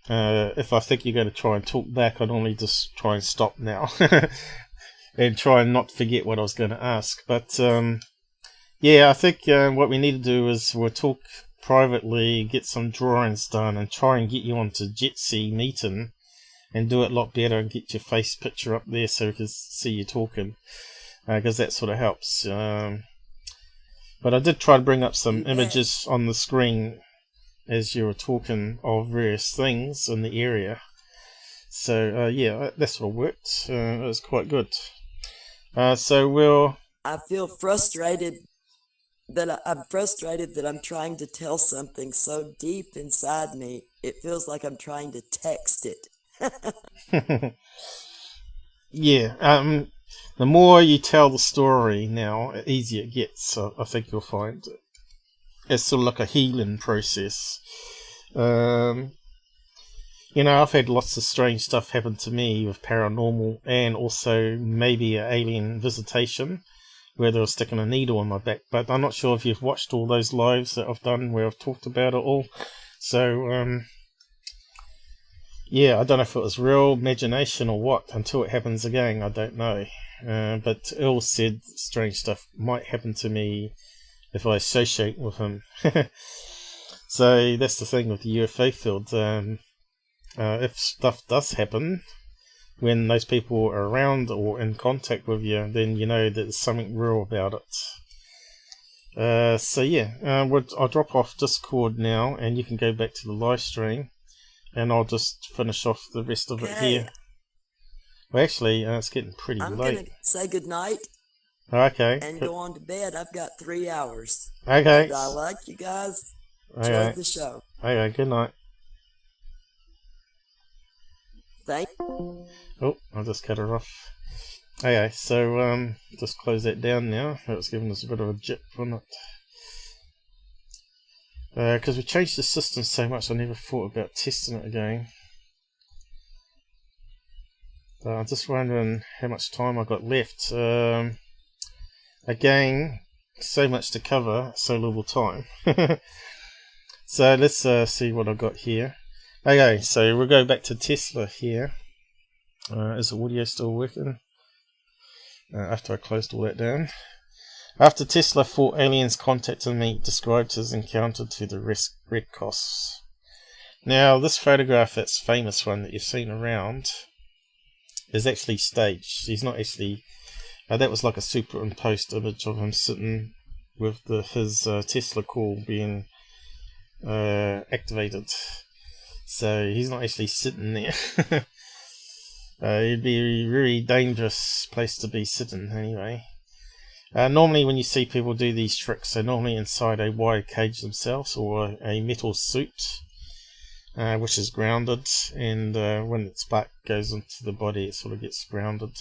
if I think you're going to try and talk back, I normally just try and stop now and try and not forget what I was going to ask. But yeah, I think what we need to do is we'll talk privately, get some drawings done, and try and get you onto Jitsi meeting and do it a lot better and get your face picture up there so we can see you talking, because that sort of helps. But I did try to bring up some images on the screen as you were talking of various things in the area. So yeah, that sort of worked. It was quite good. So we'll... I feel frustrated that I'm frustrated that I'm trying to tell something so deep inside me. It feels like I'm trying to text it. Yeah, the more you tell the story now, the easier it gets. So I think you'll find it's sort of like a healing process. You know, I've had lots of strange stuff happen to me with paranormal and also maybe an alien visitation where they were sticking a needle in my back. But I'm not sure if you've watched all those lives that I've done where I've talked about it all. So, yeah, I don't know if it was real imagination or what. Until it happens again, I don't know. But Earl said strange stuff might happen to me if I associate with him. So that's the thing with the UFO field. If stuff does happen when those people are around or in contact with you, then you know that there's something real about it. So yeah, I'll drop off Discord now, and you can go back to the live stream, and I'll just finish off the rest of it here. Well, actually, it's getting pretty late. I'm gonna say goodnight. Okay. And go on to bed. I've got 3 hours. Okay. And I like you guys. Okay. Enjoyed the show. Okay, good night. Oh, I'll just cut her off. Okay, so just close that down now. That was giving us a bit of a jip, wasn't it? Because we changed the system so much, I never thought about testing it again. I'm just wondering how much time I got left. Again, so much to cover, so little time. So let's see what I've got here. Okay, so we'll go back to Tesla here. Is the audio still working? After I closed all that down. After Tesla thought aliens contacted me, described his encounter to the Red Cross. Now, this photograph, that's famous one that you've seen around, is actually staged. He's not actually... that was like a superimposed image of him sitting with his Tesla call being activated. So he's not actually sitting there. It'd be a really dangerous place to be sitting anyway. Normally when you see people do these tricks, they're normally inside a wire cage themselves or a metal suit, which is grounded, and when its spark goes into the body it sort of gets grounded.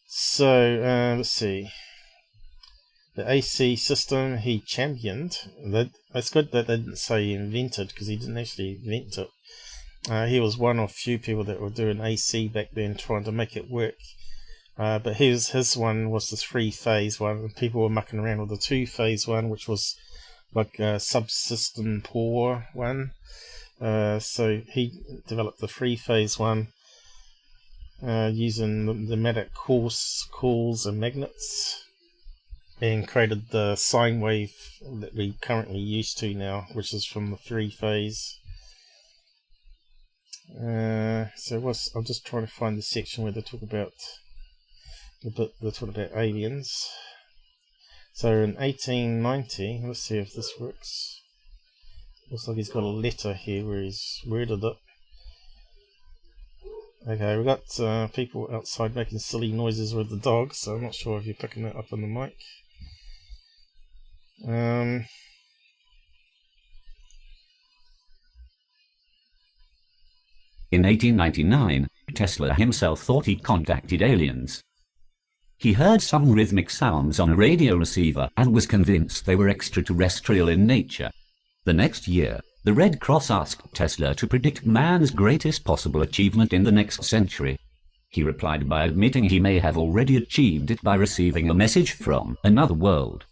So let's see. The AC system he championed. It's good that they didn't say he invented, because he didn't actually invent it. He was one of few people that were doing AC back then, trying to make it work. But his one was the 3-phase one, and people were mucking around with the 2-phase one, which was like a subsystem poor one. So he developed the 3-phase one using the pneumatic coils and magnets, and created the sine wave that we currently used to now, which is from the 3-phase. So I'm just trying to find the section where they talk about aliens. So in 1890, let's see if this works. Looks like he's got a letter here where he's worded it. Okay, we've got people outside making silly noises with the dogs, so I'm not sure if you're picking that up on the mic. In 1899, Tesla himself thought he contacted aliens. He heard some rhythmic sounds on a radio receiver and was convinced they were extraterrestrial in nature. The next year, the Red Cross asked Tesla to predict man's greatest possible achievement in the next century. He replied by admitting he may have already achieved it by receiving a message from another world.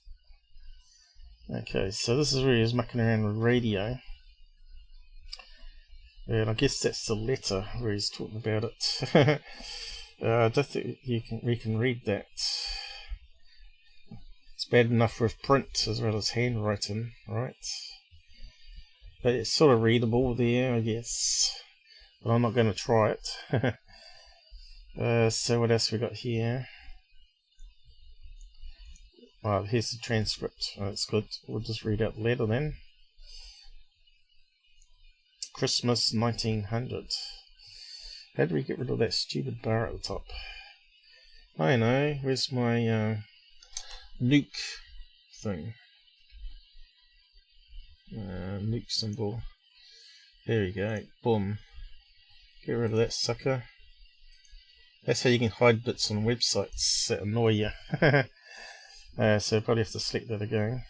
Okay, so this is where he was mucking around with radio. And I guess that's the letter where he's talking about it. I don't think we can read that. It's bad enough with print as well as handwriting, right? But it's sort of readable there, I guess. But I'm not going to try it. So what else we got here? Oh, here's the transcript. Oh, that's good. We'll just read out the letter then. Christmas 1900. How do we get rid of that stupid bar at the top? I know. Where's my nuke thing? Nuke symbol. There we go. Boom. Get rid of that sucker. That's how you can hide bits on websites that annoy you. So probably have to select that again.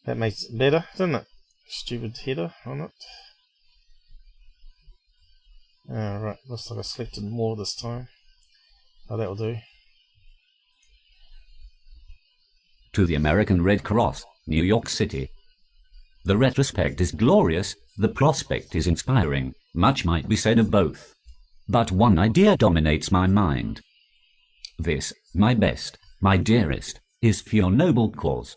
That makes it better, doesn't it? Stupid header on it. Right, looks like I selected more this time. Oh, that'll do. To the American Red Cross, New York City. The retrospect is glorious, the prospect is inspiring, much might be said of both. But one idea dominates my mind. This, my best, my dearest, is for your noble cause.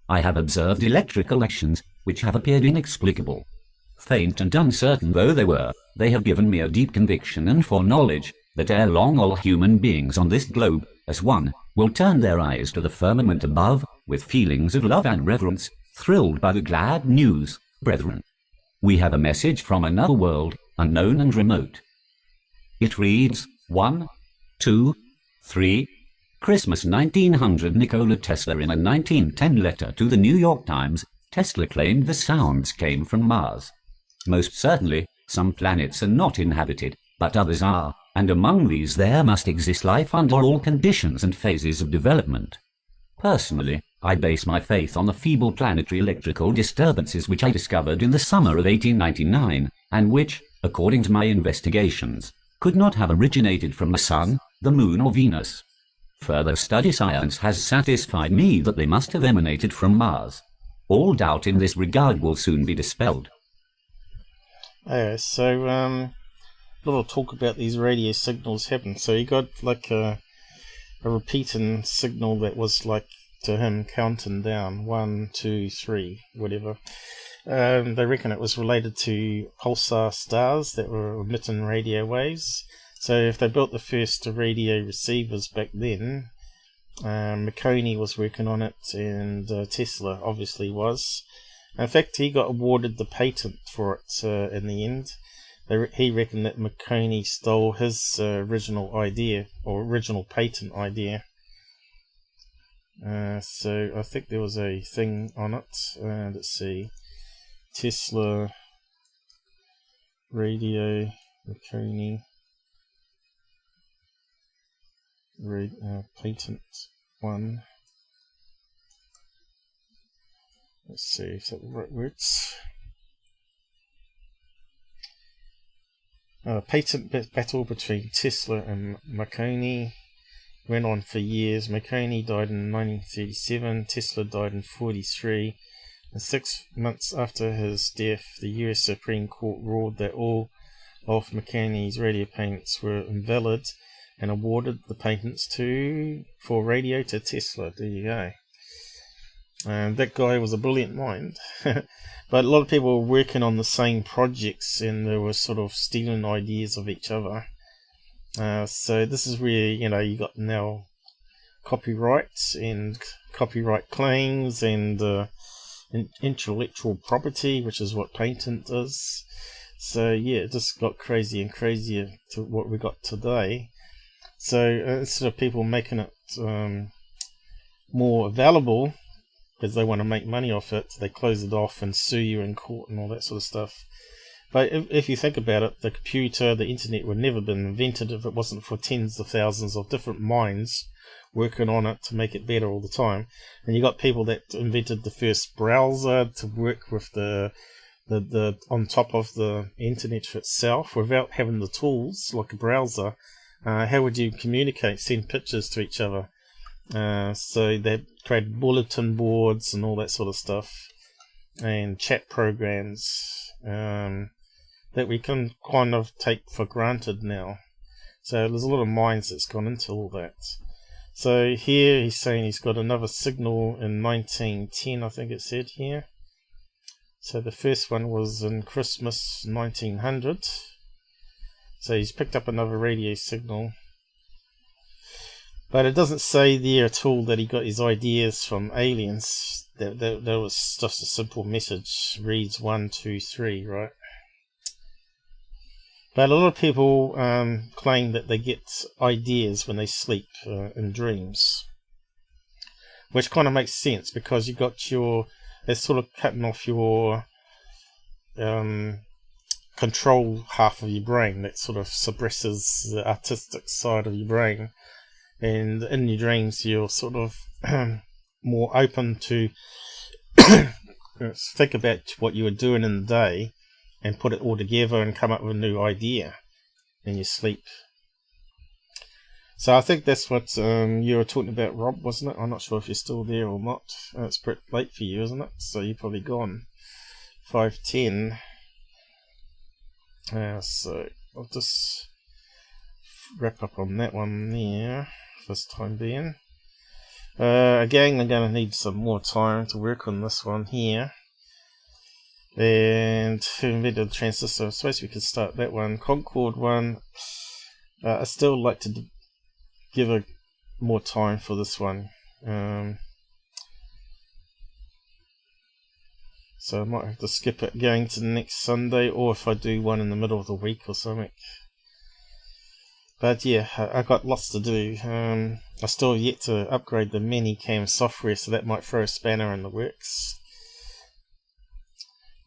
I have observed electrical actions, which have appeared inexplicable. Faint and uncertain though they were, they have given me a deep conviction and foreknowledge that ere long all human beings on this globe, as one, will turn their eyes to the firmament above, with feelings of love and reverence, thrilled by the glad news, brethren. We have a message from another world, unknown and remote. It reads, 1, 2, 3, Christmas 1900. Nikola Tesla. In a 1910 letter to the New York Times, Tesla claimed the sounds came from Mars. Most certainly, some planets are not inhabited, but others are, and among these there must exist life under all conditions and phases of development. Personally, I base my faith on the feeble planetary electrical disturbances which I discovered in the summer of 1899, and which, according to my investigations, could not have originated from the Sun, the Moon or Venus. Further study science has satisfied me that they must have emanated from Mars. All doubt in this regard will soon be dispelled. Okay, so a lot of talk about these radio signals happen. So you got like a repeating signal that was like to him counting down 1, 2, 3, whatever. They reckon it was related to pulsar stars that were emitting radio waves. So if they built the first radio receivers back then, Marconi was working on it, and Tesla obviously was. In fact, he got awarded the patent for it in the end. He reckoned that Marconi stole his original idea, or original patent idea. So I think there was a thing on it. Let's see. Tesla radio Marconi patent 1. Let's see if that the right words. Patent battle between Tesla and Marconi went on for years. Marconi died in 1937, Tesla died in 1943, and 6 months after his death, the US Supreme Court ruled that all of Marconi's radio patents were invalid and awarded the patents for radio to Tesla. There you go. And that guy was a brilliant mind. But a lot of people were working on the same projects, and they were sort of stealing ideas of each other. So this is where, you got now copyrights and copyright claims and intellectual property, which is what patent is. So yeah, it just got crazier and crazier to what we got today. So instead of people making it more valuable because they want to make money off it, they close it off and sue you in court and all that sort of stuff. But if you think about it, the computer, the internet would never have been invented if it wasn't for tens of thousands of different minds working on it to make it better all the time. And you got people that invented the first browser to work with the on top of the internet itself without having the tools like a browser. How would you communicate, send pictures to each other? So they created bulletin boards and all that sort of stuff, and chat programs that we can kind of take for granted now. So there's a lot of minds that's gone into all that. So here he's saying he's got another signal in 1910, I think it said here. So the first one was in Christmas 1900. So he's picked up another radio signal. But it doesn't say there at all that he got his ideas from aliens. That was just a simple message. Reads 1, 2, 3, right? But a lot of people claim that they get ideas when they sleep in dreams. Which kind of makes sense because you got it's sort of cutting off your control half of your brain that sort of suppresses the artistic side of your brain. And in your dreams you're sort of more open to think about what you were doing in the day and put it all together and come up with a new idea in your sleep. So I think that's what you were talking about, Rob, wasn't it? I'm not sure if you're still there or not. It's pretty late for you, isn't it? So you're probably gone. 5:10. So I'll just wrap up on that one there for this time being. Again, I'm going to need some more time to work on this one here. And who invented the transistor? I suppose we could start that one. Concord one. I still like to give a more time for this one. So I might have to skip it going to the next Sunday, or if I do one in the middle of the week or something. But yeah, I got lots to do. I still have yet to upgrade the Minicam software, so that might throw a spanner in the works.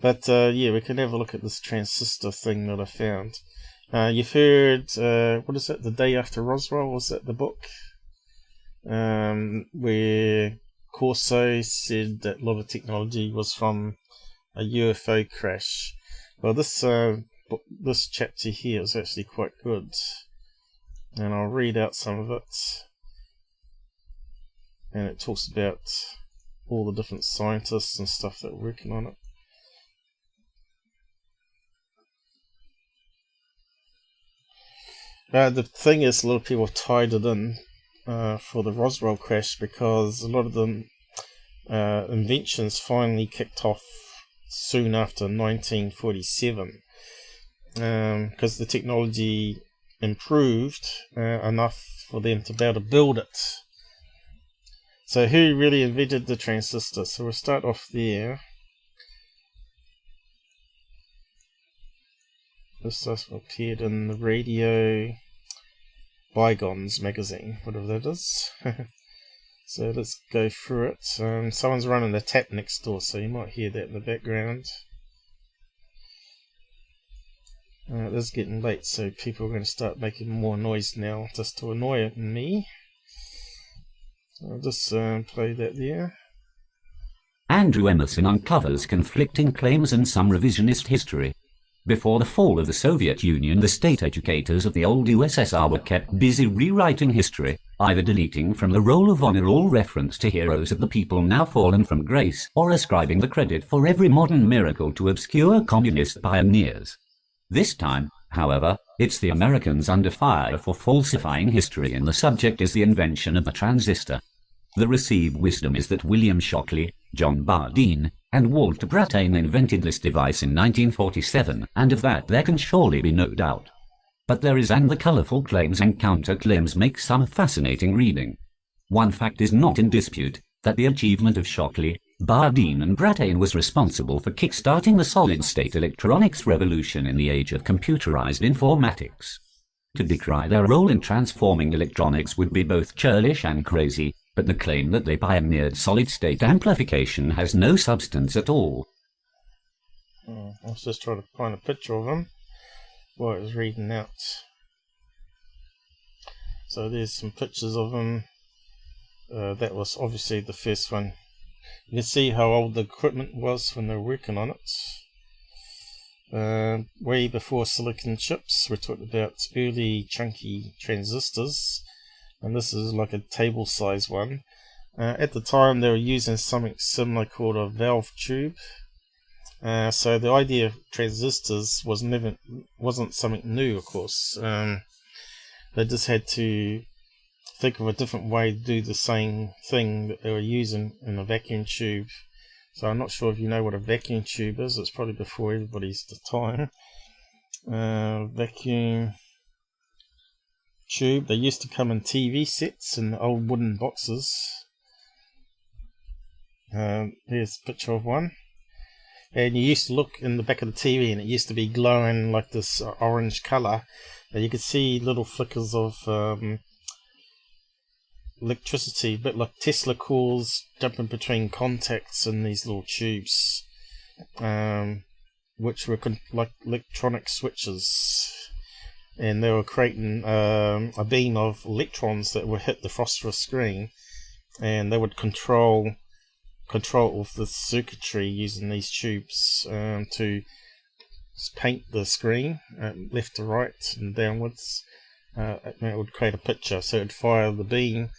But yeah, we can have a look at this transistor thing that I found. You've heard, what is it, The Day After Roswell, was that the book? Where Corso said that a lot of technology was from a UFO crash. Well, this chapter here is actually quite good. And I'll read out some of it. And it talks about all the different scientists and stuff that are working on it. The thing is, a lot of people tied it in for the Roswell crash because a lot of the inventions finally kicked off soon after 1947 because the technology improved enough for them to be able to build it. So who really invented the transistor? So we'll start off there. This stuff appeared in the Radio Bygones magazine, whatever that is. So let's go through it. Someone's running the tap next door, so you might hear that in the background. It is getting late, so people are going to start making more noise now, just to annoy me. So I'll just play that there. Andrew Emerson uncovers conflicting claims and some revisionist history. Before the fall of the Soviet Union, the state educators of the old USSR were kept busy rewriting history, either deleting from the roll of honor all reference to heroes of the people now fallen from grace, or ascribing the credit for every modern miracle to obscure communist pioneers. This time, however, it's the Americans under fire for falsifying history, and the subject is the invention of the transistor. The received wisdom is that William Shockley, John Bardeen, and Walter Brattain invented this device in 1947, and of that there can surely be no doubt. But there is, and the colourful claims and counterclaims make some fascinating reading. One fact is not in dispute, that the achievement of Shockley, Bardeen and Brattain was responsible for kick-starting the solid-state electronics revolution in the age of computerized informatics. To decry their role in transforming electronics would be both churlish and crazy, but the claim that they pioneered solid-state amplification has no substance at all. I was just trying to find a picture of him while I was reading out. So there's some pictures of him. That was obviously the first one. You can see how old the equipment was when they were working on it. Way before silicon chips, we're talking about early chunky transistors, and this is like a table size one. At the time they were using something similar called a valve tube. So the idea of transistors wasn't something new, of course. They just had to think of a different way to do the same thing that they were using in a vacuum tube. So I'm not sure if you know what a vacuum tube is. It's probably before everybody's time. Vacuum tube. They used to come in TV sets in old wooden boxes. Here's a picture of one. And you used to look in the back of the TV and it used to be glowing like this orange colour. And you could see little flickers of electricity, a bit like Tesla coils jumping between contacts in these little tubes, which were like electronic switches, and they were creating a beam of electrons that would hit the phosphorus screen, and they would control of the circuitry using these tubes to paint the screen left to right and downwards. It would create a picture, so it would fire the beam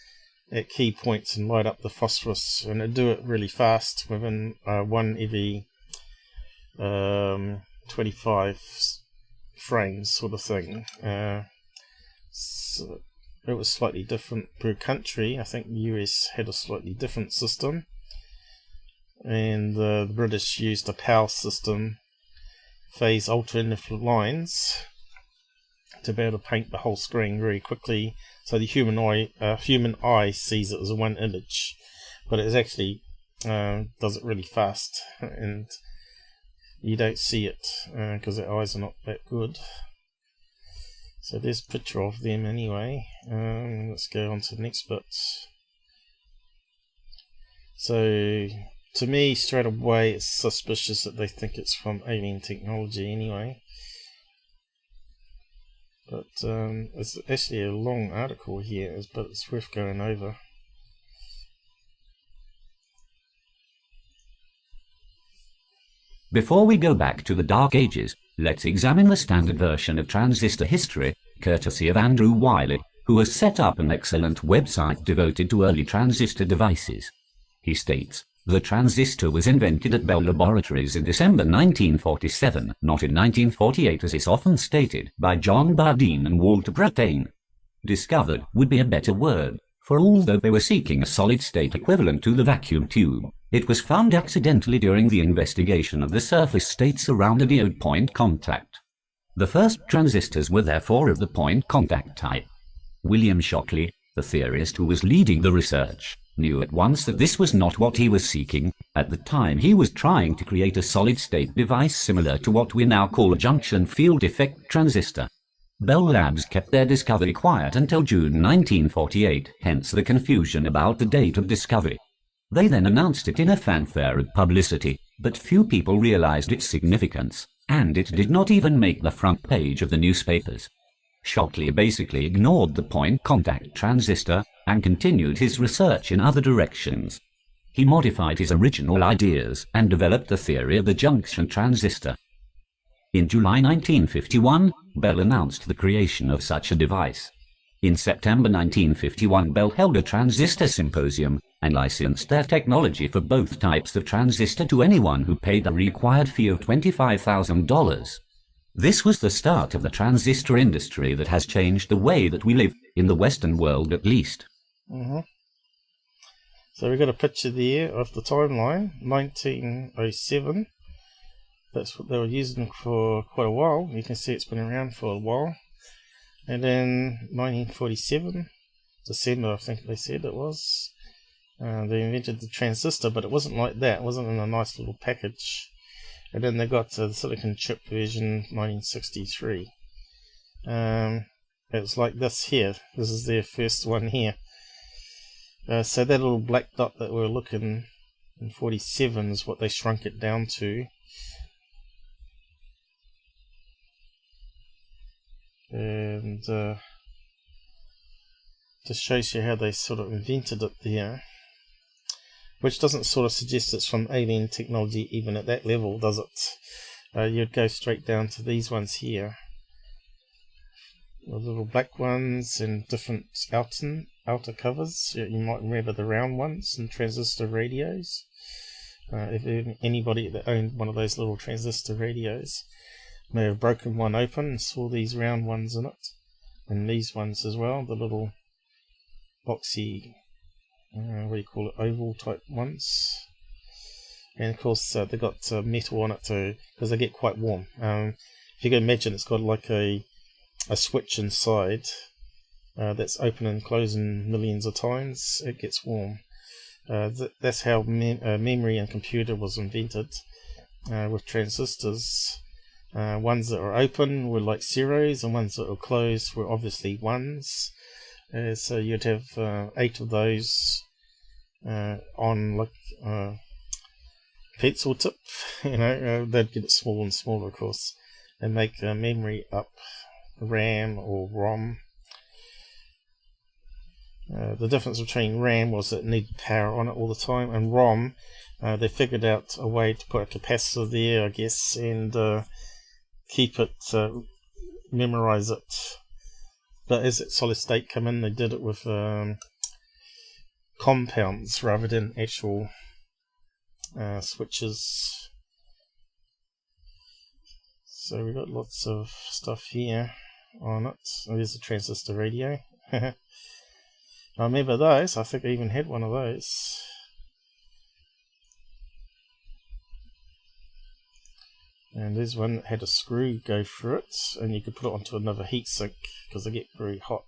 at key points and light up the phosphorus, and it'd do it really fast, within one every 25 frames sort of thing. So it was slightly different per country. I think the US had a slightly different system, and the British used a PAL system, phase alternative lines, to be able to paint the whole screen very quickly, so the human eye sees it as one image, but it actually does it really fast, and you don't see it because their eyes are not that good. So there's a picture of them anyway. Let's go on to the next bit. So to me, straight away, it's suspicious that they think it's from alien technology anyway. But it's actually a long article here, but it's worth going over. Before we go back to the Dark Ages, let's examine the standard version of transistor history, courtesy of Andrew Wiley, who has set up an excellent website devoted to early transistor devices. He states, "The transistor was invented at Bell Laboratories in December 1947, not in 1948 as is often stated, by John Bardeen and Walter Brattain. Discovered would be a better word, for although they were seeking a solid-state equivalent to the vacuum tube, it was found accidentally during the investigation of the surface states around a diode point contact. The first transistors were therefore of the point contact type. William Shockley, the theorist who was leading the research, knew at once that this was not what he was seeking. At the time he was trying to create a solid-state device similar to what we now call a junction field effect transistor. Bell Labs kept their discovery quiet until June 1948, hence the confusion about the date of discovery. They then announced it in a fanfare of publicity, but few people realized its significance, and it did not even make the front page of the newspapers. Shockley basically ignored the point contact transistor and continued his research in other directions. He modified his original ideas and developed the theory of the junction transistor. In July 1951, Bell announced the creation of such a device. In September 1951, Bell held a transistor symposium and licensed their technology for both types of transistor to anyone who paid the required fee of $25,000. This was the start of the transistor industry that has changed the way that we live, in the Western world at least. So we've got a picture there of the timeline, 1907. That's what they were using for quite a while. You can see it's been around for a while. And then 1947, December, I think they said it was. They invented the transistor, but it wasn't like that. It wasn't in a nice little package. And then they got the silicon chip version 1963. It's like this here. This is their first one here. So that little black dot that we're looking in 47 is what they shrunk it down to. And just shows you how they sort of invented it there. Which doesn't sort of suggest it's from alien technology even at that level, does it? You'd go straight down to these ones here. The little black ones and different outer covers. You might remember the round ones and transistor radios. If anybody that owned one of those little transistor radios may have broken one open and saw these round ones in it. And these ones as well, the little boxy, what do you call it, oval type ones. And of course they've got metal on it too, because they get quite warm. If you can imagine, it's got like a switch inside that's open and closing millions of times. It gets warm. That's how memory and computer was invented, with transistors. Ones that are open were like zeros, and ones that are closed were obviously ones. So you'd have 8 of those on like pencil tip. They'd get it smaller and smaller, of course, and make memory up. RAM or ROM. The difference between RAM was that it needed power on it all the time, and ROM, they figured out a way to put a capacitor there, I guess, and keep it, memorize it. But as that solid state come in, they did it with compounds rather than actual switches. So we've got lots of stuff here on it. There's a transistor radio. I remember those. I think I even had one of those. And there's one that had a screw go through it, and you could put it onto another heatsink because they get very hot.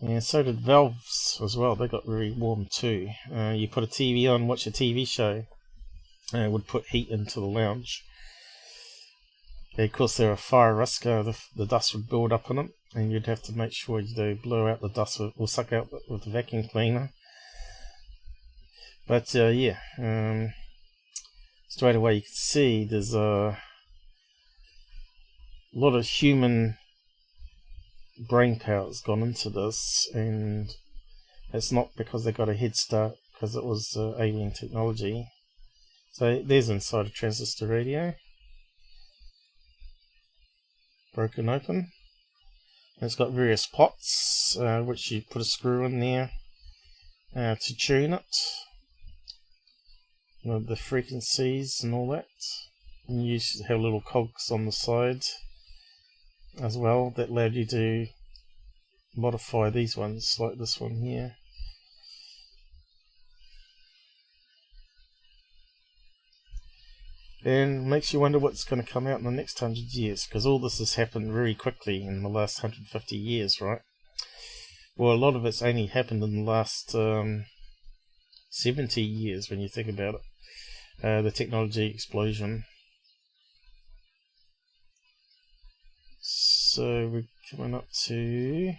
And so did valves as well. They got very warm too. You put a TV on, watch a TV show, and it would put heat into the lounge. And of course, they're a fire risk. The dust would build up in it, and you'd have to make sure you blow out the dust or suck out with the vacuum cleaner. But yeah, straight away you can see there's a lot of human brain power has gone into this, and it's not because they got a head start, because it was alien technology. So there's inside a transistor radio, broken open. And it's got various pots, which you put a screw in there to tune it, the frequencies and all that. And you used to have little cogs on the side as well that allowed you to modify these ones, like this one here. And makes you wonder what's going to come out in the next 100 years, because all this has happened very quickly in the last 150 years, right? Well, a lot of it's only happened in the last 70 years when you think about it. The technology explosion. So we're coming up to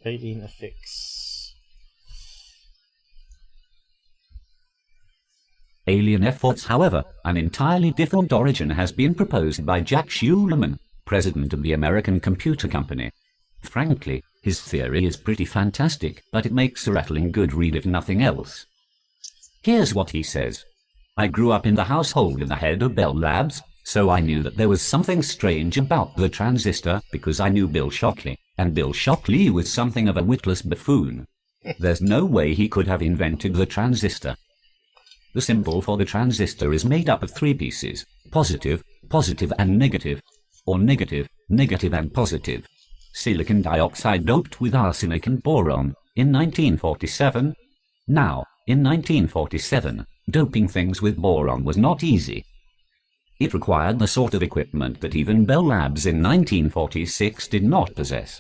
alien effects. Alien efforts, however, an entirely different origin has been proposed by Jack Schulman, president of the American Computer Company. Frankly, his theory is pretty fantastic, but it makes a rattling good read if nothing else. Here's what he says. I grew up in the household of the head of Bell Labs, so I knew that there was something strange about the transistor because I knew Bill Shockley, and Bill Shockley was something of a witless buffoon. There's no way he could have invented the transistor. The symbol for the transistor is made up of 3 pieces, positive, positive and negative, or negative, negative and positive. Silicon dioxide doped with arsenic and boron, in 1947. Now, in 1947, doping things with boron was not easy. It required the sort of equipment that even Bell Labs in 1946 did not possess.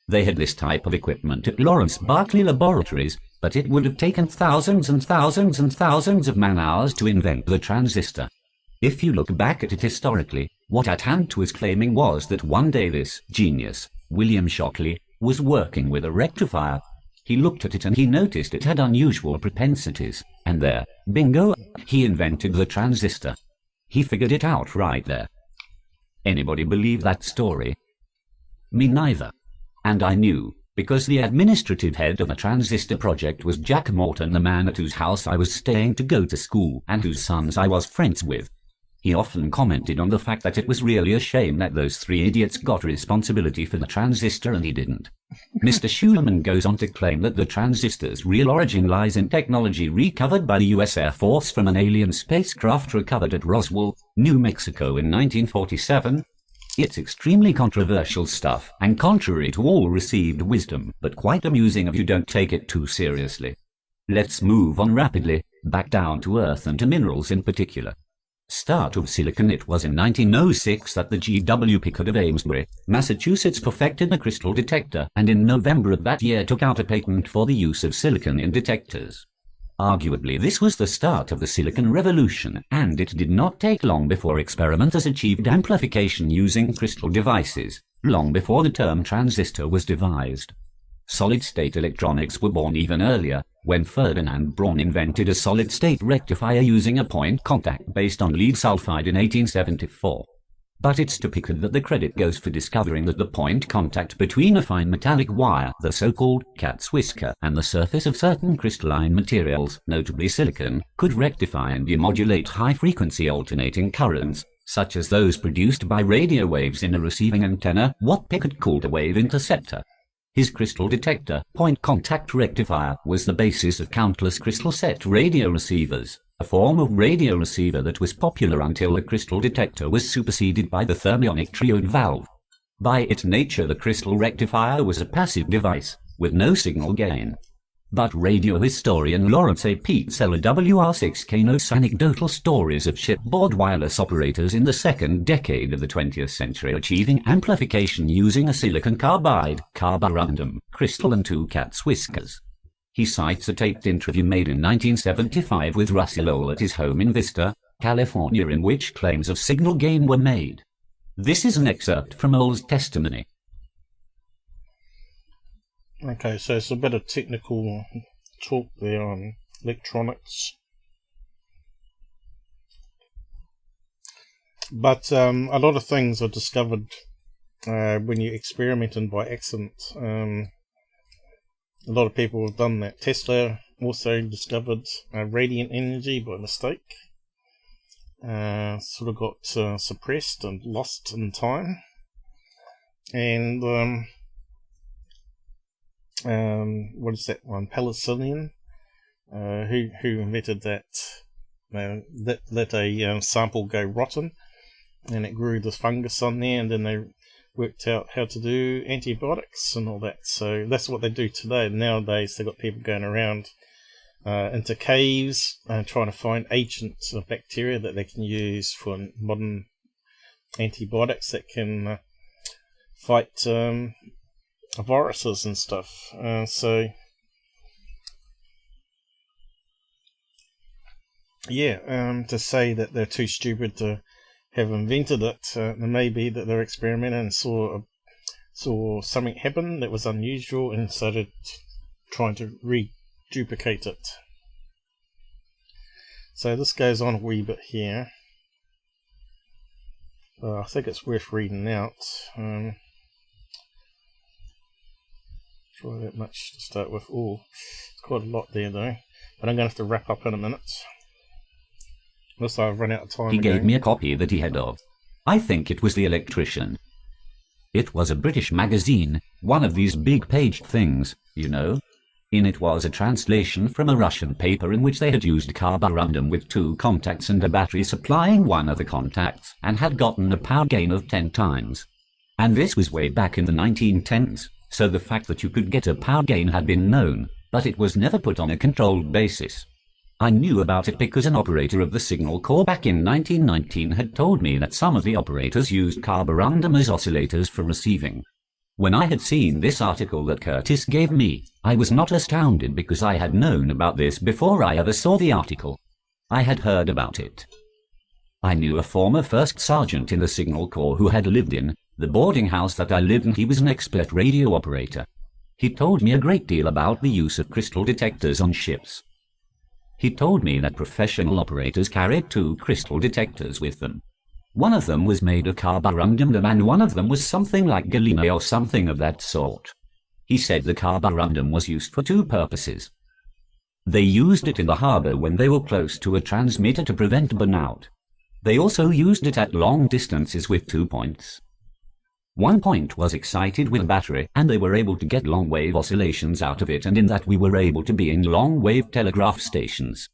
They had this type of equipment at Lawrence Berkeley Laboratories, but it would have taken thousands and thousands and thousands of man-hours to invent the transistor. If you look back at it historically, what Atant was claiming was that one day this genius, William Shockley, was working with a rectifier. He looked at it and he noticed it had unusual propensities, and there, bingo, he invented the transistor. He figured it out right there. Anybody believe that story? Me neither. And I knew, because the administrative head of the transistor project was Jack Morton, the man at whose house I was staying to go to school and whose sons I was friends with. He often commented on the fact that it was really a shame that those three idiots got responsibility for the transistor and he didn't. Mr. Schulman goes on to claim that the transistor's real origin lies in technology recovered by the US Air Force from an alien spacecraft recovered at Roswell, New Mexico in 1947. It's extremely controversial stuff and contrary to all received wisdom, but quite amusing if you don't take it too seriously. Let's move on rapidly, back down to Earth and to minerals in particular. Start of silicon. It was in 1906 that the G.W. Pickard of Amesbury, Massachusetts perfected a crystal detector and in November of that year took out a patent for the use of silicon in detectors. Arguably this was the start of the silicon revolution, and it did not take long before experimenters achieved amplification using crystal devices, long before the term transistor was devised. Solid-state electronics were born even earlier, when Ferdinand Braun invented a solid-state rectifier using a point contact based on lead sulfide in 1874. But it's to Pickard that the credit goes for discovering that the point contact between a fine metallic wire, the so-called cat's whisker, and the surface of certain crystalline materials, notably silicon, could rectify and demodulate high-frequency alternating currents, such as those produced by radio waves in a receiving antenna, what Pickard called a wave interceptor. His crystal detector, point contact rectifier, was the basis of countless crystal set radio receivers, a form of radio receiver that was popular until the crystal detector was superseded by the thermionic triode valve. By its nature, the crystal rectifier was a passive device, with no signal gain. But radio historian Lawrence A. Pietzeler WR6K notes anecdotal stories of shipboard wireless operators in the second decade of the 20th century achieving amplification using a silicon carbide, carborundum, crystal and two cat's whiskers. He cites a taped interview made in 1975 with Russell Lowell at his home in Vista, California, in which claims of signal gain were made. This is an excerpt from Lowell's testimony. Okay, so it's a bit of technical talk there on electronics. But a lot of things are discovered when you're experimenting by accident. A lot of people have done that. Tesla also discovered radiant energy by mistake. Sort of got suppressed and lost in time. And what is that one? Penicillin, who invented that? Let a sample go rotten, and it grew this fungus on there, and then they worked out how to do antibiotics and all that. So that's what they do today. Nowadays they've got people going around into caves trying to find agents of bacteria that they can use for modern antibiotics that can fight viruses and stuff. So yeah, to say that they're too stupid to have invented it, it may be that they're experimenting and saw something happen that was unusual and started trying to reduplicate it. So this goes on a wee bit here. I think it's worth reading out. Try that much to start with. Oh, it's quite a lot there though. But I'm going to have to wrap up in a minute. Unless I've run out of time. He gave me a copy that he had of. I think it was The Electrician. It was a British magazine, one of these big-paged things, you know. In it was a translation from a Russian paper in which they had used carborundum with two contacts and a battery supplying one of the contacts, and had gotten a power gain of 10 times. And this was way back in the 1910s. So the fact that you could get a power gain had been known, but it was never put on a controlled basis. I knew about it because an operator of the Signal Corps back in 1919 had told me that some of the operators used carborundum as oscillators for receiving. When I had seen this article that Curtis gave me, I was not astounded because I had known about this before I ever saw the article. I had heard about it. I knew a former first sergeant in the Signal Corps who had lived in the boarding house that I lived in. He was an expert radio operator. He told me a great deal about the use of crystal detectors on ships. He told me that professional operators carried 2 crystal detectors with them. One of them was made of carborundum and one of them was something like galena or something of that sort. He said the carborundum was used for 2 purposes. They used it in the harbor when they were close to a transmitter to prevent burnout. They also used it at long distances with 2 points. One point was excited with a battery, and they were able to get long-wave oscillations out of it, and in that we were able to be in long-wave telegraph stations.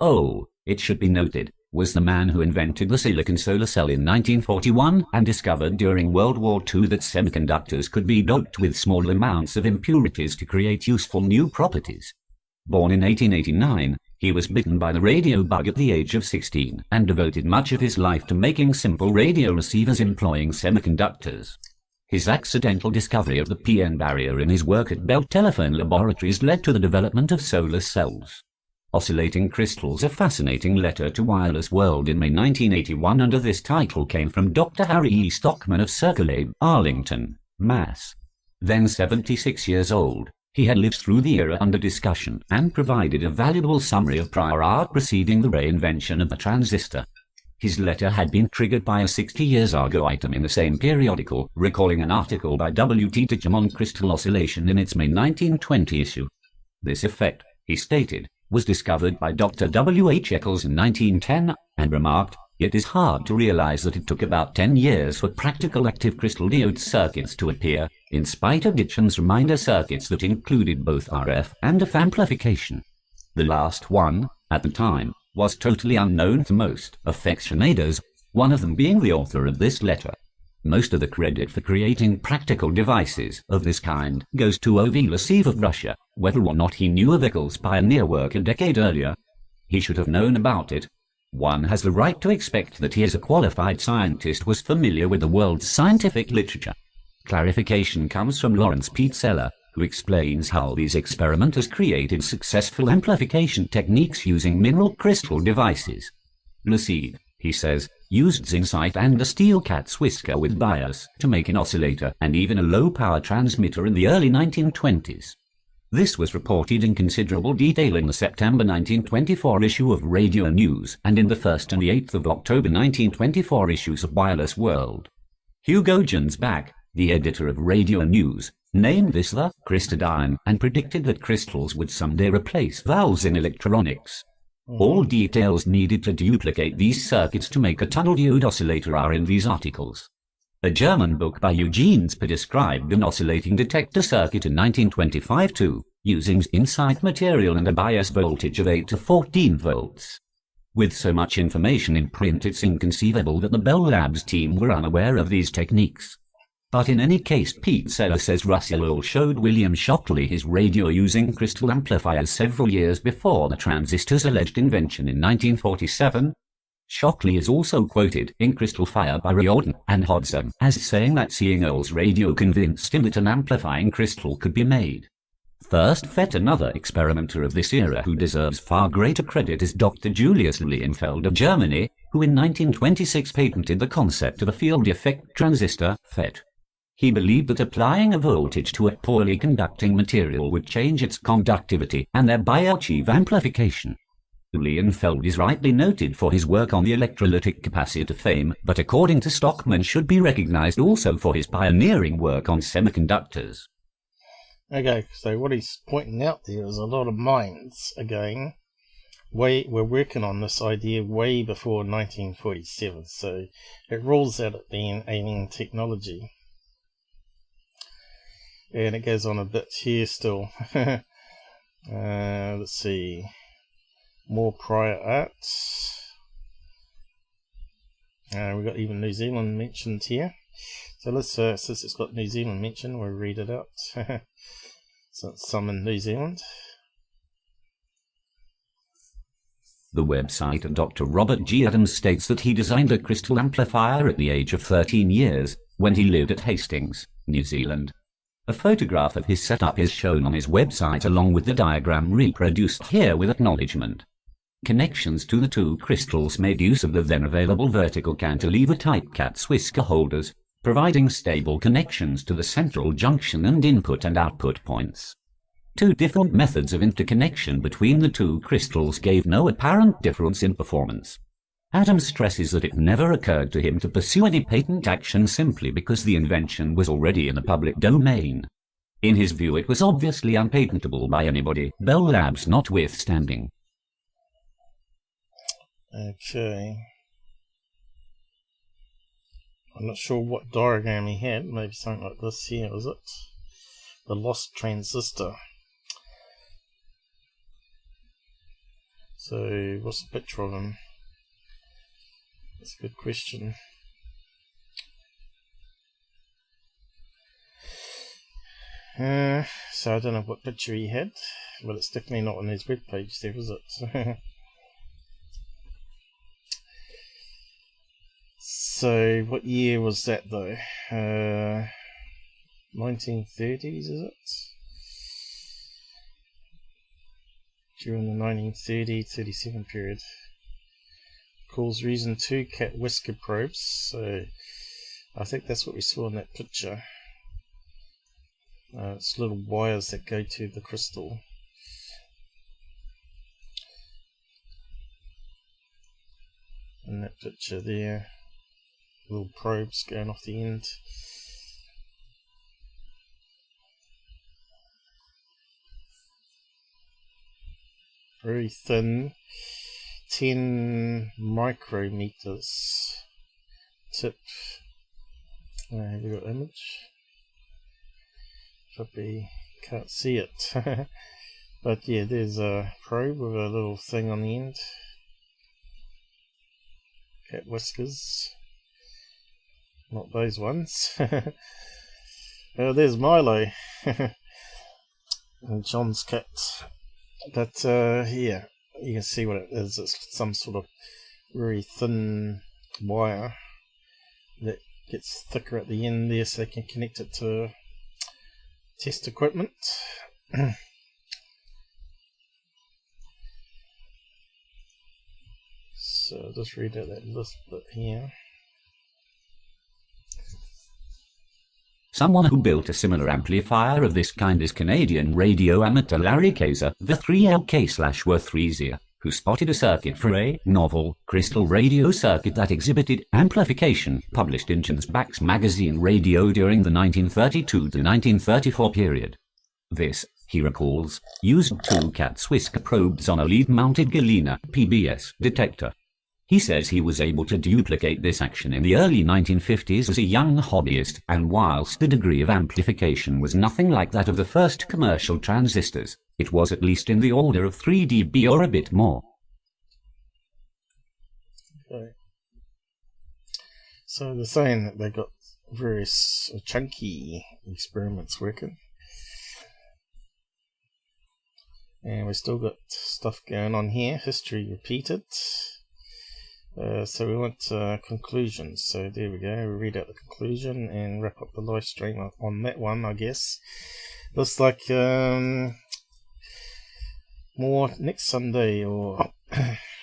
Oh, it should be noted, was the man who invented the silicon solar cell in 1941 and discovered during World War II that semiconductors could be doped with small amounts of impurities to create useful new properties. Born in 1889, he was bitten by the radio bug at the age of 16 and devoted much of his life to making simple radio receivers employing semiconductors. His accidental discovery of the PN barrier in his work at Bell Telephone Laboratories led to the development of solar cells. Oscillating Crystals, a fascinating letter to Wireless World in May 1981 under this title came from Dr. Harry E. Stockman of Circlade, Arlington, Mass. Then 76 years old, he had lived through the era under discussion and provided a valuable summary of prior art preceding the reinvention of the transistor. His letter had been triggered by a 60 years ago item in the same periodical, recalling an article by W.T. Titchum on crystal oscillation in its May 1920 issue. This effect, he stated, was discovered by Dr. W. H. Eccles in 1910, and remarked, "It is hard to realize that it took about 10 years for practical active crystal diode circuits to appear, in spite of Ditcham's reminder circuits that included both RF and F amplification. The last one, at the time, was totally unknown to most affectionators, one of them being the author of this letter. Most of the credit for creating practical devices of this kind goes to O.V. Lasiv of Russia, whether or not he knew of Eccles' pioneer work a decade earlier. He should have known about it. One has the right to expect that he as a qualified scientist was familiar with the world's scientific literature." Clarification comes from Lawrence Peetzeller, who explains how these experimenters created successful amplification techniques using mineral crystal devices. Lasiv, he says, used zincite and a steel cat's whisker with bias to make an oscillator and even a low-power transmitter in the early 1920s. This was reported in considerable detail in the September 1924 issue of Radio News and in the 1st and the 8th of October 1924 issues of Wireless World. Hugo Jensbach, the editor of Radio News, named this the crystodime and predicted that crystals would someday replace valves in electronics. All details needed to duplicate these circuits to make a tunnel diode oscillator are in these articles. A German book by Eugene Spa described an oscillating detector circuit in 1925 too, using inside material and a bias voltage of 8 to 14 volts. With so much information in print, it's inconceivable that the Bell Labs team were unaware of these techniques. But in any case, Peetzeller says Russell Earl showed William Shockley his radio using crystal amplifiers several years before the transistor's alleged invention in 1947. Shockley is also quoted in Crystal Fire by Riordan and Hodgson as saying that seeing Earl's radio convinced him that an amplifying crystal could be made. First Fett, another experimenter of this era who deserves far greater credit, is Dr. Julius Lilienfeld of Germany, who in 1926 patented the concept of a field effect transistor, FET. He believed that applying a voltage to a poorly conducting material would change its conductivity and thereby achieve amplification. Lilienfeld is rightly noted for his work on the electrolytic capacitor fame, but according to Stockman should be recognized also for his pioneering work on semiconductors. Okay, so what he's pointing out there is a lot of minds, again, we're working on this idea way before 1947, so it rules out it being alien technology. And it goes on a bit here still. Let's see. More prior arts. We've got even New Zealand mentioned here. So let's, since it's got New Zealand mentioned, we'll read it out. So it's some in New Zealand. The website of Dr. Robert G. Adams states that he designed a crystal amplifier at the age of 13 years, when he lived at Hastings, New Zealand. A photograph of his setup is shown on his website along with the diagram reproduced here with acknowledgement. Connections to the two crystals made use of the then available vertical cantilever-type cat's whisker holders, providing stable connections to the central junction and input and output points. Two different methods of interconnection between the two crystals gave no apparent difference in performance. Adams stresses that it never occurred to him to pursue any patent action simply because the invention was already in the public domain. In his view, it was obviously unpatentable by anybody, Bell Labs notwithstanding. Okay. I'm not sure what diagram he had. Maybe something like this here, is it? The lost transistor. So, what's the picture of him? That's a good question. So I don't know what picture he had, but it's definitely not on his webpage there, is it? So, what year was that though? 1930s, is it? During the 1930-37 period. Calls reason 2 cat whisker probes, so I think that's what we saw in that picture. It's little wires that go to the crystal. In that picture there, little probes going off the end. Very thin, 10 micrometers tip. Have you got an image? Probably can't see it. But yeah, there's a probe with a little thing on the end. Cat whiskers. Not those ones. There's Milo. And John's cat. But yeah, you can see what it is. It's some sort of very thin wire that gets thicker at the end there, so they can connect it to test equipment. So I'll just read out that list bit here. Someone who built a similar amplifier of this kind is Canadian radio amateur Larry Kaiser, the 3LK/W3Z, who spotted a circuit for a novel crystal radio circuit that exhibited amplification, published in Jens Bach's magazine Radio during the 1932 to 1934 period. This, he recalls, used two cat's whisker probes on a lead-mounted Galena PBS detector. He says he was able to duplicate this action in the early 1950s as a young hobbyist, and whilst the degree of amplification was nothing like that of the first commercial transistors, it was at least in the order of 3 dB or a bit more. Okay. So they're saying that they got various chunky experiments working. And we've still got stuff going on here, history repeated. So we want conclusions. So there we go. We'll read out the conclusion and wrap up the live stream on that one, I guess. Looks like more next Sunday or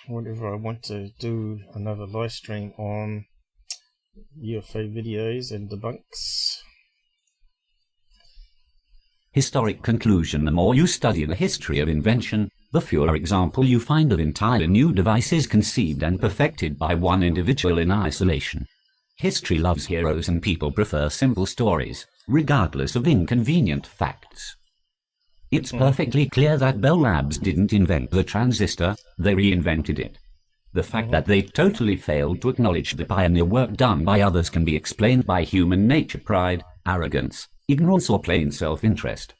whatever. I want to do another live stream on UFO videos and debunks. Historic conclusion: the more you study the history of invention, the fewer examples you find of entirely new devices conceived and perfected by one individual in isolation. History loves heroes and people prefer simple stories, regardless of inconvenient facts. It's perfectly clear that Bell Labs didn't invent the transistor, they reinvented it. The fact that they totally failed to acknowledge the pioneer work done by others can be explained by human nature: pride, arrogance, ignorance, or plain self-interest.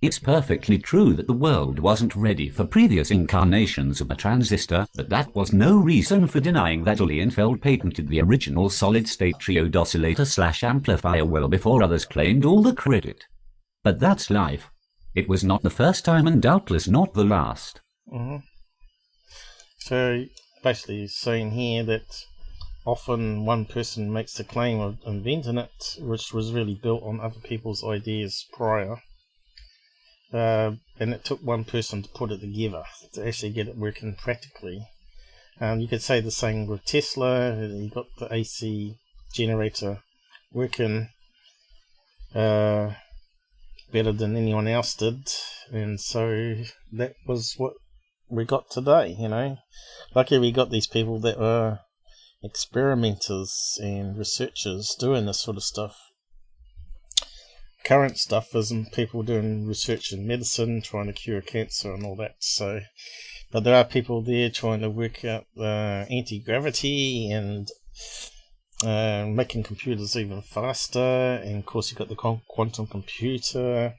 It's perfectly true that the world wasn't ready for previous incarnations of a transistor, but that was no reason for denying that Lilienfeld patented the original solid-state triode oscillator/amplifier well before others claimed all the credit. But that's life. It was not the first time and doubtless not the last. So basically he's saying here that often one person makes the claim of inventing it, which was really built on other people's ideas prior. And it took one person to put it together to actually get it working practically. You could say the same with Tesla. He got the AC generator working better than anyone else did, and so that was what we got today, you know. Luckily we got these people that were experimenters and researchers doing this sort of stuff. Current stuff is people doing research in medicine, trying to cure cancer and all that. So, but there are people there trying to work out anti-gravity and making computers even faster. And of course you've got the quantum computer.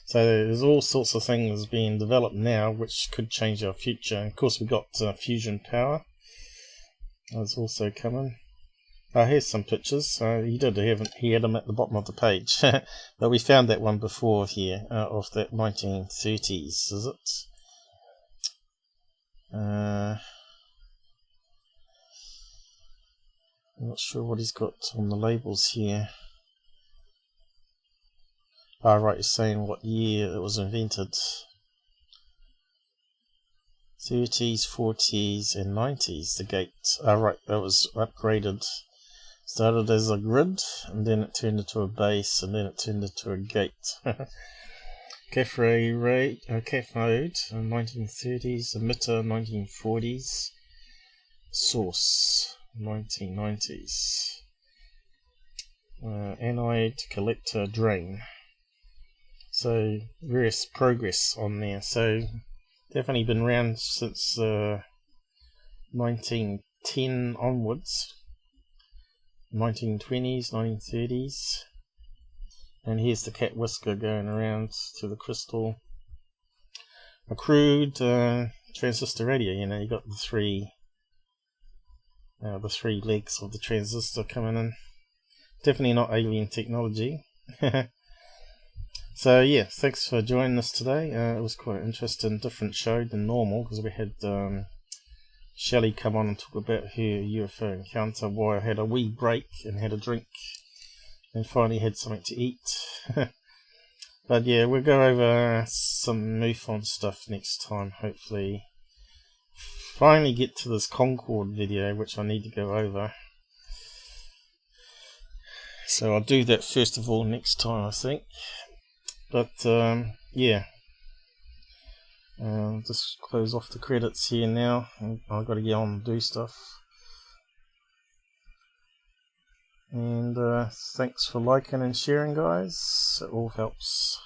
So there's all sorts of things being developed now which could change our future. And of course we've got fusion power. That's also coming. Here's some pictures. He had them at the bottom of the page. But we found that one before here, of that 1930s, is it? I'm not sure what he's got on the labels here. Right, he's saying what year it was invented. 30s, 40s, and 90s, the gate. Right, that was upgraded. Started as a grid, and then it turned into a base, and then it turned into a gate. Cathode, 1930s, emitter, 1940s, source, 1990s. Anode, collector, drain. So, various progress on there. So, definitely been around since 1910 onwards. 1920s, 1930s, and here's the cat whisker going around to the crystal. A crude transistor radio. You know, you got the three legs of the transistor coming in. Definitely not alien technology. So yeah, thanks for joining us today. It was quite an interesting, different show than normal because we had Shelly come on and talk about her UFO encounter while I had a wee break and had a drink and finally had something to eat. But yeah, we'll go over some MUFON stuff next time, hopefully. Finally get to this Concorde video, which I need to go over. So I'll do that first of all next time, I think. But yeah. Just close off the credits here now. I've got to get on and do stuff. And thanks for liking and sharing, guys. It all helps.